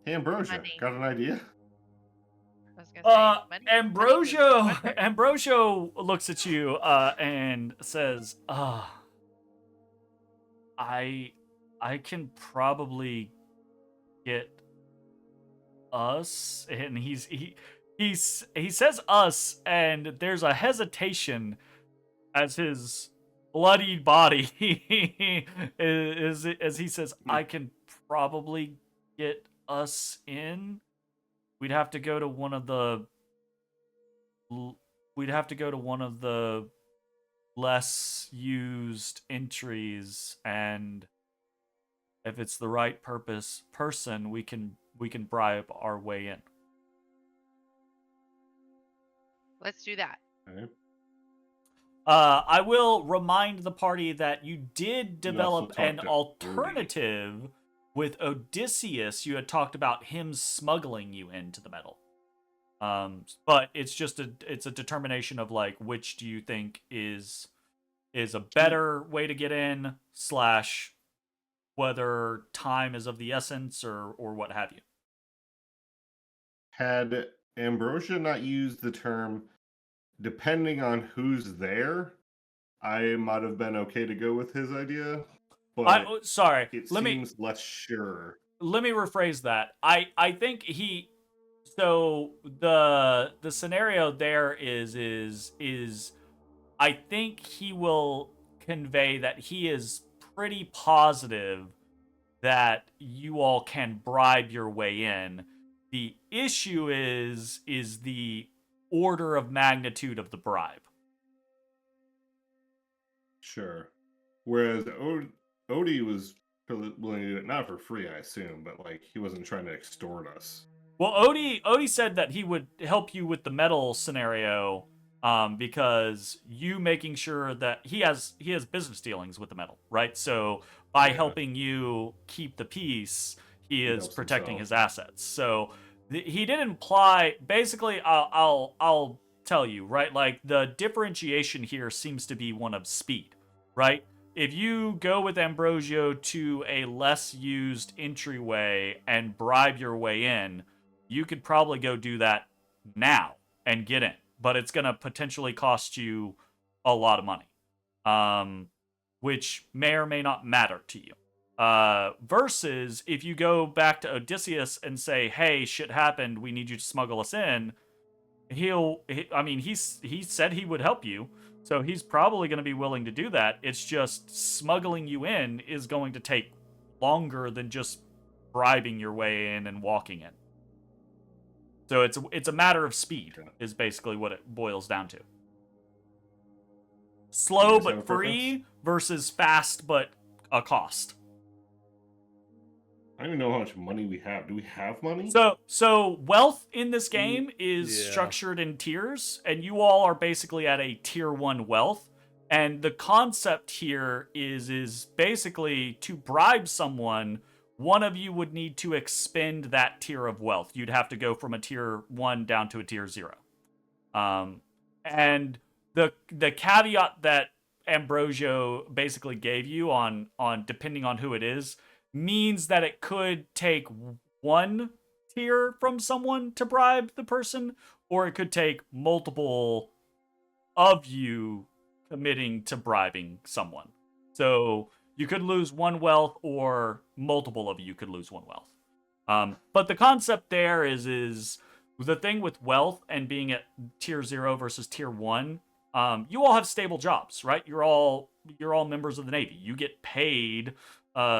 Hey, Ambrosia, Money. got an idea? was gonna say money. Money was Ambrosio quicker. Ambrosio looks at you and says, I can probably get us, and he says us, and there's a hesitation as his bloodied body as he says, I can probably get us in. We'd have to go to one of the less used entries, and if it's the right person, we can bribe our way in. Let's do that. Okay. I will remind the party that you did develop talked an to alternative with Odysseus. You had talked about him smuggling you into the metal. But it's just it's a determination of like, which do you think is a better way to get in, / whether time is of the essence or what have you. Had Ambrosia not used the term depending on who's there, I might have been okay to go with his idea. But sorry, it let seems less sure. me rephrase that. I think so the scenario there is I think he will convey that he is pretty positive that you all can bribe your way in. The issue is the order of magnitude of the bribe. Sure. Whereas Odie was willing to do it, not for free, I assume, but like he wasn't trying to extort us. Well, Odie said that he would help you with the metal scenario, because you making sure that he has business dealings with the metal, right? So by helping you keep the peace, he is protecting his assets. So he did imply, basically, I'll tell you, right? Like the differentiation here seems to be one of speed, right? If you go with Ambrosio to a less used entryway and bribe your way in, you could probably go do that now and get in, but it's going to potentially cost you a lot of money, which may or may not matter to you. Versus if you go back to Odysseus and say, hey, shit happened, we need you to smuggle us in, he said he would help you, so he's probably going to be willing to do that. It's just smuggling you in is going to take longer than just bribing your way in and walking in. So it's a matter of speed, is basically what it boils down to. Slow but free versus fast but a cost. I don't even know how much money we have. Do we have money? So wealth in this game is structured in tiers, and you all are basically at a tier 1 wealth. And the concept here is basically to bribe someone, one of you would need to expend that tier of wealth. You'd have to go from a tier 1 down to a tier 0. And the caveat that Ambrosio basically gave you on depending on who it is means that it could take one tier from someone to bribe the person, or it could take multiple of you committing to bribing someone. So you could lose 1 wealth, or multiple of you could lose 1 wealth. But the concept there is the thing with wealth and being at tier 0 versus tier 1. You all have stable jobs, right? You're all members of the Navy. You get paid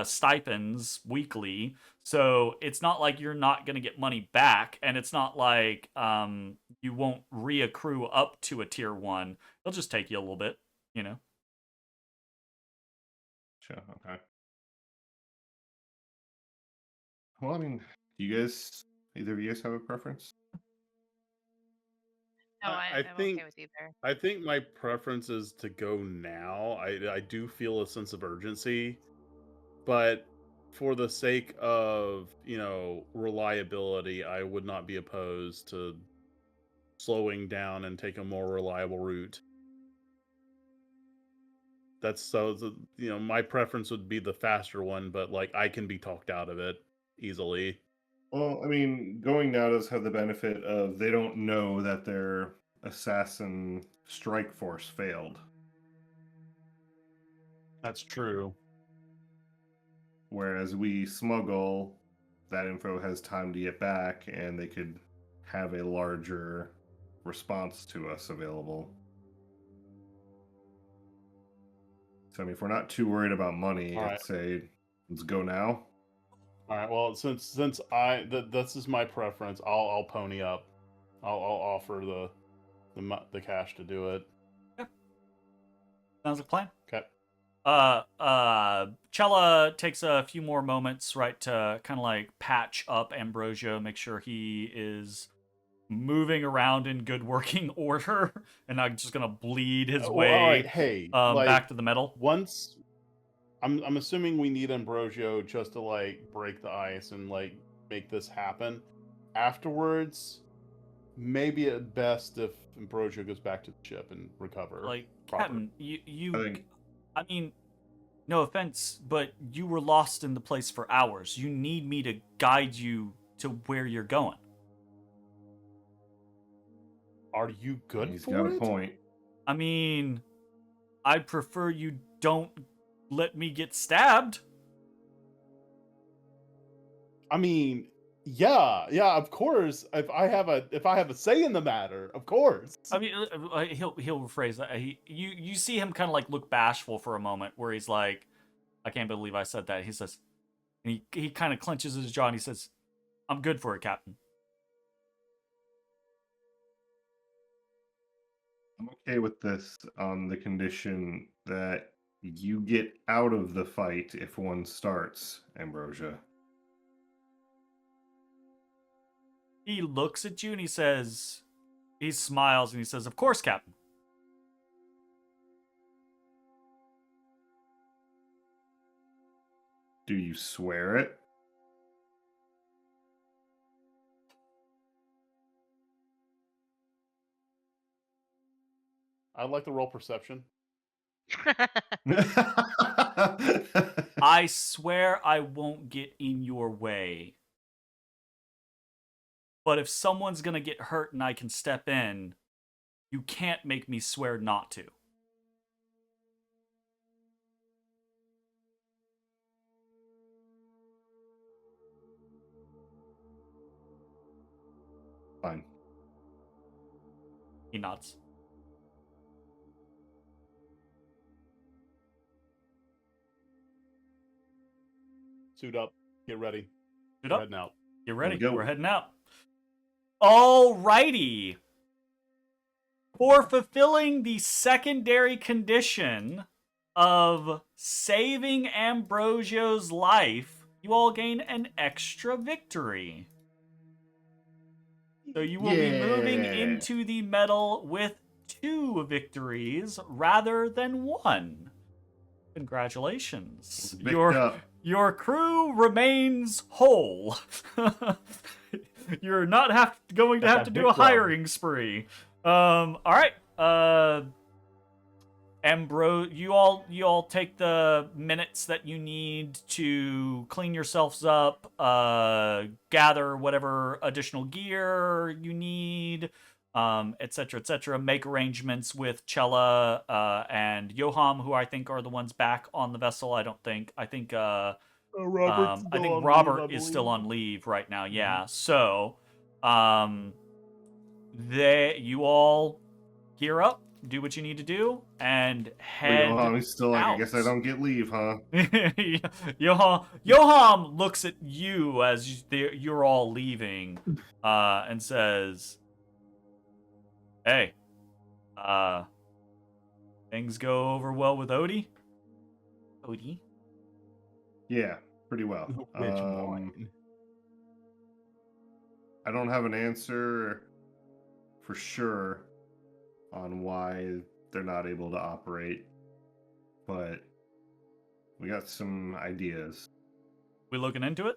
stipends weekly, so it's not like you're not going to get money back, and it's not like you won't reaccrue up to a tier 1. It'll just take you a little bit, you know. Sure. Okay. Well, I mean, do you guys, either of you guys have a preference? No, I'm think okay with either. I think my preference is to go now. I do feel a sense of urgency, but for the sake of, reliability, I would not be opposed to slowing down and take a more reliable route. My preference would be the faster one, but like I can be talked out of it easily. Well, I mean, going now does have the benefit of they don't know that their assassin strike force failed. That's true. Whereas we smuggle, that info has time to get back, and they could have a larger response to us available. So, I mean, if we're not too worried about money, All I'd right. say let's go now. All right. Well, since this is my preference, I'll pony up. I'll offer the cash to do it. Sounds like a plan. Okay. Cella takes a few more moments, right, to kind of like patch up Ambrosio, make sure he is moving around in good working order, and not just gonna bleed his Well, way all right. Hey, like, back to the metal. once I'm assuming we need Ambrosio just to like break the ice and like make this happen. Afterwards, maybe at best if Ambrosio goes back to the ship and recover. Like, proper. Captain, I think I mean, no offense, but you were lost in the place for hours. You need me to guide you to where you're going. Are you good he's for got it? a point. I mean, I'd prefer you don't let me get stabbed. I mean, yeah, of course. If I have a say in the matter, of course. I mean, he'll rephrase that. You see him kind of like look bashful for a moment, where he's like, "I can't believe I said that." He says, and he kind of clenches his jaw and he says, "I'm good for it, Captain." I'm okay with this on the condition that you get out of the fight if one starts, Ambrosia. He looks at you and he says, he smiles and he says, "Of course, Captain." Do you swear it? I'd like to roll perception. I swear I won't get in your way. But if someone's gonna get hurt and I can step in, you can't make me swear not to. Fine. He nods. Suit up. Get ready. Suit We're up. heading out. Get ready. Go. We're heading out. Alrighty. For fulfilling the secondary condition of saving Ambrosio's life, you all gain an extra victory. So you will be moving into the medal with 2 victories rather than 1. Congratulations. Your crew remains whole. You're not going to have to do a hiring spree. All right. You all take the minutes that you need to clean yourselves up, gather whatever additional gear you need, etc., etc. Make arrangements with Chella and Yoham, who I think are the ones back on the vessel. I think Robert is still on leave right now. Yeah. So, you all gear up, do what you need to do, and head Yoham's still like, out. I guess I don't get leave, huh? Yoham looks at you as you're all leaving, and says, "Hey, things go over well with Odie?" Odie? Yeah, pretty well. Which one? I don't have an answer for sure on why they're not able to operate, but we got some ideas. We looking into it?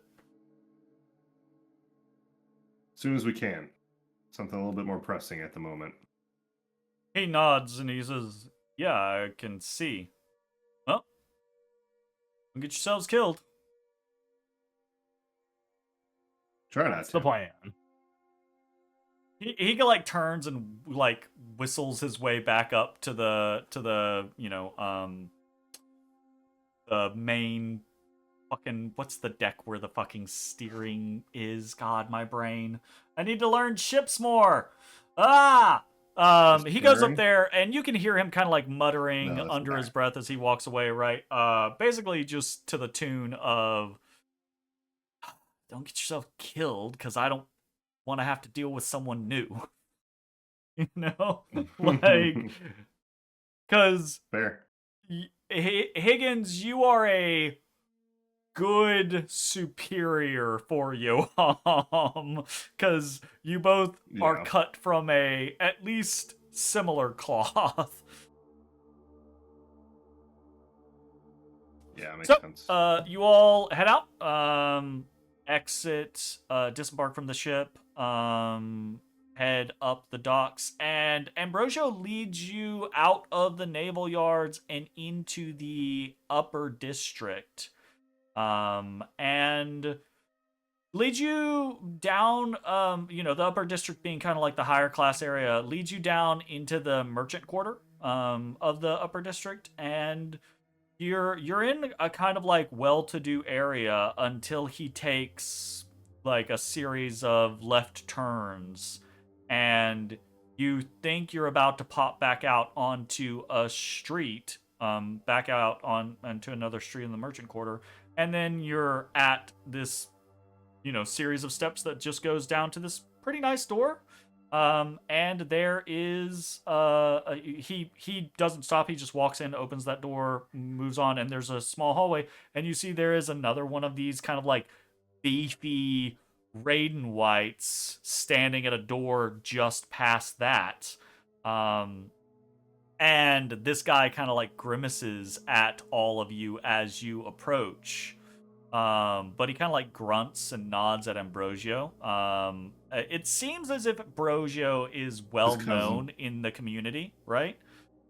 As soon as we can. Something a little bit more pressing at the moment. He nods and he says, "Yeah, I can see. Well, don't get yourselves killed." Try not That's to. the plan. He like turns and like whistles his way back up to the the main fucking, what's the deck where the fucking steering is? God, my brain. I need to learn ships more. He goes up Stern? there and you can hear him kind of like muttering No, that's under the his back. breath as he walks away, right? Basically just to the tune of, don't get yourself killed because I don't want to have to deal with someone new. You know? Like, because Fair. Higgins, you are a good superior for you, because you both are Yeah. cut from a at least similar cloth. Yeah, makes So, sense. you all head out, exit, disembark from the ship, head up the docks, and Ambrosio leads you out of the naval yards and into the upper district, and leads you down, the upper district being kind of like the higher class area, leads you down into the merchant quarter, of the upper district, and you're in a kind of like well-to-do area until he takes like a series of left turns, and you think you're about to pop back out onto a street, back out onto another street in the merchant quarter, and then you're at this series of steps that just goes down to this pretty nice door. And there is he doesn't stop, he just walks in, opens that door, moves on, and there's a small hallway, and you see there is another one of these kind of like beefy Raiden Whites standing at a door just past that. And this guy kind of like grimaces at all of you as you approach. But he kind of like grunts and nods at Ambrosio. It seems as if Ambrosio is well known in the community, right?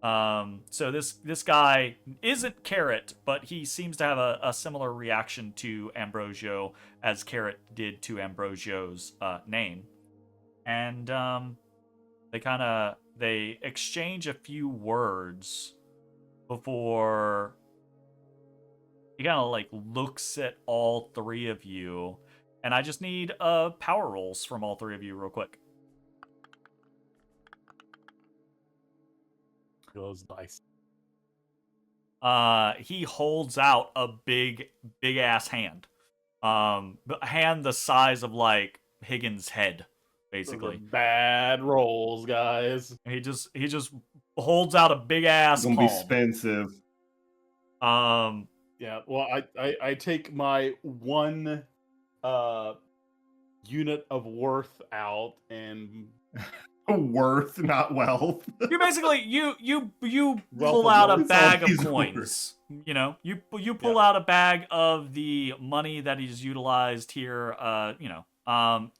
So this guy isn't Carrot, but he seems to have a similar reaction to Ambrosio as Carrot did to Ambrosio's name. And they exchange a few words before he kind of like looks at all three of you, and I just need power rolls from all three of you real quick. Goes nice. He holds out a big ass hand, a hand the size of like Higgins' head, basically. Bad rolls, guys. He just holds out a big ass It's gonna palm. be expensive. Yeah, well, I take my one unit of worth out and Worth, not wealth. You basically you Wealth pull of out a wealth. bag of He's coins. You pull out a bag of the money that he's utilized here.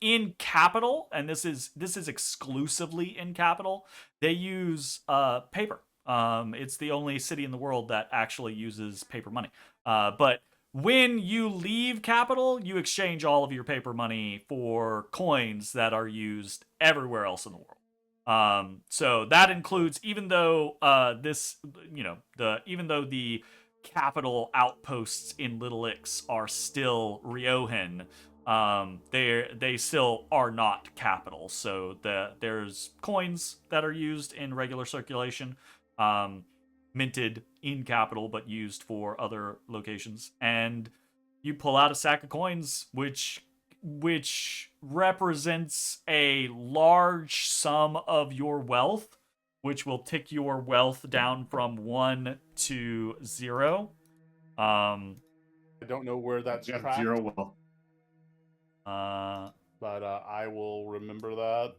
In capital, and this is exclusively in capital. They use paper. It's the only city in the world that actually uses paper money. But when you leave capital, you exchange all of your paper money for coins that are used everywhere else in the world. So that includes, even though the capital outposts in Little Ix are still Riohan, they still are not capital. So there's coins that are used in regular circulation, minted in capital but used for other locations, and you pull out a sack of coins which represents a large sum of your wealth, which will tick your wealth down from 1 to 0. I don't know where that's Got tracked, 0 wealth. but I will remember that.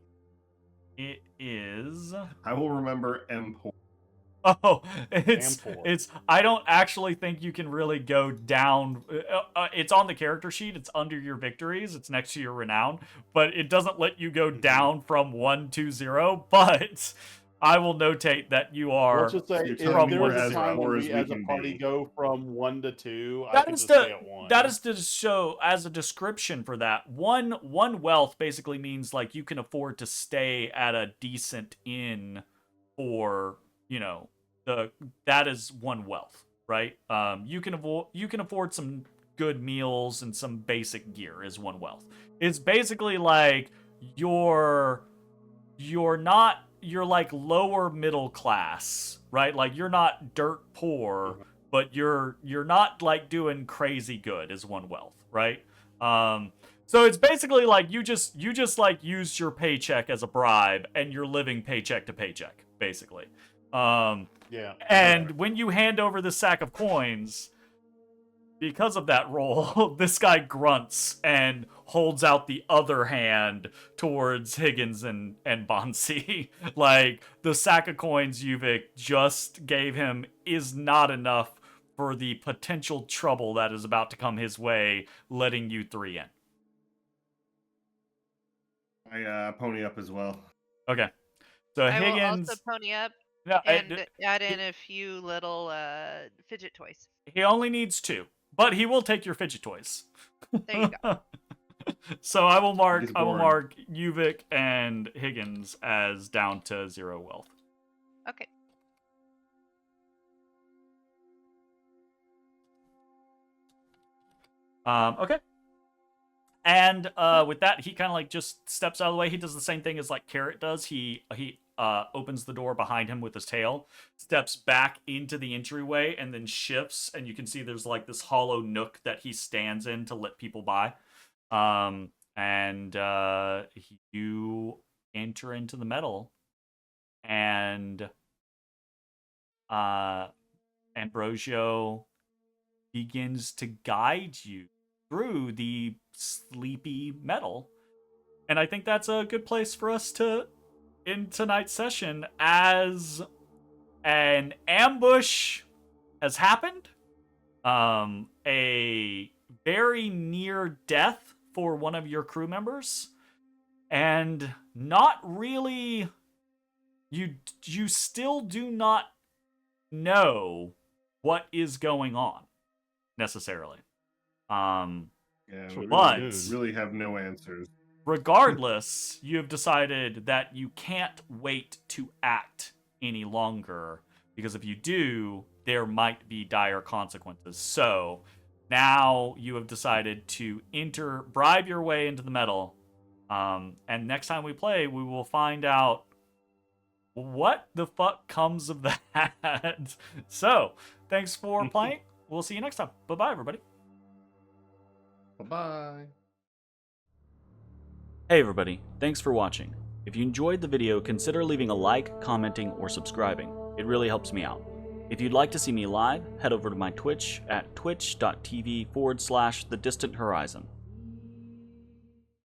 It is. I will remember M4. Oh, it's M4. I don't actually think you can really go down. It's on the character sheet. It's under your victories. It's next to your renown, but it doesn't let you go down from 1 to 0. But I will notate that you are. Let's just say You're if telling me there was we're a as time poor when as we we as a can party be. go from 1 to 2, I That can is just to stay at 1. that is to show as a description for that. One wealth basically means like you can afford to stay at a decent inn for, you know, that is one wealth, right? You can afford some good meals and some basic gear is one wealth. It's basically like you're like lower middle class, right? Like you're not dirt poor, but you're not like doing crazy good is one wealth, right? So it's basically like you just like use your paycheck as a bribe and you're living paycheck to paycheck, basically. Yeah. And when you hand over the sack of coins, because of that roll, this guy grunts and holds out the other hand towards Higgins and Bansii. Like, the sack of coins Yuvik just gave him is not enough for the potential trouble that is about to come his way, letting you 3 in. I pony up as well. Okay. So I will Higgins... also pony up No, and add in a few little fidget toys. he only needs 2, but he will take your fidget toys. There you go. So I will mark He's boring. Yuvik and Higgins as down to 0 wealth. Okay. Okay. And with that, he kind of like just steps out of the way. He does the same thing as like Carrot does. He opens the door behind him with his tail, steps back into the entryway, and then shifts. And you can see there's like this hollow nook that he stands in to let people by. And you enter into the metal, and Ambrosio begins to guide you through the sleepy metal. And I think that's a good place for us to end tonight's session, as an ambush has happened. A very near death for one of your crew members, and not really, you still do not know what is going on necessarily. Yeah, we But really have no answers. regardless, you have decided that you can't wait to act any longer, because if you do, there might be dire consequences. So now you have decided to bribe your way into the metal. And next time we play, we will find out what the fuck comes of that. So thanks for playing. We'll see you next time. Bye-bye, everybody. Bye-bye. Hey everybody, thanks for watching. If you enjoyed the video, consider leaving a like, commenting, or subscribing. It really helps me out. If you'd like to see me live, head over to my Twitch at twitch.tv/thedistanthorizon.